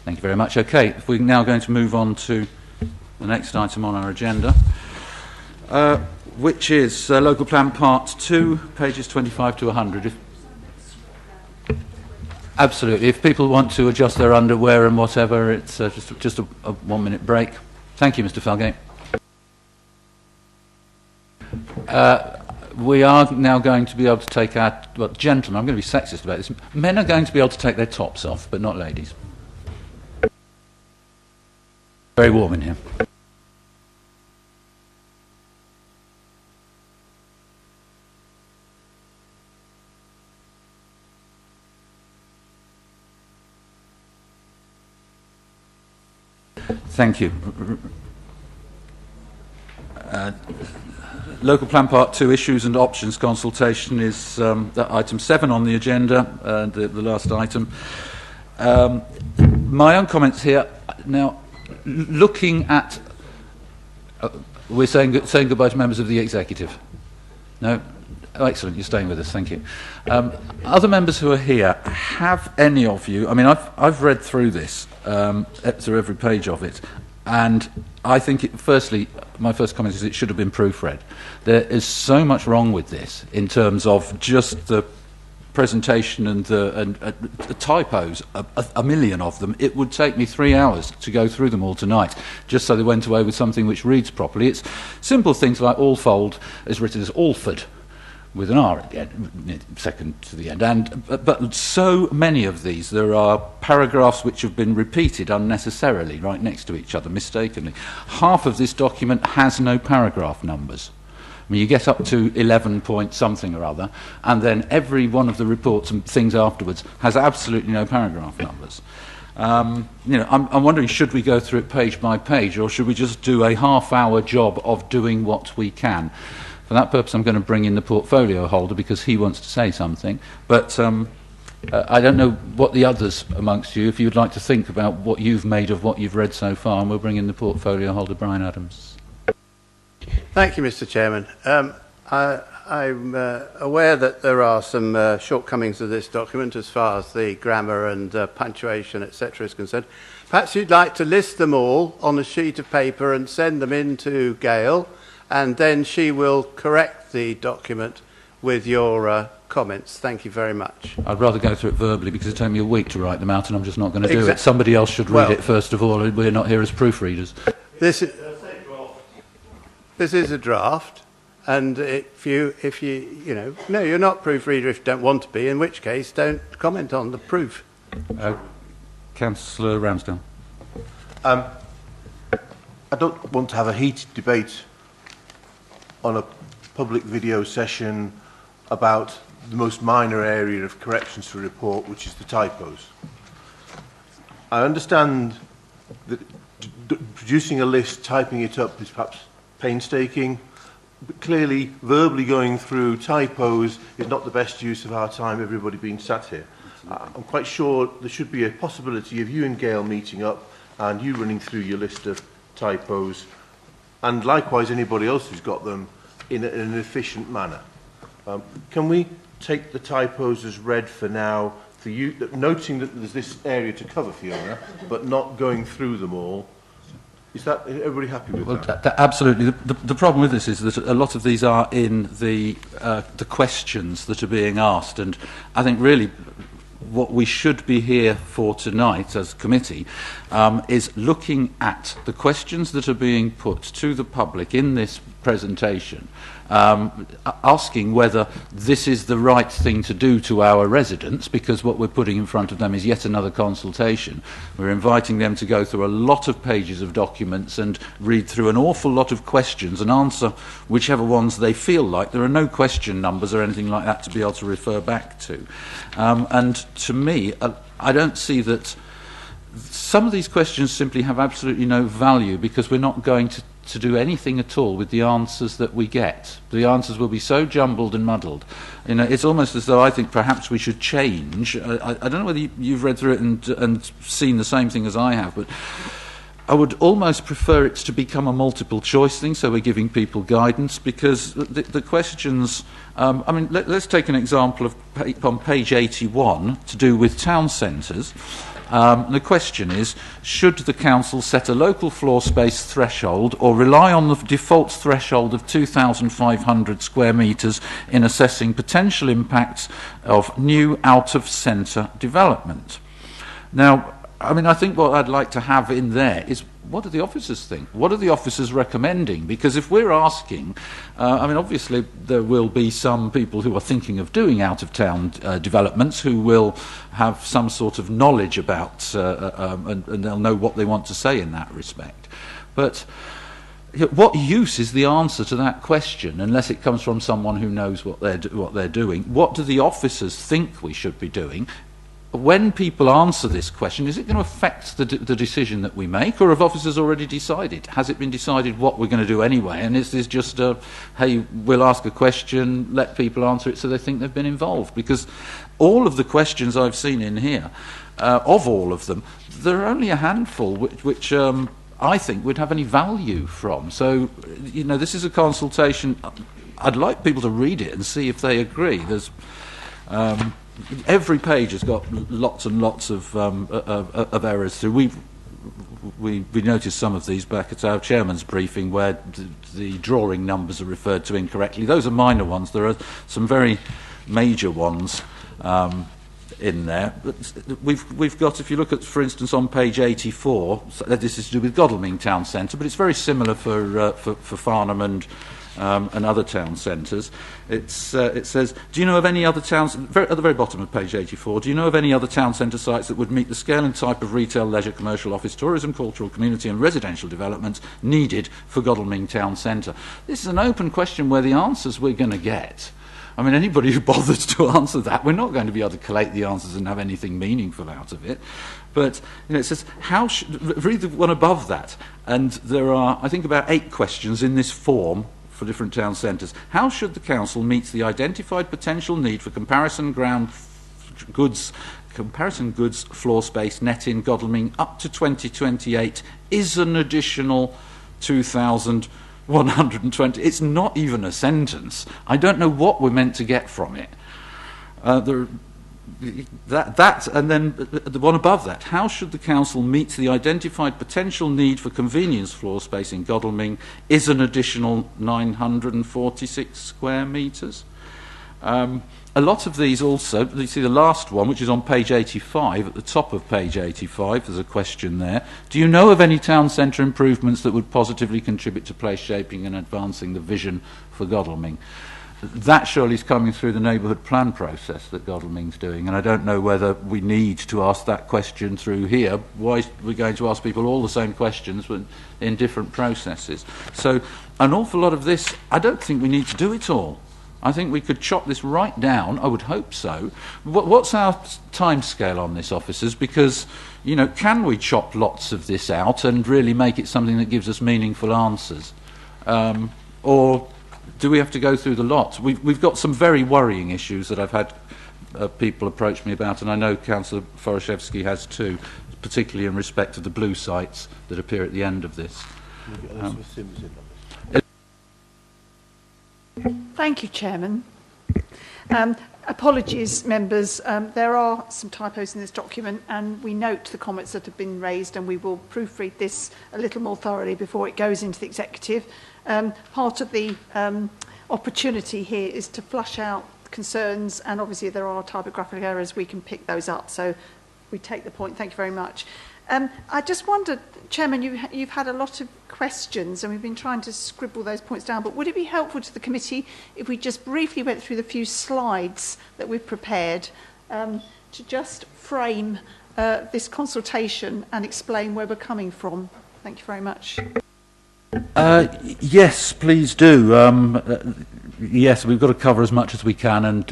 Thank you very much. Okay, if we're now going to move on to the next item on our agenda, which is Local Plan Part 2, pages 25 to 100. Absolutely. If people want to adjust their underwear and whatever, it's just a 1 minute break. Thank you, Mr. Felgate. We are now going to be able to take our... Well, gentlemen, I'm going to be sexist about this. Men are going to be able to take their tops off, but not ladies. Very warm in here. Thank you. Local Plan Part 2 issues and options consultation is item 7 on the agenda, the last item. My own comments here now. Looking at, we're saying goodbye to members of the executive. No? Oh, excellent, you're staying with us, thank you. Other members who are here, have any of you, I mean, I've read through this, through every page of it, and I think, firstly, my first comment is it should have been proofread. There is so much wrong with this in terms of just the presentation and the typos, a million of them. It would take me 3 hours to go through them all tonight, just so they went away with something which reads properly. It's simple things like Allfold is written as Alford, with an R at the end, second to the end. But so many of these, there are paragraphs which have been repeated unnecessarily right next to each other, mistakenly. Half of this document has no paragraph numbers. I mean, you get up to 11 point something or other, and then every one of the reports and things afterwards has absolutely no paragraph numbers. I'm wondering, should we go through it page by page, or should we just do a half-hour job of doing what we can? For that purpose, I'm going to bring in the portfolio holder because he wants to say something. But I don't know what the others amongst you, if you'd like to think about what you've made of what you've read so far, and we'll bring in the portfolio holder, Brian Adams. Thank you, Mr. Chairman. I'm aware that there are some shortcomings of this document as far as the grammar and punctuation, etc. is concerned. Perhaps you'd like to list them all on a sheet of paper and send them in to Gail, and then she will correct the document with your comments. Thank you very much. I'd rather go through it verbally because it'd take me a week to write them out, and I'm just not going to do it. Somebody else should read it first of all, and we're not here as proofreaders. This is a draft, and if you no, you're not proofreader if you don't want to be, in which case don't comment on the proof. Councillor Ramsdale. I don't want to have a heated debate on a public video session about the most minor area of corrections to a report, which is the typos. I understand that producing a list, typing it up is perhaps painstaking, but clearly verbally going through typos is not the best use of our time, everybody being sat here. I'm quite sure there should be a possibility of you and Gail meeting up and you running through your list of typos, and likewise anybody else who's got them in an efficient manner. Can we take the typos as read for now, for you, noting that there's this area to cover, Fiona, but not going through them all? Is that everybody happy with that? Absolutely. The problem with this is that a lot of these are in the questions that are being asked, and I think really what we should be here for tonight as a committee is looking at the questions that are being put to the public in this presentation, asking whether this is the right thing to do to our residents, because what we're putting in front of them is yet another consultation. We're inviting them to go through a lot of pages of documents and read through an awful lot of questions and answer whichever ones they feel like. There are no question numbers or anything like that to be able to refer back to. And to me, I don't see that some of these questions simply have absolutely no value, because we're not going to do anything at all with the answers that we get. The answers will be so jumbled and muddled. You know, it's almost as though I think perhaps we should change. I don't know whether you've read through it and seen the same thing as I have, but I would almost prefer it to become a multiple choice thing, so we're giving people guidance, because the questions, I mean, let's take an example of on page 81 to do with town centres. The question is, should the council set a local floor space threshold or rely on the default threshold of 2,500 square metres in assessing potential impacts of new out-of-centre development? Now, I mean, I think what I'd like to have in there is, what do the officers think? What are the officers recommending? Because if we're asking, I mean, obviously there will be some people who are thinking of doing out-of-town developments who will have some sort of knowledge about, and they'll know what they want to say in that respect. But what use is the answer to that question unless it comes from someone who knows what they're doing? What do the officers think we should be doing? When people answer this question, is it going to affect the decision that we make, or have officers already decided? Has it been decided what we're going to do anyway? And is this just hey, we'll ask a question, let people answer it so they think they've been involved? Because all of the questions I've seen in here, of all of them, there are only a handful which I think would have any value from. So, you know, this is a consultation. I'd like people to read it and see if they agree. There's every page has got lots and lots of errors through. We noticed some of these back at our chairman's briefing where the drawing numbers are referred to incorrectly. Those are minor ones. There are some very major ones in there. But we've got, if you look at, for instance, on page 84, this is to do with Godalming Town Centre, but it's very similar for Farnham and other town centres. It says, do you know of any other towns, at the very bottom of page 84, do you know of any other town centre sites that would meet the scale and type of retail, leisure, commercial, office, tourism, cultural, community and residential developments needed for Godalming Town Centre? This is an open question where the answers we're going to get, I mean, anybody who bothers to answer that, we're not going to be able to collate the answers and have anything meaningful out of it. But, you know, it says, read the one above that, and there are, I think, about 8 questions in this form for different town centres. How should the council meet the identified potential need for comparison goods floor space net in Godalming up to 2028 is an additional 2,000 120. It's not even a sentence. I don't know what we're meant to get from it. That and then the one above that. How should the council meet the identified potential need for convenience floor space in Godalming is an additional 946 square metres? A lot of these also, you see the last one, which is on page 85, at the top of page 85, there's a question there. Do you know of any town centre improvements that would positively contribute to place shaping and advancing the vision for Godalming? That surely is coming through the neighbourhood plan process that Godalming's doing, and I don't know whether we need to ask that question through here. Why we're going to ask people all the same questions but in different processes. So an awful lot of this, I don't think we need to do it all. I think we could chop this right down. I would hope so. What's our time scale on this, officers? Because, you know, can we chop lots of this out and really make it something that gives us meaningful answers? Or do we have to go through the lot? We've got some very worrying issues that I've had people approach me about, and I know Councillor Foroshevsky has too, particularly in respect of the blue sites that appear at the end of this. Thank you, Chairman. Apologies, members. There are some typos in this document, and we note the comments that have been raised, and we will proofread this a little more thoroughly before it goes into the executive. Part of the opportunity here is to flush out concerns, and obviously there are typographical errors. We can pick those up, so we take the point. Thank you very much. I just wondered, Chairman, you've had a lot of questions and we've been trying to scribble those points down, but would it be helpful to the committee if we just briefly went through the few slides that we've prepared to just frame this consultation and explain where we're coming from? Thank you very much. Yes, please do. Yes, we've got to cover as much as we can, and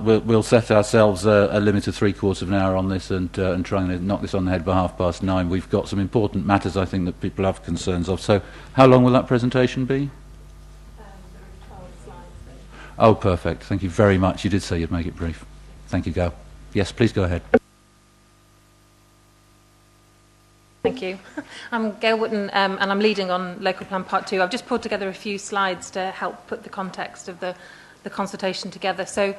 we'll set ourselves a limit of 3/4 of an hour on this and try and knock this on the head by 9:30. We've got some important matters, I think, that people have concerns of. So how long will that presentation be? 12 slides. Oh, perfect. Thank you very much. You did say you'd make it brief. Thank you, Gail. Yes, please go ahead. Thank you. I'm Gail Wootton, and I'm leading on Local Plan Part 2. I've just pulled together a few slides to help put the context of the consultation together. So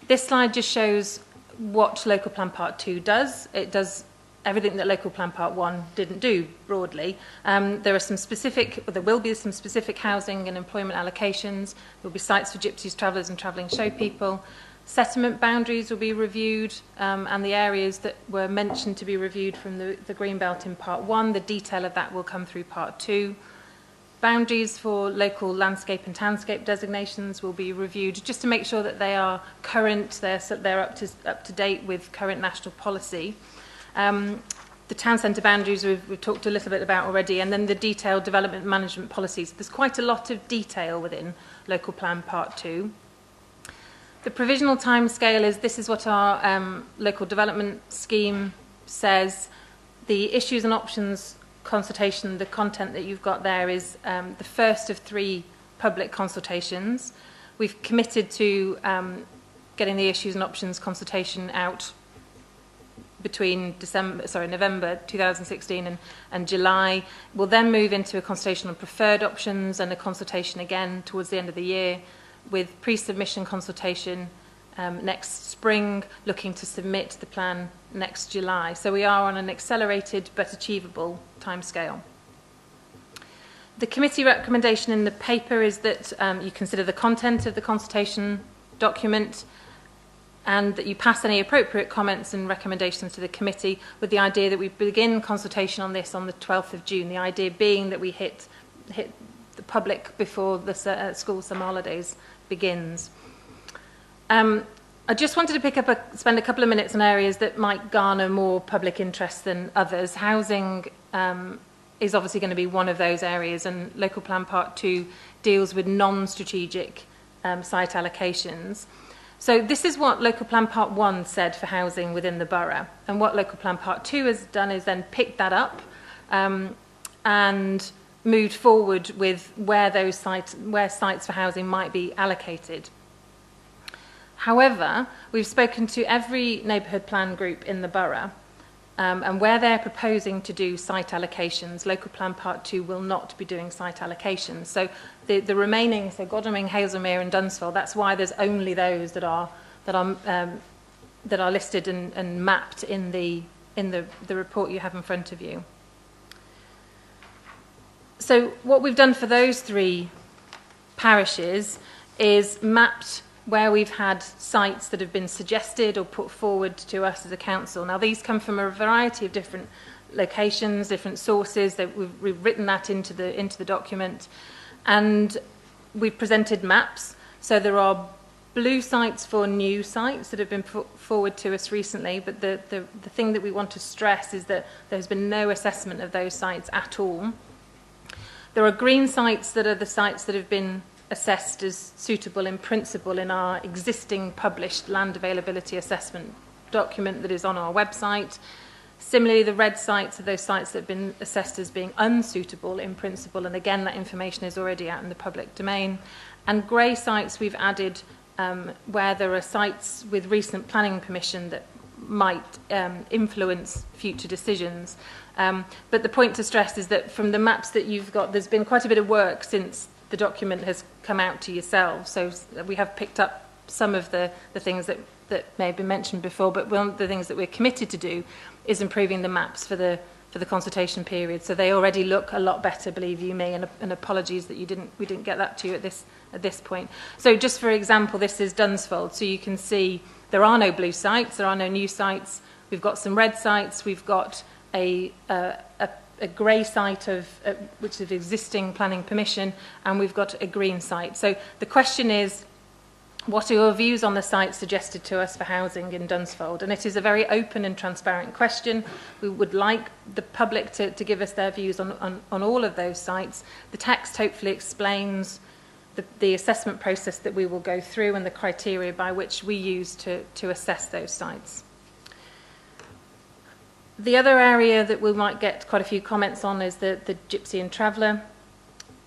this slide just shows what Local Plan Part 2 does. It does everything that Local Plan Part 1 didn't do, broadly. There will be some specific housing and employment allocations. There will be sites for gypsies, travellers and travelling show people. Settlement boundaries will be reviewed, and the areas that were mentioned to be reviewed from the Greenbelt in Part 1, the detail of that will come through Part 2. Boundaries for local landscape and townscape designations will be reviewed just to make sure that they are current, they're up to date with current national policy. The town centre boundaries we've talked a little bit about already, and then the detailed development management policies. There's quite a lot of detail within Local Plan Part 2. The provisional timescale is, this is what our local development scheme says. The issues and options consultation, the content that you've got there is the first of 3 public consultations. We've committed to getting the issues and options consultation out between November 2016 and July. We'll then move into a consultation on preferred options and a consultation again towards the end of the year, with pre-submission consultation next spring, looking to submit the plan next July. So we are on an accelerated but achievable timescale. The committee recommendation in the paper is that you consider the content of the consultation document and that you pass any appropriate comments and recommendations to the committee, with the idea that we begin consultation on this on the 12th of June, the idea being that we hit the public before the school summer holidays begins. I just wanted to spend a couple of minutes on areas that might garner more public interest than others. Housing is obviously going to be one of those areas, and Local Plan Part 2 deals with non-strategic site allocations. So this is what Local Plan Part 1 said for housing within the borough, and what Local Plan Part 2 has done is then picked that up and moved forward with where sites for housing might be allocated. However, we've spoken to every neighbourhood plan group in the borough And where they're proposing to do site allocations, Local Plan Part 2 will not be doing site allocations. So the remaining, so Godalming, Hazelmere and Dunsfold, that's why there's only those that are listed and mapped in the report you have in front of you. So what we've done for those 3 parishes is mapped where we've had sites that have been suggested or put forward to us as a council. Now, these come from a variety of different locations, different sources. We've written that into the document, and we've presented maps. So there are blue sites for new sites that have been put forward to us recently, but the thing that we want to stress is that there's been no assessment of those sites at all. There are green sites that are the sites that have been assessed as suitable in principle in our existing published land availability assessment document that is on our website. Similarly, the red sites are those sites that have been assessed as being unsuitable in principle, and again, that information is already out in the public domain. And grey sites we've added where there are sites with recent planning permission that might influence future decisions. But the point to stress is that from the maps that you've got, there's been quite a bit of work since the document has come out to yourselves. So we have picked up some of the things that may have been mentioned before, but one of the things that we're committed to do is improving the maps for the consultation period. So they already look a lot better, believe you me, and apologies that we didn't get that to you at this point. So just for example, this is Dunsfold. So you can see there are no blue sites, there are no new sites. We've got some red sites, we've got a grey site which is existing planning permission, and we've got a green site. So the question is, what are your views on the sites suggested to us for housing in Dunsfold? And it is a very open and transparent question. We would like the public to give us their views on all of those sites. The text hopefully explains the assessment process that we will go through and the criteria by which we use to assess those sites. The other area that we might get quite a few comments on is the Gypsy and Traveller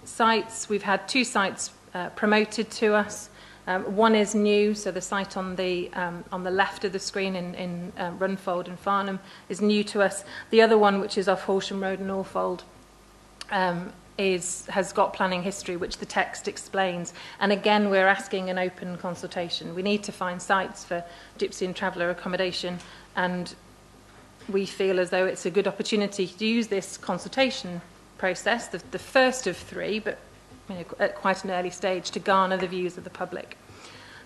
sites. We've had 2 sites promoted to us. One is new, so the site on the left of the screen in Runfold and Farnham is new to us. The other one, which is off Horsham Road in Norfold, has got planning history, which the text explains. And again, we're asking an open consultation. We need to find sites for Gypsy and Traveller accommodation, and we feel as though it's a good opportunity to use this consultation process, the first of 3, but at quite an early stage, to garner the views of the public.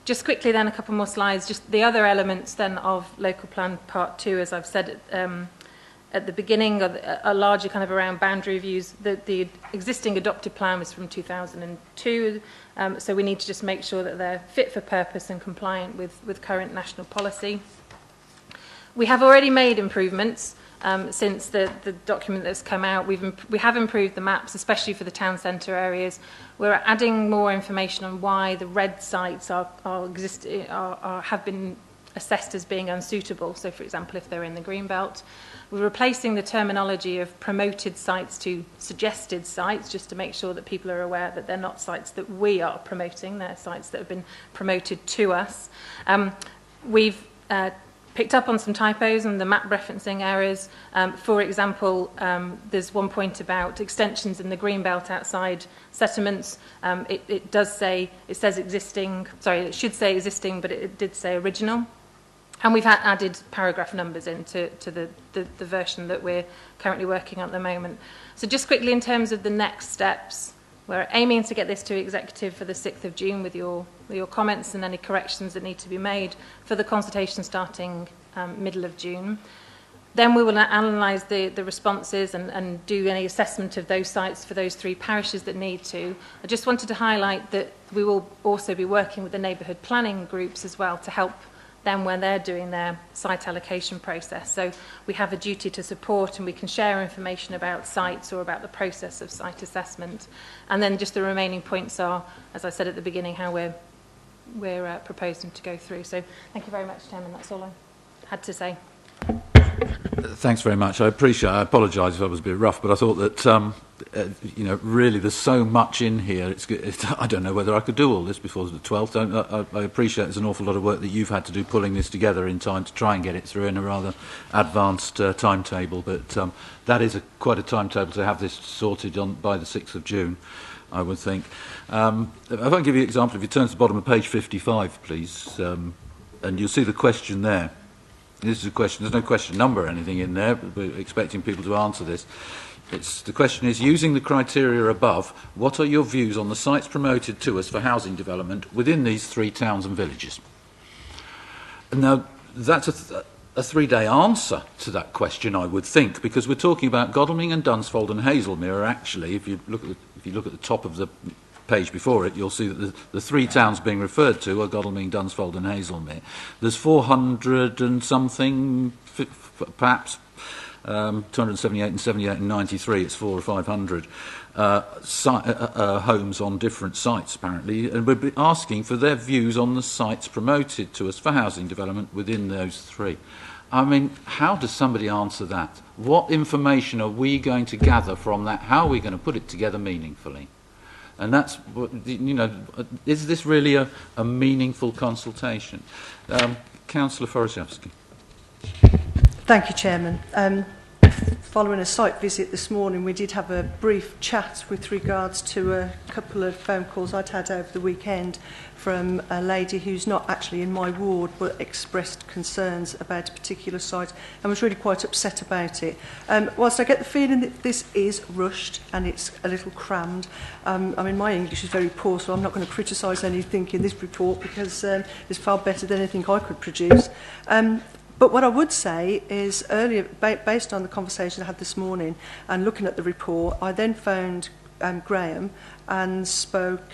Just quickly then, a couple more slides, just the other elements then of Local Plan Part 2, as I've said at the beginning, are largely kind of around boundary reviews. The existing adopted plan was from 2002, so we need to just make sure that they're fit for purpose and compliant with current national policy. We have already made improvements since the document that's come out. We have improved the maps, especially for the town centre areas. We're adding more information on why the red sites have been assessed as being unsuitable. So, for example, if they're in the greenbelt. We're replacing the terminology of promoted sites to suggested sites, just to make sure that people are aware that they're not sites that we are promoting, they're sites that have been promoted to us. We've picked up on some typos and the map referencing errors. For example, there's one point about extensions in the greenbelt outside settlements. It says existing, sorry, it should say existing, but it did say original. And we've added paragraph numbers into the version that we're currently working on at the moment. So just quickly, in terms of the next steps, we're aiming to get this to executive for the 6th of June with your comments and any corrections that need to be made for the consultation starting middle of June. Then we will analyse the responses and do any assessment of those sites for those 3 parishes that need to. I just wanted to highlight that we will also be working with the neighbourhood planning groups as well to help them when they're doing their site allocation process. So we have a duty to support, and we can share information about sites or about the process of site assessment. And then just the remaining points are, as I said at the beginning, how we're proposing to go through. So thank you very much, Chairman. That's all I had to say. Thanks very much. I apologise if I was a bit rough, but I thought that, really there's so much in here. I don't know whether I could do all this before the 12th. I appreciate there's an awful lot of work that you've had to do pulling this together in time to try and get it through in a rather advanced timetable, but that is quite a timetable to have this sorted on by the 6th of June, I would think. If I can give you an example, if you turn to the bottom of page 55, please, and you'll see the question there. This is a question, there's no question number or anything in there, but we're expecting people to answer this. The question is, using the criteria above, what are your views on the sites promoted to us for housing development within these 3 towns and villages? Now, that's a 3-day answer to that question, I would think, because we're talking about Godalming and Dunsfold and Hazelmere are actually, if you look at the top of the page before it, you'll see that the 3 towns being referred to are Godalming, Dunsfold and Hazelmere. There's 400 and something, perhaps 278 and 78 and 93, it's 400 or 500 homes on different sites apparently, and we'll be asking for their views on the sites promoted to us for housing development within those 3. I mean, how does somebody answer that? What information are we going to gather from that? How are we going to put it together meaningfully? And that's, is this really a meaningful consultation? Councillor Forosiewski. Thank you, Chairman. Following a site visit this morning, we did have a brief chat with regards to a couple of phone calls I'd had over the weekend from a lady who's not actually in my ward but expressed concerns about a particular site and was really quite upset about it. Whilst I get the feeling that this is rushed and it's a little crammed, I mean, my English is very poor, so I'm not going to criticise anything in this report because it's far better than anything I could produce. But what I would say is earlier, based on the conversation I had this morning and looking at the report, I then phoned Graham and spoke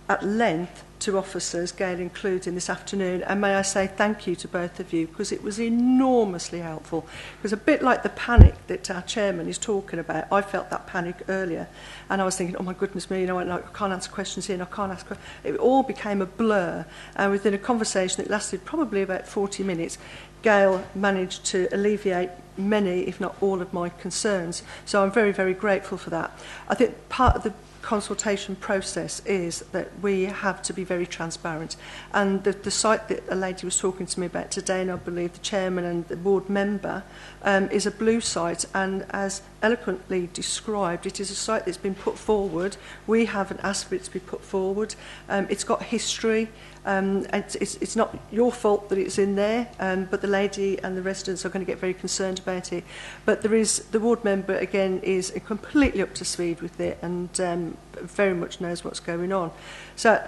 at length to officers, Gail including, this afternoon, and may I say thank you to both of you because it was enormously helpful. It was a bit like the panic that our chairman is talking about. I felt that panic earlier and I was thinking, oh my goodness me, I can't answer questions here and I can't ask questions. It all became a blur, and within a conversation that lasted probably about 40 minutes, Gail managed to alleviate many, if not all, of my concerns. So I'm very, very grateful for that. I think part of the consultation process is that we have to be very transparent. And the site that a lady was talking to me about today, and I believe the chairman and the board member, is a blue site. And as eloquently described, it is a site that's been put forward. We haven't asked for it to be put forward. It's got history. It's not your fault that it's in there, but the lady and the residents are going to get very concerned about it. But the ward member, again, is completely up to speed with it and very much knows what's going on. So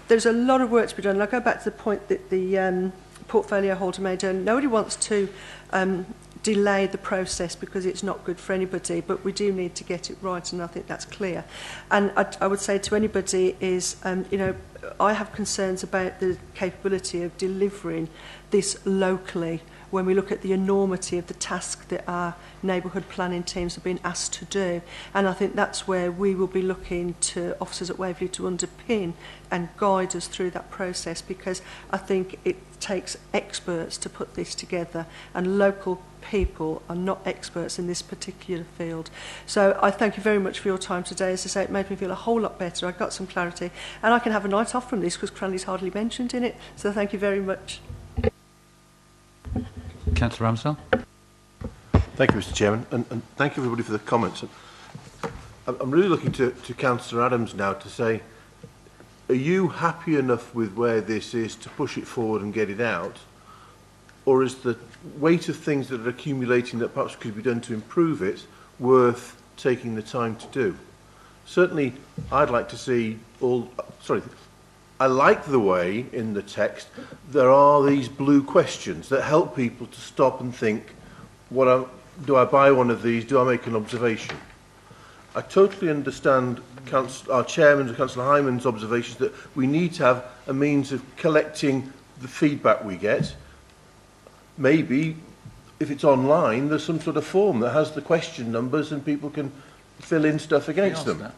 there's a lot of work to be done. And I'll go back to the point that the portfolio holder made. Nobody wants to delay the process because it's not good for anybody, but we do need to get it right, and I think that's clear. And I would say to anybody is, I have concerns about the capability of delivering this locally when we look at the enormity of the task that our neighbourhood planning teams have been asked to do. And I think that's where we will be looking to officers at Waverley to underpin and guide us through that process, because I think it takes experts to put this together, and local people are not experts in this particular field. So I thank you very much for your time today. As I say, it made me feel a whole lot better. I got some clarity, and I can have a night off from this because Cranley's hardly mentioned in it. So thank you very much. Councillor Ramsdale. Thank you, Mr. Chairman, and thank you everybody for the comments. I'm really looking to Councillor Adams now to say, are you happy enough with where this is to push it forward and get it out? Or is the weight of things that are accumulating that perhaps could be done to improve it worth taking the time to do? Certainly, I'd like to see I like the way in the text there are these blue questions that help people to stop and think, do I buy one of these? Do I make an observation? I totally understand our chairman's and Councillor Hyman's observations that we need to have a means of collecting the feedback we get. Maybe, if it's online, there's some sort of form that has the question numbers and people can fill in stuff against them.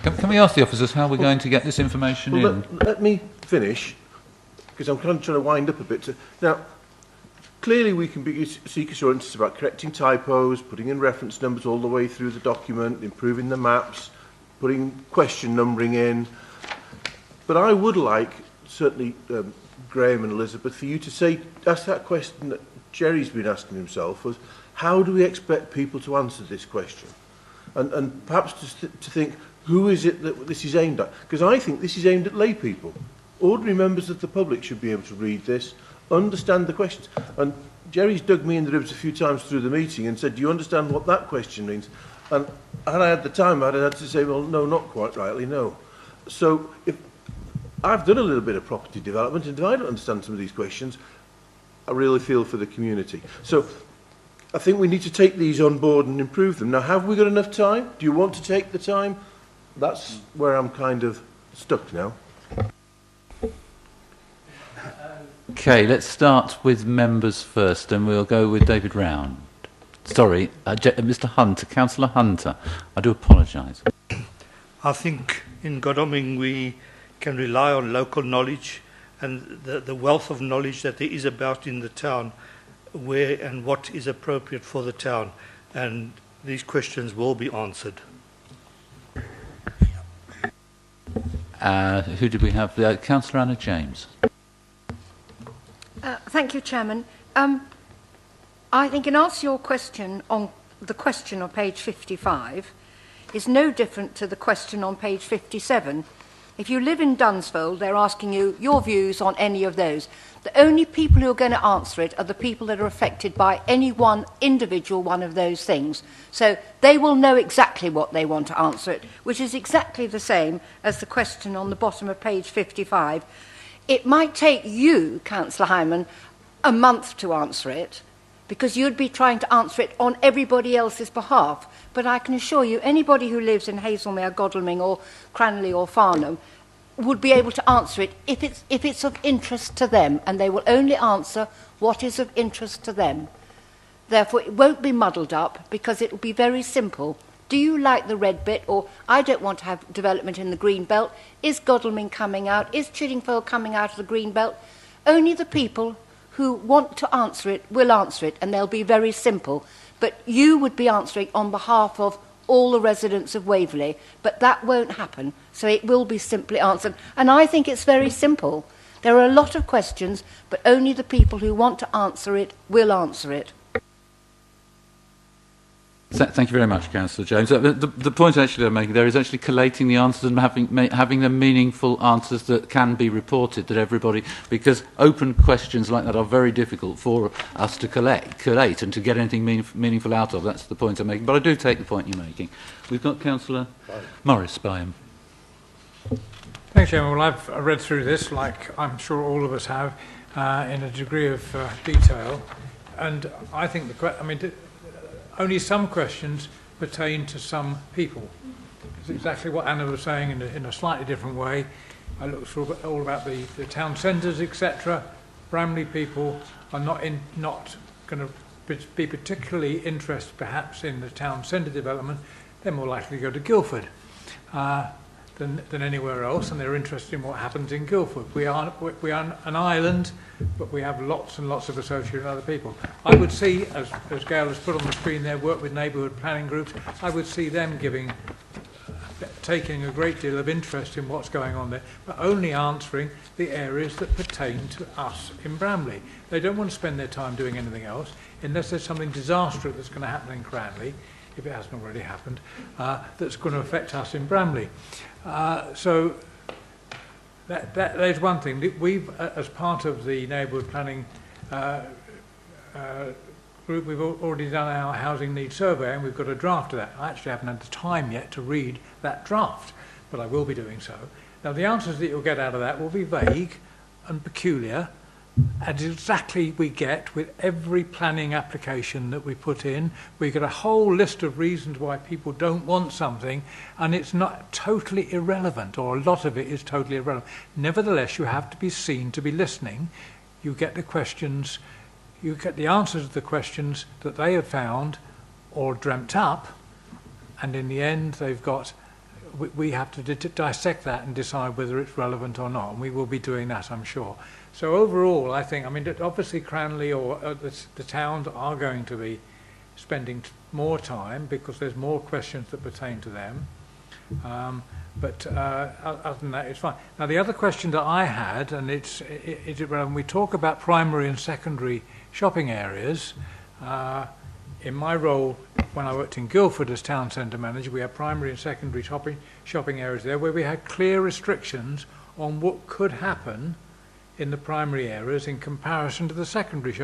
Can we ask the officers how we're going to get this information in? Let me finish, because I'm kind of trying to wind up a bit. Now, clearly we can seek assurances about correcting typos, putting in reference numbers all the way through the document, improving the maps, putting question numbering in. But I would like, certainly Graham and Elizabeth, for you to ask that question that Jerry's been asking himself, was how do we expect people to answer this question? And perhaps to think, who is it that this is aimed at? Because I think this is aimed at lay people. Ordinary members of the public should be able to read this, understand the questions. And Jerry's dug me in the ribs a few times through the meeting and said, do you understand what that question means? And had I had the time, I'd have had to say, well, no, not quite rightly, no. So if I've done a little bit of property development, and if I don't understand some of these questions, I really feel for the community. So I think we need to take these on board and improve them. Now, have we got enough time? Do you want to take the time? That's where I'm kind of stuck now. Okay, let's start with members first, and we'll go with David Round. Sorry, Mr. Hunter, Councillor Hunter. I do apologise. I think in Godalming we can rely on local knowledge and the wealth of knowledge that there is about in the town, where and what is appropriate for the town, and these questions will be answered. Who did we have? Councillor Anna James. Thank you, Chairman. I think in answer to your question on the question on page 55 is no different to the question on page 57. If you live in Dunsfold, they're asking you your views on any of those. The only people who are going to answer it are the people that are affected by any one individual one of those things. So they will know exactly what they want to answer it, which is exactly the same as the question on the bottom of page 55. It might take you, Councillor Hyman, a month to answer it, because you'd be trying to answer it on everybody else's behalf. But I can assure you, anybody who lives in Hazelmere, Godalming or Cranley or Farnham would be able to answer it if it's of interest to them, and they will only answer what is of interest to them. Therefore, it won't be muddled up, because it will be very simple. Do you like the red bit? Or I don't want to have development in the green belt. Is Godalming coming out? Is Chiddingfold coming out of the green belt? Only the people who want to answer it will answer it, and they'll be very simple. But you would be answering on behalf of all the residents of Waverley, but that won't happen, so it will be simply answered. And I think it's very simple. There are a lot of questions, but only the people who want to answer it will answer it. Thank you very much, Councillor James. The point actually I'm making there is actually collating the answers and having the meaningful answers that can be reported that everybody, because open questions like that are very difficult for us to collate and to get anything meaningful out of. That's the point I'm making. But I do take the point you're making. We've got Councillor Morris Byam. Thanks, Chairman. Well, I've read through this, like I'm sure all of us have, in a degree of detail, and I think only some questions pertain to some people. It's exactly what Anna was saying in a slightly different way. I looked through all about the town centres, etc. Bramley people are not going to be particularly interested, perhaps, in the town centre development. They're more likely to go to Guildford than anywhere else, and they're interested in what happens in Guildford. We are an island, but we have lots and lots of associated other people. I would see, as Gail has put on the screen there, work with neighbourhood planning groups. I would see them taking a great deal of interest in what's going on there, but only answering the areas that pertain to us in Bramley. They don't want to spend their time doing anything else, unless there's something disastrous that's going to happen in Cranley, if it hasn't already happened, that's going to affect us in Bramley. So there's one thing. We've, as part of the neighbourhood planning group, we've already done our housing needs survey, and we've got a draft of that. I actually haven't had the time yet to read that draft, but I will be doing so. Now, the answers that you'll get out of that will be vague and peculiar, as exactly we get with every planning application that we put in. We get a whole list of reasons why people don't want something, and it's not totally irrelevant, or a lot of it is totally irrelevant. Nevertheless, you have to be seen to be listening. You get the questions, you get the answers to the questions that they have found or dreamt up, and in the end they've got, we have to dissect that and decide whether it's relevant or not, and we will be doing that, I'm sure. So overall, I think, I mean, obviously Cranley or the towns are going to be spending more time because there's more questions that pertain to them. But other than that, it's fine. Now, the other question that I had, and it's when we talk about primary and secondary shopping areas, in my role when I worked in Guildford as town centre manager, we had primary and secondary shopping areas there where we had clear restrictions on what could happen in the primary areas in comparison to the secondary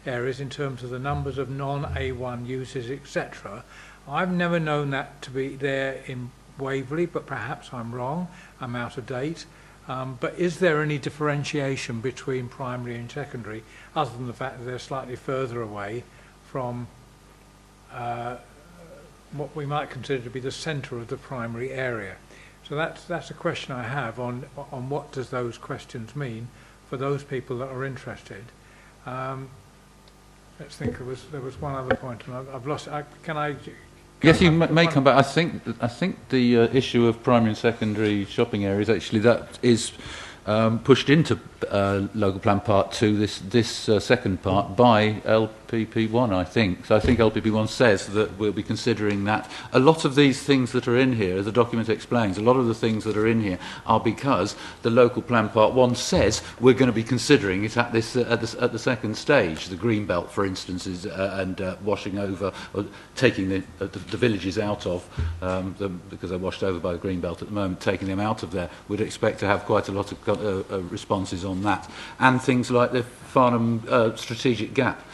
areas in terms of the numbers of non-A1 uses, etc. I've never known that to be there in Waverley, but perhaps I'm wrong, I'm out of date. But is there any differentiation between primary and secondary, other than the fact that they're slightly further away from what we might consider to be the centre of the primary area? So that's a question I have on what does those questions mean for those people that are interested. Let's think, there was one other point, and I've lost it. Can I... Yes, you may come back. I think the issue of primary and secondary shopping areas, actually, that is pushed into Local Plan Part 2, this second part, by LPP1, I think. So I think LPP1 says that we'll be considering that. A lot of these things that are in here, as the document explains, a lot of the things that are in here are because the Local Plan Part 1 says we're going to be considering it at the second stage. The green belt, for instance, is and washing over, or taking the villages out of because they're washed over by the green belt at the moment, taking them out of there. We'd expect to have quite a lot of responses on that, and things like the Farnham strategic gap.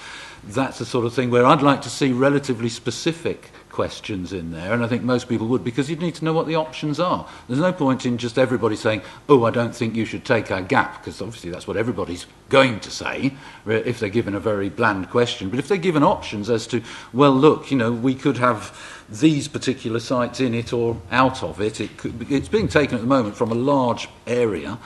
That's the sort of thing where I'd like to see relatively specific questions in there, and I think most people would, because you'd need to know what the options are. There's no point in just everybody saying, oh, I don't think you should take our gap, because obviously that's what everybody's going to say if they're given a very bland question. But if they're given options as to, well, look, you know, we could have these particular sites in it or out of it, it's being taken at the moment from a large area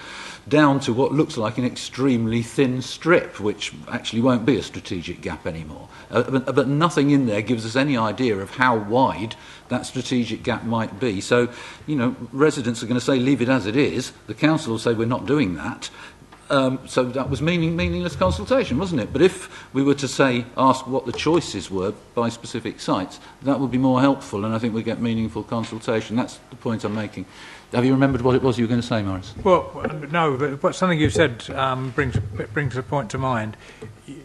down to what looks like an extremely thin strip, which actually won't be a strategic gap anymore. But nothing in there gives us any idea of how wide that strategic gap might be. So, you know, residents are going to say, leave it as it is. The council will say, we're not doing that. So that was meaningless consultation, wasn't it? But if we were to say, ask what the choices were by specific sites, that would be more helpful, and I think we'd get meaningful consultation. That's the point I'm making. Have you remembered what it was you were going to say, Maurice? Well, no, but something you said brings a point to mind.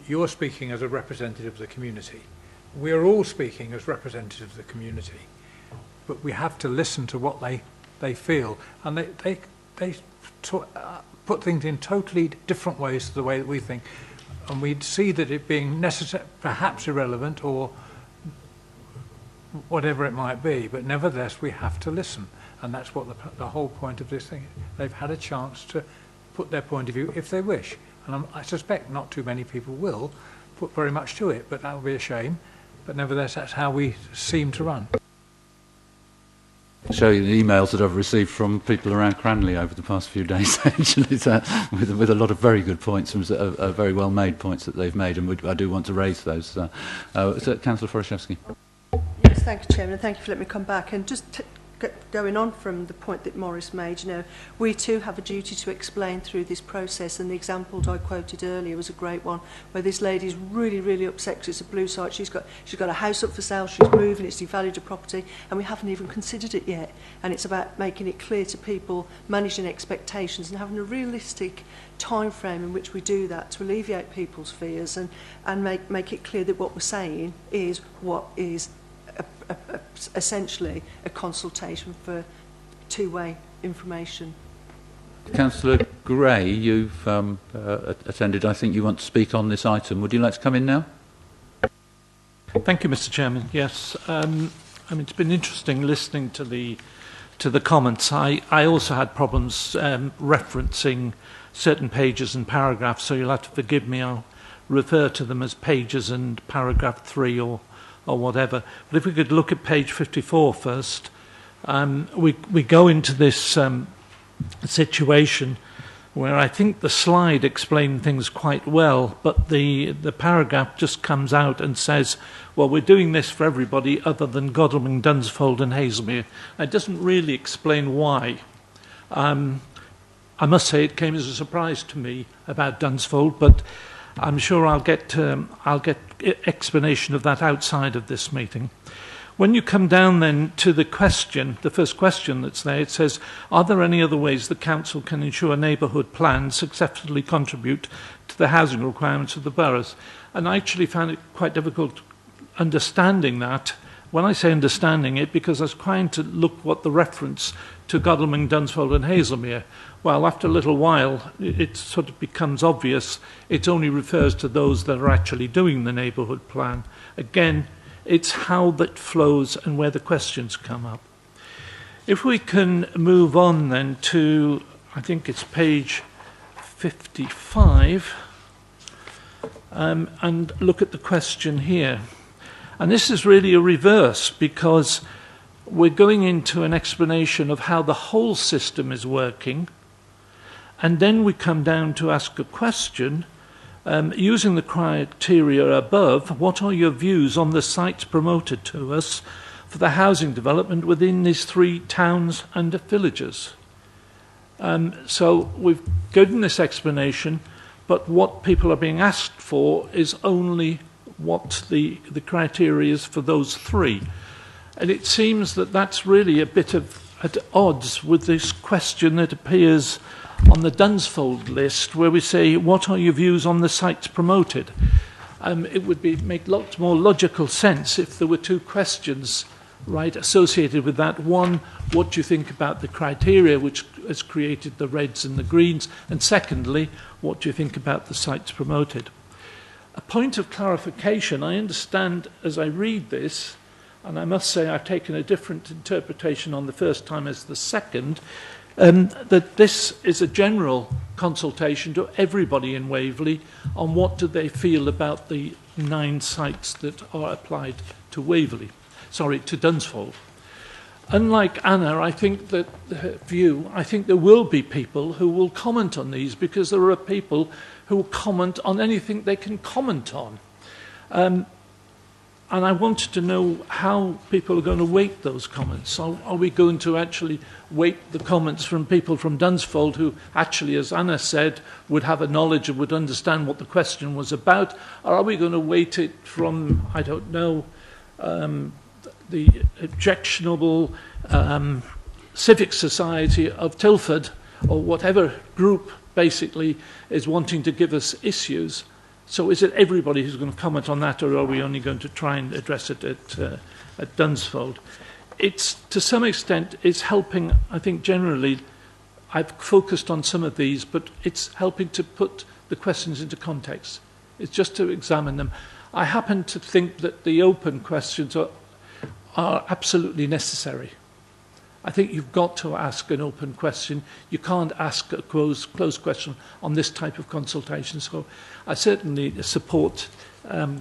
You're speaking as a representative of the community. We're all speaking as representatives of the community, but we have to listen to what they feel, and they put things in totally different ways to the way that we think, and we'd see that it being necessary, perhaps irrelevant, or whatever it might be, but nevertheless we have to listen. And that's what the whole point of this thing is. They've had a chance to put their point of view if they wish. And I suspect not too many people will put very much to it, but that would be a shame. But nevertheless, that's how we seem to run. I'll show you the emails that I've received from people around Cranley over the past few days, actually, with a lot of very good points and very well-made points that they've made, and I do want to raise those. So Councillor Forashevsky. Yes, thank you, Chairman, and thank you for letting me come back. And just going on from the point that Maurice made, you know, we too have a duty to explain through this process, and the example that I quoted earlier was a great one, where this lady's really, really upset because it's a blue site. She's got a house up for sale, she's moving, it's devalued a property, and we haven't even considered it yet. And it's about making it clear to people, managing expectations, and having a realistic time frame in which we do that to alleviate people's fears and make it clear that what we're saying is what is essentially a consultation for two-way information. Councillor Gray, you've attended. I think you want to speak on this item. Would you like to come in now? Thank you, Mr. Chairman. Yes, I mean, it's been interesting listening to the comments. I also had problems referencing certain pages and paragraphs, so you'll have to forgive me. I'll refer to them as pages and paragraph 3 or whatever. But if we could look at page 54 first, we go into this situation where I think the slide explained things quite well, but the paragraph just comes out and says, well, we're doing this for everybody other than Godalming, Dunsfold and Hazelmere. It doesn't really explain why. I must say it came as a surprise to me about Dunsfold, but I'm sure I'll get explanation of that outside of this meeting. When you come down then to the question, the first question that's there, it says, are there any other ways the council can ensure neighbourhood plans successfully contribute to the housing requirements of the boroughs? And I actually found it quite difficult understanding that. When I say understanding it, because I was trying to look what the reference to Godalming, Dunsfold and Hazelmere, well, after a little while, it sort of becomes obvious it only refers to those that are actually doing the neighbourhood plan. Again, it's how that flows and where the questions come up. If we can move on then to, I think it's page 55, and look at the question here. And this is really a reverse, because we're going into an explanation of how the whole system is working, and then we come down to ask a question. Using the criteria above, what are your views on the sites promoted to us for the housing development within these 3 towns and villages? So we've given this explanation, but what people are being asked for is only what the criteria is for those 3. And it seems that that's really a bit at odds with this question that appears on the Dunsfold list, where we say, what are your views on the sites promoted? It would make lots more logical sense if there were 2 questions, right, associated with that. One, what do you think about the criteria which has created the reds and the greens? And secondly, what do you think about the sites promoted? A point of clarification, I understand as I read this, and I must say I've taken a different interpretation on the first time as the second, that this is a general consultation to everybody in Waverley on what do they feel about the 9 sites that are applied to to Dunsfold. Unlike Anna, I think that I think there will be people who will comment on these, because there are people who will comment on anything they can comment on. And I wanted to know how people are going to weight those comments. Are we going to actually weight the comments from people from Dunsfold who actually, as Anna said, would have a knowledge and would understand what the question was about? Or are we going to weight it from, I don't know, the objectionable civic society of Tilford, or whatever group basically is wanting to give us issues? So is it everybody who's going to comment on that, or are we only going to try and address it at Dunsfold? It's, to some extent, it's helping, I think generally, I've focused on some of these, but it's helping to put the questions into context. It's just to examine them. I happen to think that the open questions are absolutely necessary. I think you've got to ask an open question. You can't ask a closed question on this type of consultation. So I certainly support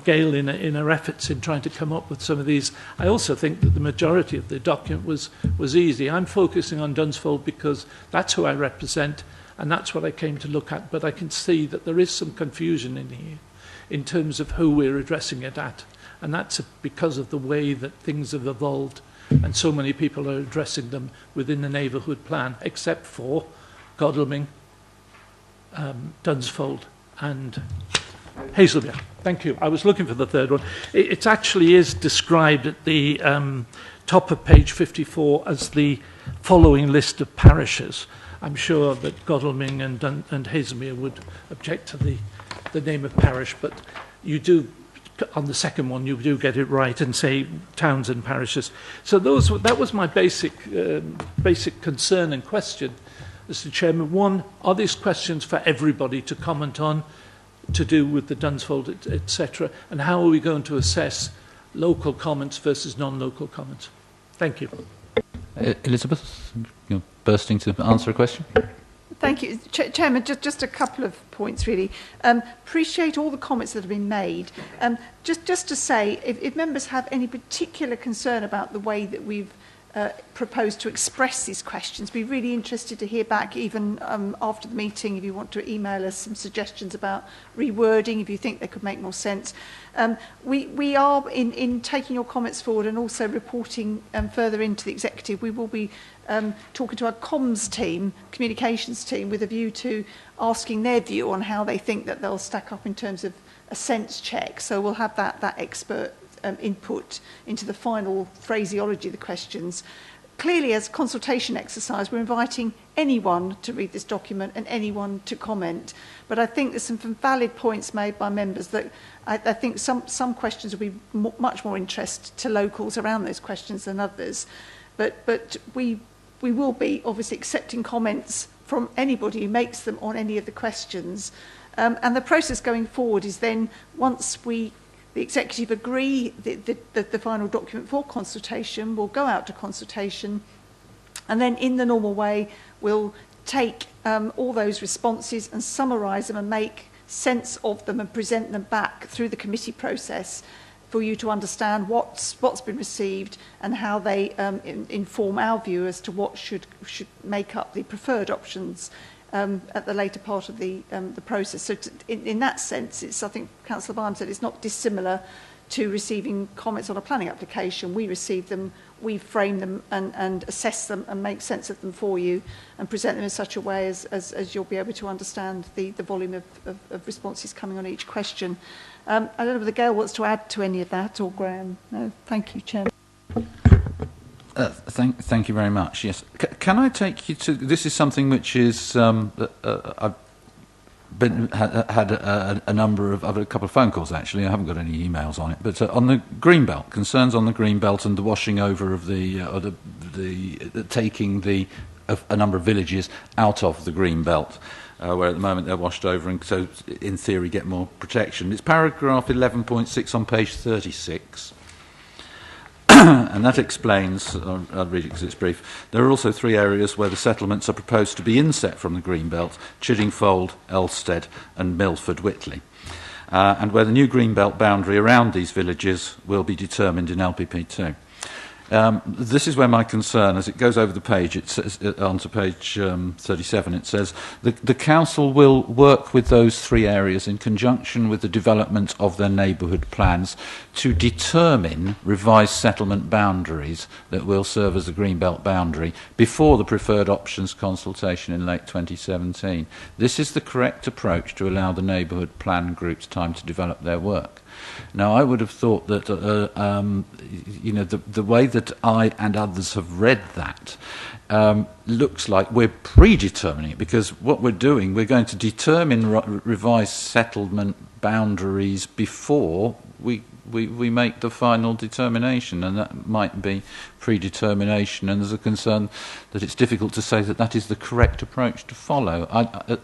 Gail in her efforts in trying to come up with some of these. I also think that the majority of the document was easy. I'm focusing on Dunsfold because that's who I represent, and that's what I came to look at. But I can see that there is some confusion in here in terms of who we're addressing it at. And that's because of the way that things have evolved. And so many people are addressing them within the neighbourhood plan, except for Godalming, Dunsfold and Hazelmere. Thank you. I was looking for the third one. It actually is described at the top of page 54 as the following list of parishes. I'm sure that Godalming and Hazelmere would object to the name of parish, but you do, on the second one, you do get it right and say towns and parishes. So that was my basic concern and question, Mr. Chairman. One, are these questions for everybody to comment on, to do with the Dunsfold, etc.? And how are we going to assess local comments versus non-local comments? Thank you. Elizabeth, you're bursting to answer a question. Thank you. Chairman, just a couple of points, really. Appreciate all the comments that have been made. Just to say, if members have any particular concern about the way that we've propose to express these questions. Be really interested to hear back, even after the meeting, if you want to email us some suggestions about rewording, if you think they could make more sense. We are, in taking your comments forward and also reporting further into the executive, we will be talking to our comms team, communications team, with a view to asking their view on how they think that they'll stack up in terms of a sense check. So we'll have that expert input into the final phraseology of the questions. Clearly, as a consultation exercise, we're inviting anyone to read this document and anyone to comment. But I think there's some valid points made by members that I think some questions will be much more interest to locals around those questions than others. But we will be obviously accepting comments from anybody who makes them on any of the questions. And the process going forward is then, once the executive agree the final document for consultation, will go out to consultation, and then in the normal way we'll take all those responses and summarise them and make sense of them and present them back through the committee process for you to understand what's been received and how they inform our view as to what should make up the preferred options at the later part of the process. So in that sense, I think Councillor Barnes said, it's not dissimilar to receiving comments on a planning application. We receive them, we frame them and assess them and make sense of them for you and present them in such a way as you'll be able to understand the volume of responses coming on each question. I don't know whether Gail wants to add to any of that, or Graham. No, thank you, Chairman. Thank you very much. Yes, can I take you to? This is something which is I've had a number of a couple of phone calls actually. I haven't got any emails on it, but on the Greenbelt, concerns on the Greenbelt and the washing over of the taking a number of villages out of the Greenbelt. Where at the moment they're washed over and so in theory get more protection. It's paragraph 11.6 on page 36. And that explains, I'll read it because it's brief, there are also 3 areas where the settlements are proposed to be inset from the Greenbelt: Chiddingfold, Elstead and Milford Whitley, and where the new Greenbelt boundary around these villages will be determined in LPP2. This is where my concern, as it goes over the page, it says, onto page 37, it says, the Council will work with those 3 areas in conjunction with the development of their neighbourhood plans to determine revised settlement boundaries that will serve as the Greenbelt boundary before the preferred options consultation in late 2017. This is the correct approach to allow the neighbourhood plan groups time to develop their work. Now, I would have thought that, the way that I and others have read that looks like we're predetermining it, because what we're doing, we're going to determine revised settlement boundaries before we make the final determination, and that might be predetermination, and there's a concern that it's difficult to say that is the correct approach to follow.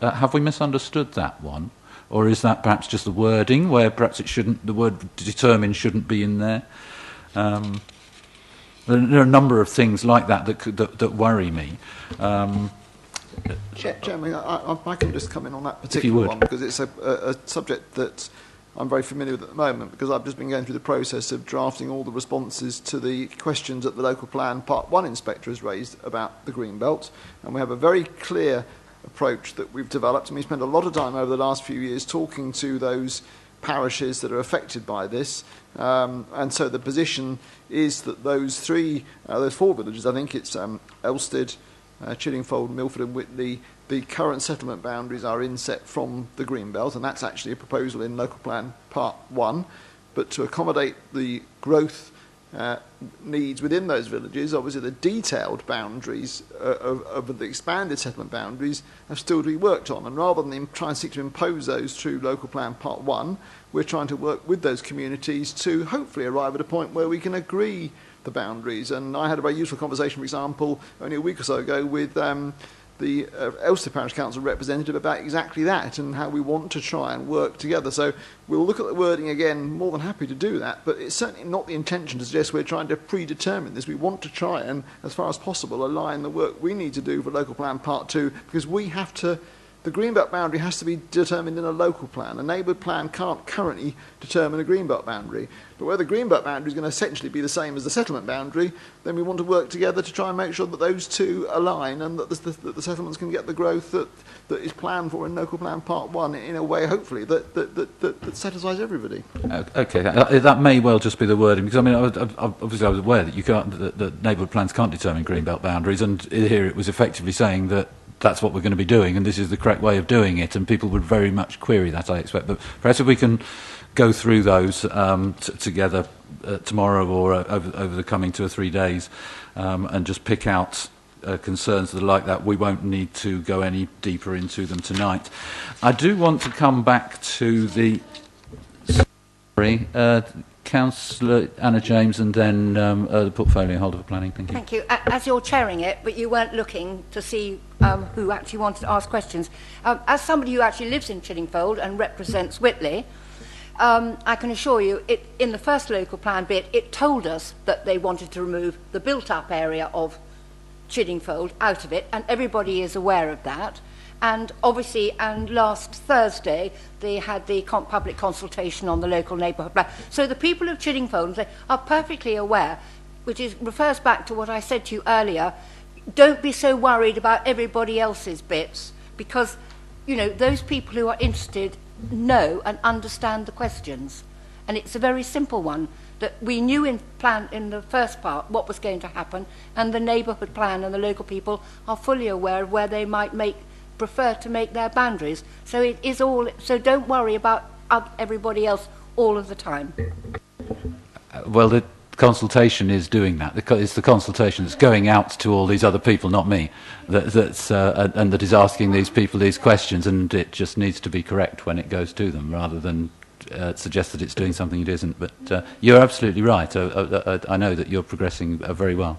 Have we misunderstood that one? Or is that perhaps just the wording, where perhaps the word determine shouldn't be in there? There are a number of things like that worry me. Chairman, I can just come in on that particular one, because it's a subject that I'm very familiar with at the moment, because I've just been going through the process of drafting all the responses to the questions that the local plan Part 1 inspector has raised about the Greenbelt, and we have a very clear approach that we've developed, and we spent a lot of time over the last few years talking to those parishes that are affected by this, and so the position is that those 4 villages, I think it's Elstead, Chiddingfold, Milford and Whitley, the current settlement boundaries are inset from the Greenbelt, and that's actually a proposal in local plan Part 1, but to accommodate the growth needs within those villages, obviously the detailed boundaries of the expanded settlement boundaries have still to be worked on, and rather than try and seek to impose those through local plan Part 1, we're trying to work with those communities to hopefully arrive at a point where we can agree the boundaries. And I had a very useful conversation, for example, only a week or so ago with the Elstead Parish Council representative about exactly that and how we want to try and work together. So we'll look at the wording again, more than happy to do that, but it's certainly not the intention to suggest we're trying to predetermine this. We want to try and, as far as possible, align the work we need to do for local plan Part 2, because we have to the greenbelt boundary has to be determined in a local plan. A neighbourhood plan can't currently determine a greenbelt boundary. But where the greenbelt boundary is going to essentially be the same as the settlement boundary, then we want to work together to try and make sure that those two align and that the settlements can get the growth that is planned for in Local Plan Part 1 in a way, hopefully, that satisfies everybody. Okay, that may well just be the wording, because I mean, obviously I was aware that you can't, that neighbourhood plans can't determine greenbelt boundaries, and here it was effectively saying that that's what we're going to be doing, and this is the correct way of doing it, and people would very much query that, I expect. But perhaps if we can go through those together tomorrow or over the coming 2 or 3 days, and just pick out concerns that are like that, we won't need to go any deeper into them tonight. I do want to come back to the... Sorry, Councillor Anna James, and then the portfolio holder for planning. Thank you. Thank you. As you're chairing it, but you weren't looking to see who actually wanted to ask questions. As somebody who actually lives in Chiddingfold and represents Whitley, I can assure you, in the first local plan bit, it told us that they wanted to remove the built-up area of Chiddingfold out of it, and everybody is aware of that. And obviously, and last Thursday, they had the public consultation on the local neighbourhood plan. So the people of Chiddingfold are perfectly aware, which refers back to what I said to you earlier. Don't be so worried about everybody else's bits, because, you know, those people who are interested know and understand the questions. And it's a very simple one, that we knew in the first part what was going to happen, and the neighbourhood plan and the local people are fully aware of where they might prefer to make their boundaries. So it is all. So don't worry about everybody else all of the time. Well, the consultation is doing that. It's the consultation that's going out to all these other people, not me, and that is asking these people these questions, and it just needs to be correct when it goes to them, rather than suggest that it's doing something it isn't. But you're absolutely right. I know that you're progressing very well.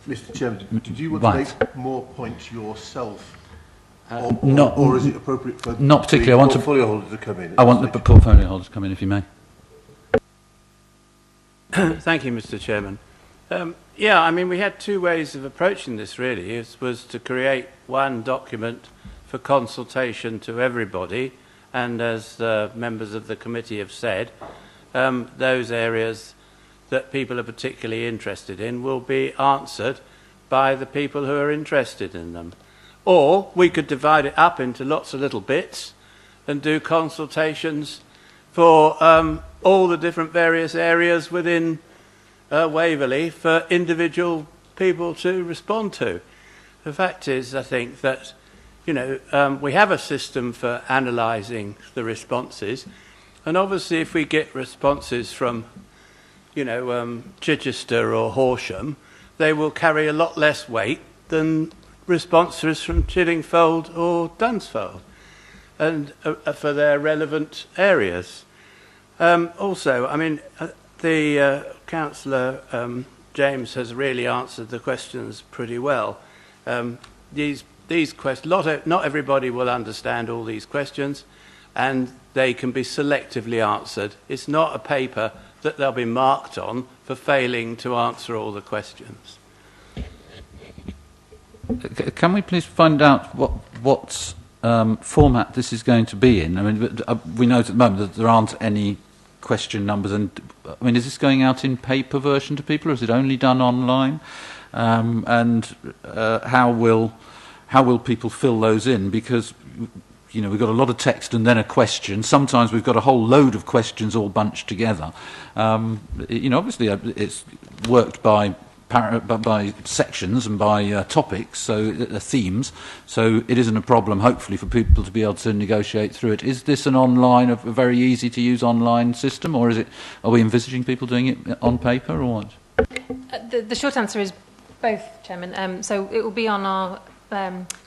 Mr. Chairman, did you want to make more points yourself? Or is it appropriate for not particularly. the portfolio holder to come in? I want the portfolio holder to come in, if you may. Thank you, Mr. Chairman. Yeah, I mean, we had two ways of approaching this, really. It was to create one document for consultation to everybody, and as members of the committee have said, those areas that people are particularly interested in will be answered by the people who are interested in them. Or we could divide it up into lots of little bits and do consultations for all the different various areas within Waverley for individual people to respond to. The fact is, I think, that we have a system for analysing the responses, and obviously if we get responses from Chichester or Horsham, they will carry a lot less weight than responses from Chiddingfold or Dunsfold, and for their relevant areas. Also, I mean, the Councillor James has really answered the questions pretty well. These questions, not everybody will understand all these questions, and they can be selectively answered. It's not a paper that they'll be marked on for failing to answer all the questions. Can we please find out what format this is going to be in? I mean, we know at the moment that there aren't any question numbers, and I mean, is this going out in paper version to people, or is it only done online? And how will people fill those in? Because we've got a lot of text and then a question. Sometimes we've got a whole load of questions all bunched together. Obviously it's worked by sections and by topics, so themes, so it isn't a problem, hopefully, for people to be able to negotiate through it. Is this a very easy to use online system, or are we envisaging people doing it on paper, or what? The short answer is both, Chairman. So it will be on our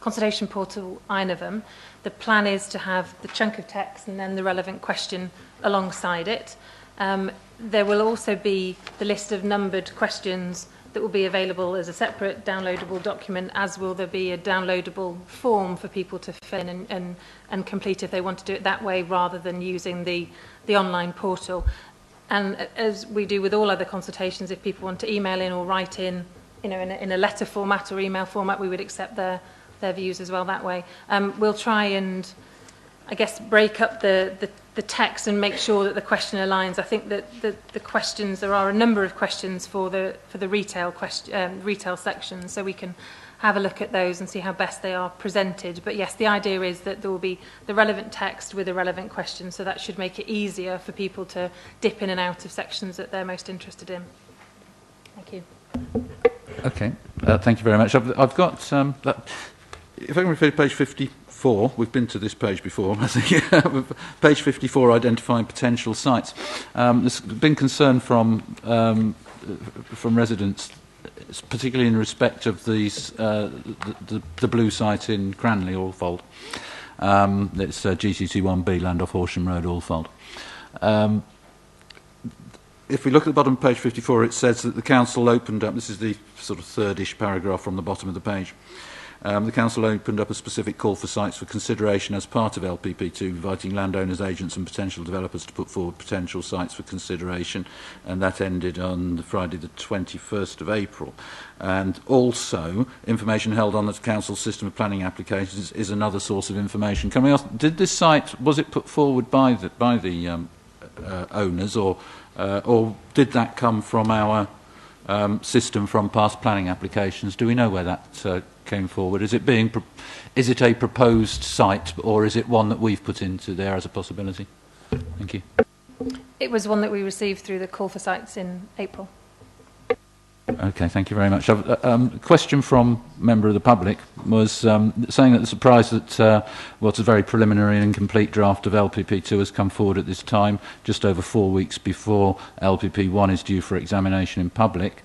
consultation portal, Inovum. The plan is to have the chunk of text and then the relevant question alongside it. There will also be the list of numbered questions that will be available as a separate downloadable document, as will there be a downloadable form for people to fill in and complete if they want to do it that way, rather than using the online portal. And as we do with all other consultations, if people want to email in or write in, in a letter format or email format, we would accept their views as well that way. We'll try and, I guess, break up the text and make sure that the question aligns. I think that the questions, there are a number of questions for the retail retail section, so we can have a look at those and see how best they are presented. But yes, the idea is that there will be the relevant text with a relevant question, so that should make it easier for people to dip in and out of sections that they're most interested in. Thank you. Okay, thank you very much. I've got, if I can refer to page 54, we've been to this page before, I think. Page 54, identifying potential sites. There's been concern from residents, particularly in respect of these, the blue site in Cranley, Alfold. It's GCC1B, land off Horsham Road, Alfold. If we look at the bottom of page 54, it says that the council opened up, this is the sort of third-ish paragraph from the bottom of the page, the council opened up a specific call for sites for consideration as part of LPP2, inviting landowners, agents and potential developers to put forward potential sites for consideration, and that ended on Friday the 21st of April. And also, information held on the council's system of planning applications is another source of information. Can we ask, did this site, was it put forward by the owners, or did that come from our system from past planning applications? Do we know where that came forward? Is it a proposed site, or is it one that we've put into there as a possibility? Thank you. It was one that we received through the call for sites in April. Okay, thank you very much. A question from a member of the public was saying that the surprise that what's a very preliminary and incomplete draft of LPP2 has come forward at this time, just over 4 weeks before LPP1 is due for examination in public.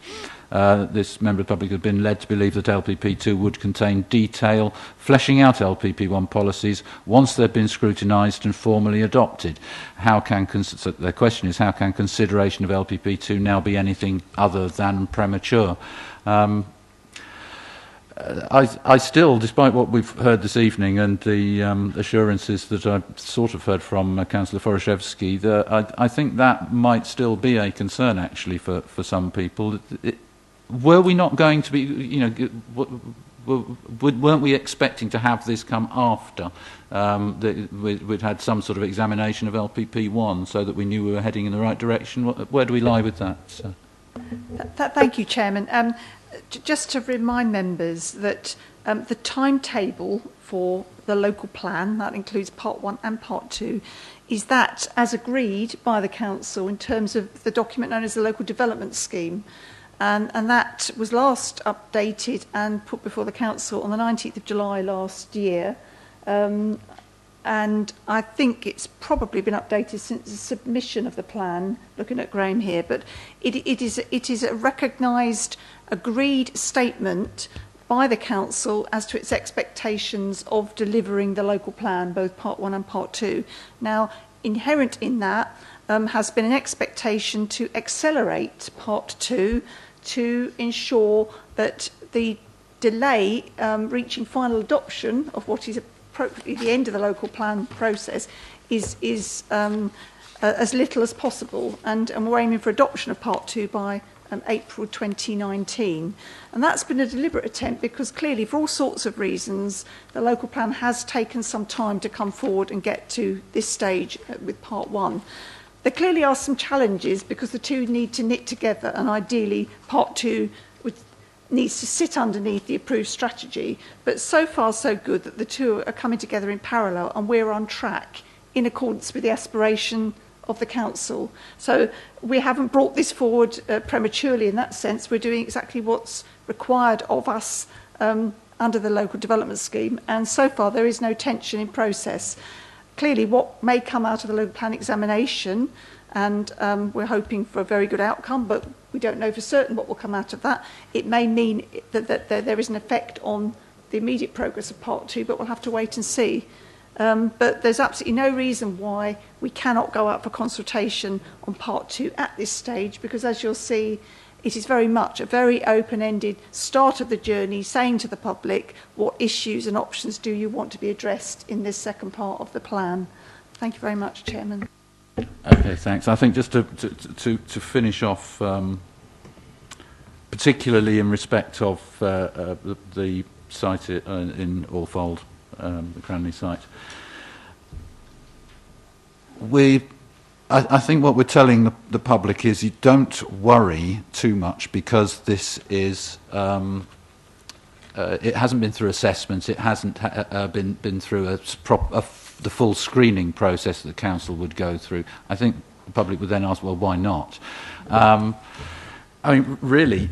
This member of the public had been led to believe that LPP2 would contain detail fleshing out LPP1 policies once they've been scrutinised and formally adopted. So their question is, how can consideration of LPP2 now be anything other than premature? I still, despite what we've heard this evening and the assurances that I've sort of heard from Councillor Forashevsky, I think that might still be a concern actually for some people. Were we not going to be, weren't we expecting to have this come after we'd had some sort of examination of LPP1 so that we knew we were heading in the right direction? Where do we lie with that? Thank you, Chairman. Just to remind members that the timetable for the local plan, that includes Part 1 and Part 2, is that as agreed by the Council in terms of the document known as the Local Development Scheme. And that was last updated and put before the Council on the 19th of July last year. And I think it's probably been updated since the submission of the plan, looking at Graham here. But it is a recognised, agreed statement by the Council as to its expectations of delivering the local plan, both Part 1 and Part 2. Now, inherent in that has been an expectation to accelerate Part 2 to ensure that the delay reaching final adoption of what is appropriately the end of the local plan process is as little as possible. And we're aiming for adoption of Part 2 by April 2019. And that's been a deliberate attempt because clearly, for all sorts of reasons, the local plan has taken some time to come forward and get to this stage with Part 1. There clearly are some challenges because the two need to knit together, and ideally Part 2 needs to sit underneath the approved strategy. But so far so good that the two are coming together in parallel and we're on track in accordance with the aspiration of the Council. So we haven't brought this forward prematurely in that sense. We're doing exactly what's required of us under the Local Development Scheme, and so far there is no tension in process. Clearly, what may come out of the local plan examination, and we're hoping for a very good outcome, but we don't know for certain what will come out of that. It may mean that there is an effect on the immediate progress of Part 2, but we'll have to wait and see. But there's absolutely no reason why we cannot go out for consultation on Part 2 at this stage, because as you'll see, it is very much a very open-ended start of the journey, saying to the public what issues and options do you want to be addressed in this second part of the plan. Thank you very much, Chairman. Okay, thanks. I think just to finish off, particularly in respect of the site in Orfold, the Cranley site. I think what we're telling the public is you don't worry too much, because this is it hasn't been through assessments, it hasn't been through the full screening process that the council would go through. I think the public would then ask, well, why not? I mean, really,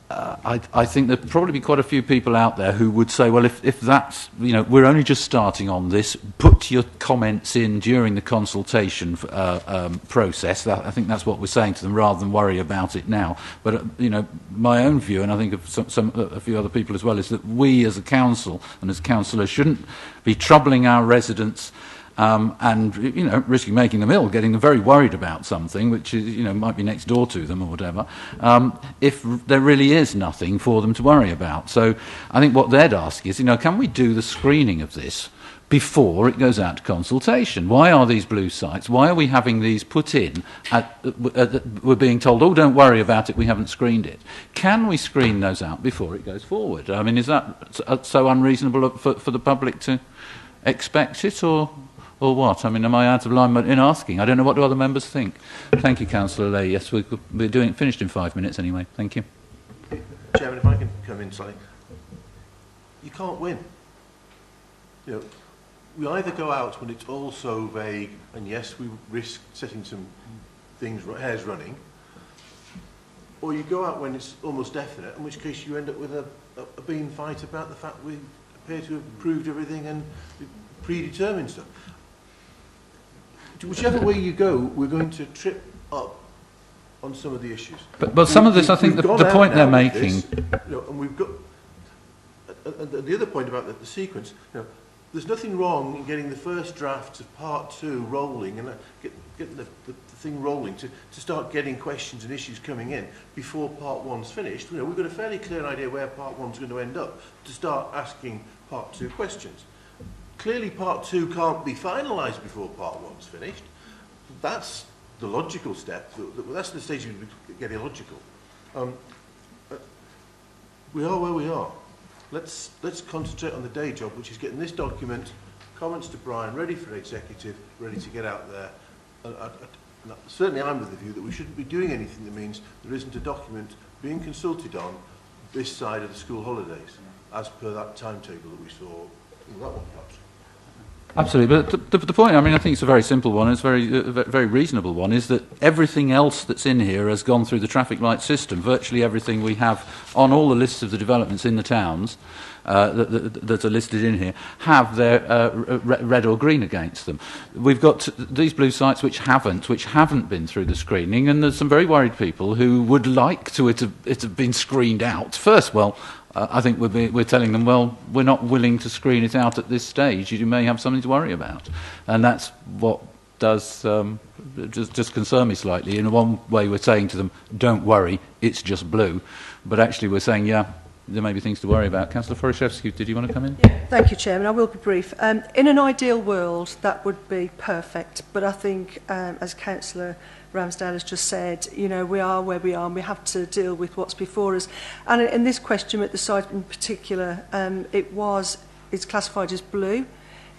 I think there'd probably be quite a few people out there who would say, well, if that's, you know, we're only just starting on this, put your comments in during the consultation process. I think that's what we're saying to them, rather than worry about it now. But, you know, my own view, and I think of a few other people as well, is that we as a council and as councillors shouldn't be troubling our residents and, you know, risking making them ill, getting them very worried about something which is, you know, might be next door to them or whatever, if there really is nothing for them to worry about. So I think what they'd ask is, you know, can we do the screening of this before it goes out to consultation? Why are these blue sites? Why are we having these put in? We're being told, oh, don't worry about it, we haven't screened it. Can we screen those out before it goes forward? I mean, is that so unreasonable for the public to expect it, or what? I mean, am I out of line in asking? I don't know, what do other members think? Thank you, Councillor Lay. Yes, we're doing it finished in 5 minutes anyway. Thank you. Chairman, if I can come in slightly. You can't win. You know, we either go out when it's all so vague, and yes, we risk setting some things, hairs running, or you go out when it's almost definite, in which case you end up with a bean fight about the fact we appear to have proved everything and predetermined stuff. Whichever way you go, we're going to trip up on some of the issues. But some of this, I think, the point they're making... This, you know, and we've got... And the other point about the sequence, you know, there's nothing wrong in getting the first drafts of Part 2 rolling and getting the thing rolling to start getting questions and issues coming in before Part 1's finished. You know, we've got a fairly clear idea where Part 1's going to end up to start asking Part 2 questions. Clearly, Part 2 can't be finalised before Part 1's finished. That's the logical step. That's the stage you get illogical. We are where we are. Let's concentrate on the day job, which is getting this document, comments to Brian, ready for executive, ready to get out there. Certainly, I'm of the view that we shouldn't be doing anything that means there isn't a document being consulted on this side of the school holidays, as per that timetable that we saw in that one, perhaps. Absolutely, but the point, I mean, I think it's a very simple one, it's a very reasonable one, is that everything else that's in here has gone through the traffic light system. Virtually everything we have on all the lists of the developments in the towns that are listed in here have their red or green against them. We've got these blue sites which haven't been through the screening, and there's some very worried people who would like it have been screened out first. Well, I think we're telling them, well, we're not willing to screen it out at this stage. You may have something to worry about. And that's what does just concern me slightly. In one way, we're saying to them, don't worry, it's just blue. But actually, we're saying, yeah, there may be things to worry about. Councillor Forashevsky, did you want to come in? Yeah, thank you, Chairman. I will be brief. In an ideal world, that would be perfect. But I think, as Councillor Ramsdale has just said, you know, we are where we are and we have to deal with what's before us. And in this question at the site in particular, it's classified as blue.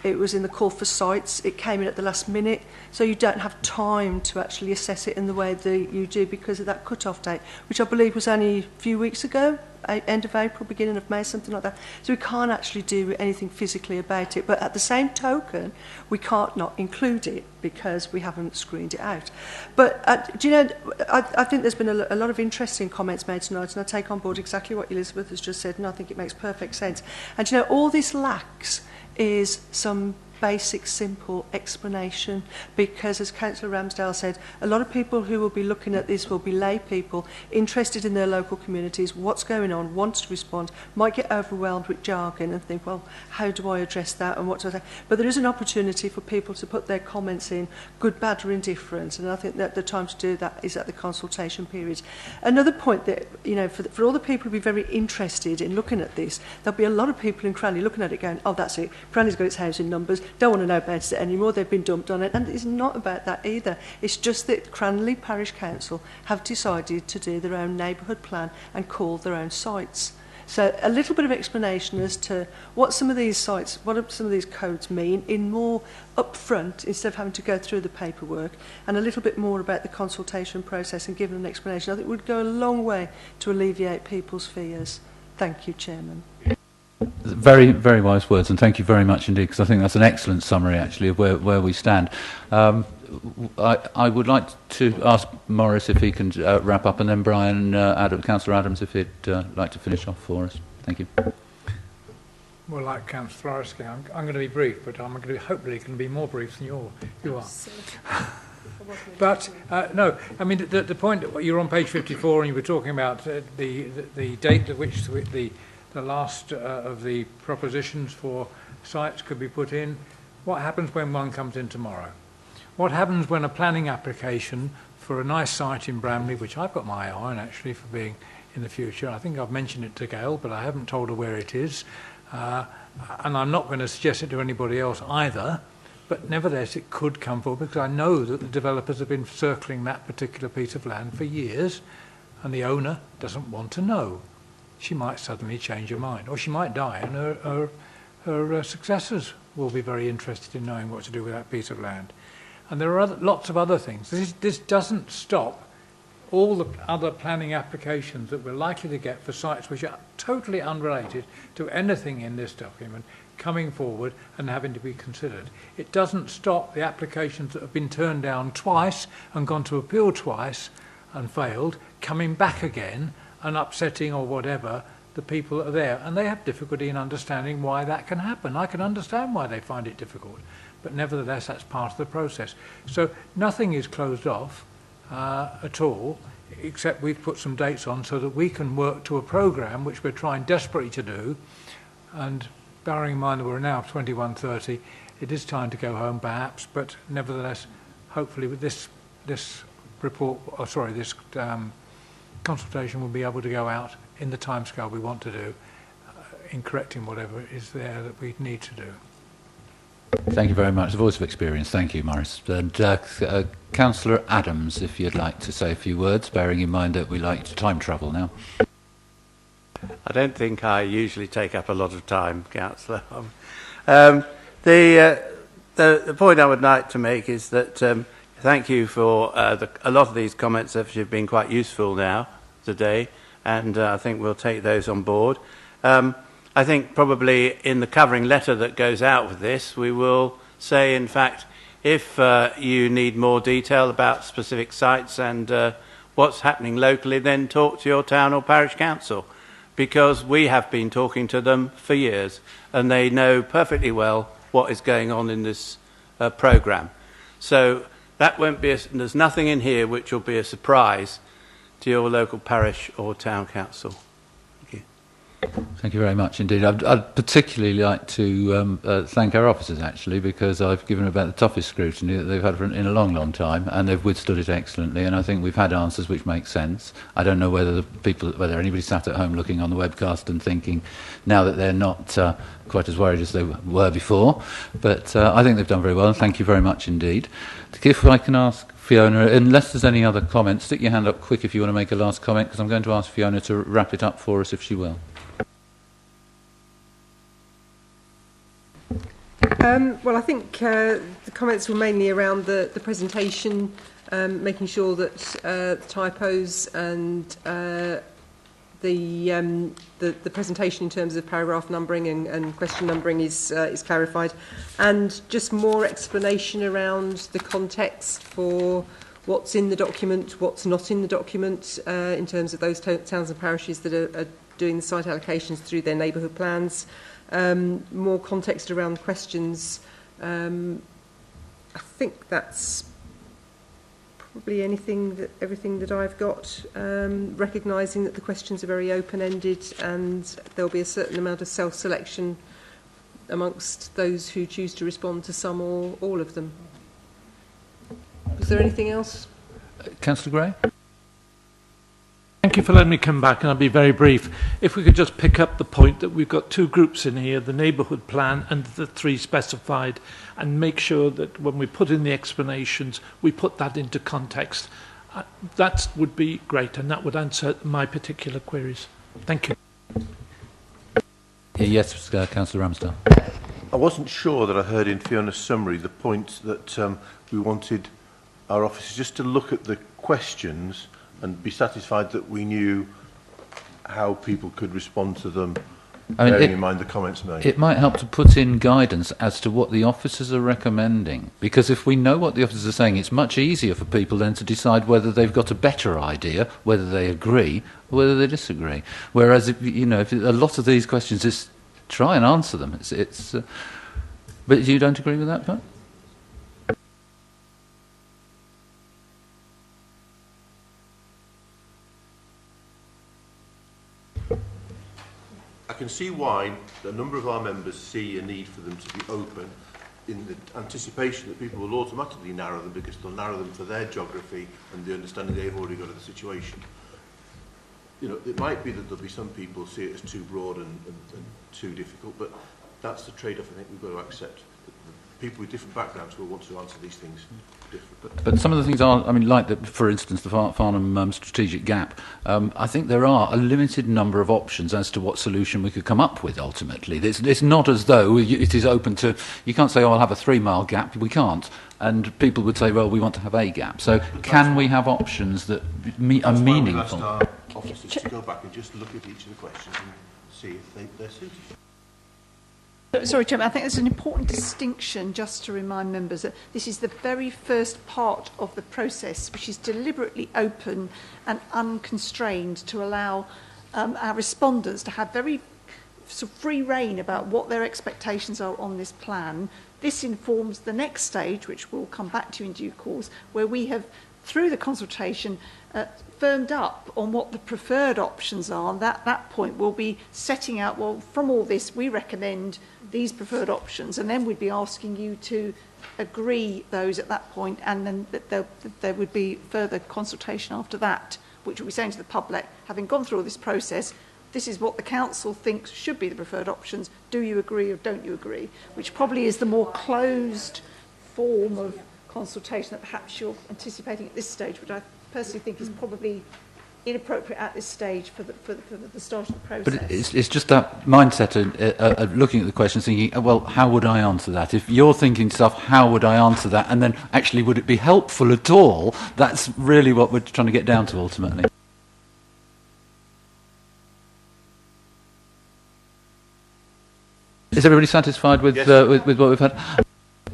It was in the call for sites. It came in at the last minute. So you don't have time to actually assess it in the way that you do because of that cut-off date, which I believe was only a few weeks ago, end of April, beginning of May, something like that. So we can't actually do anything physically about it. But at the same token, we can't not include it because we haven't screened it out. But do you know, I think there's been a lot of interesting comments made tonight, and I take on board exactly what Elizabeth has just said, and I think it makes perfect sense. And you know, all this lacks is some basic, simple explanation, because as Councillor Ramsdale said, a lot of people who will be looking at this will be lay people interested in their local communities, what's going on, wants to respond, might get overwhelmed with jargon and think, well, how do I address that and what do I say? But there is an opportunity for people to put their comments in, good, bad or indifferent, and I think that the time to do that is at the consultation period. Another point that, you know, for all the people who be very interested in looking at this, there'll be a lot of people in Cranley looking at it going, oh, that's it, Cranley's got its housing numbers, don't want to know about it anymore, they've been dumped on it. And it's not about that either. It's just that Cranley Parish Council have decided to do their own neighbourhood plan and call their own sites. So a little bit of explanation as to what some of these sites, what some of these codes mean in more upfront, instead of having to go through the paperwork, and a little bit more about the consultation process and giving an explanation, I think would go a long way to alleviate people's fears. Thank you, Chairman. Very, very wise words, and thank you very much indeed, because I think that's an excellent summary, actually, of where we stand. I would like to ask Maurice if he can wrap up, and then Brian, Councillor Adams, if he'd like to finish off for us. Thank you. Well, like Councillor Floresky, I'm going to be brief, but I'm going to hopefully going to be more brief than you are. But no, I mean the point. You're on page 54, and you were talking about the date at which the last of the propositions for sites could be put in. What happens when one comes in tomorrow? What happens when a planning application for a nice site in Bramley, which I've got my eye on actually for being in the future, I think I've mentioned it to Gail, but I haven't told her where it is, and I'm not going to suggest it to anybody else either, but nevertheless it could come forward, because I know that the developers have been circling that particular piece of land for years, and the owner doesn't want to know. She might suddenly change her mind, or she might die, and her successors will be very interested in knowing what to do with that piece of land. And there are lots of other things. This doesn't stop all the other planning applications that we're likely to get for sites which are totally unrelated to anything in this document coming forward and having to be considered. It doesn't stop the applications that have been turned down twice and gone to appeal twice and failed, coming back again and upsetting or whatever the people that are there. And they have difficulty in understanding why that can happen. I can understand why they find it difficult, but nevertheless that's part of the process. So nothing is closed off at all, except we've put some dates on so that we can work to a programme which we're trying desperately to do. And bearing in mind that we're now 21:30, it is time to go home perhaps, but nevertheless, hopefully with this report, this consultation will be able to go out in the timescale we want to do, in correcting whatever is there that we need to do. Thank you very much. The voice of experience. Thank you, Maurice. And Councillor Adams, if you'd like to say a few words, bearing in mind that we like to time travel now. I don't think I usually take up a lot of time, Councillor. The point I would like to make is that thank you for a lot of these comments that have been quite useful now today, and I think we'll take those on board. I think probably in the covering letter that goes out with this, we will say, in fact, if you need more detail about specific sites and what's happening locally, then talk to your town or parish council, because we have been talking to them for years and they know perfectly well what is going on in this programme. So that won't be there's nothing in here which will be a surprise to your local parish or town council. Thank you very much indeed. I'd particularly like to thank our officers, actually, because I've given about the toughest scrutiny that they've had in a long, long time, and they've withstood it excellently, and I think we've had answers which make sense. I don't know whether anybody sat at home looking on the webcast and thinking now that they're not quite as worried as they were before, but I think they've done very well, and thank you very much indeed. If I can ask Fiona, unless there's any other comments, stick your hand up quick if you want to make a last comment, because I'm going to ask Fiona to wrap it up for us if she will. Well, I think the comments were mainly around the presentation, making sure that the typos and the presentation in terms of paragraph numbering and question numbering is clarified, and just more explanation around the context for what's in the document, what's not in the document, in terms of those towns and parishes that are doing the site allocations through their neighbourhood plans. More context around questions. I think that's probably everything that I've got. Recognising that the questions are very open-ended and there'll be a certain amount of self-selection amongst those who choose to respond to some or all of them. Is there anything else? Councillor Gray? Thank you for letting me come back, and I'll be very brief. If we could just pick up the point that we've got two groups in here, the neighbourhood plan and the three specified, and make sure that when we put in the explanations, we put that into context. That would be great, and that would answer my particular queries. Thank you. Yes, Councillor Ramsdale. I wasn't sure that I heard in Fiona's summary the point that we wanted our officers just to look at the questions and be satisfied that we knew how people could respond to them, bearing in mind the comments made. It might help to put in guidance as to what the officers are recommending, because if we know what the officers are saying, it's much easier for people then to decide whether they've got a better idea, whether they agree, or whether they disagree. Whereas, if a lot of these questions, just try and answer them. But you don't agree with that, Pat? I can see why a number of our members see a need for them to be open in the anticipation that people will automatically narrow them because they'll narrow them for their geography and the understanding they've already got of the situation. It might be that there'll be some people see it as too broad and too difficult, but that's the trade-off I think we've got to accept. The people with different backgrounds will want to answer these things different. But some of the things are, for instance, the Farnham strategic gap. I think there are a limited number of options as to what solution we could come up with ultimately. It's not as though it is open to, you can't say, I'll have a 3-mile gap. We can't. And people would say, well, we want to have a gap. So can we have options that are meaningful? That's why we asked our officers to go back and just look at each of the questions and see if they're suited. Sorry, Chairman, I think there's an important distinction just to remind members that this is the very first part of the process, which is deliberately open and unconstrained to allow our respondents to have very free rein about what their expectations are on this plan. This informs the next stage, which we'll come back to in due course, where we have, through the consultation, firmed up on what the preferred options are. And at that point, we'll be setting out, well, from all this, we recommend these preferred options, and then we'd be asking you to agree those at that point, and then there would be further consultation after that, which will be saying to the public, having gone through all this process, this is what the council thinks should be the preferred options. Do you agree or don't you agree? Which probably is the more closed form of consultation that perhaps you're anticipating at this stage, which I personally think is probably inappropriate at this stage for the start of the process. But it's just that mindset of looking at the question, thinking, well, how would I answer that? If you're thinking to yourself, how would I answer that? And then, actually, would it be helpful at all? That's really what we're trying to get down to, ultimately. Is everybody satisfied with, yes. with what we've had?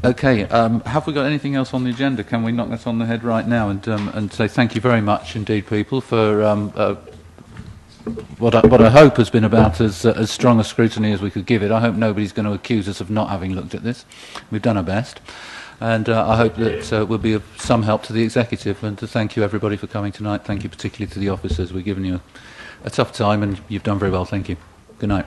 Okay, have we got anything else on the agenda? Can we knock that on the head right now and say thank you very much indeed, people, for what I hope has been about as strong a scrutiny as we could give it. I hope nobody's going to accuse us of not having looked at this. We've done our best. And I hope that will be of some help to the executive, and to thank you everybody for coming tonight. Thank you particularly to the officers. We've given you a tough time and you've done very well. Thank you. Good night.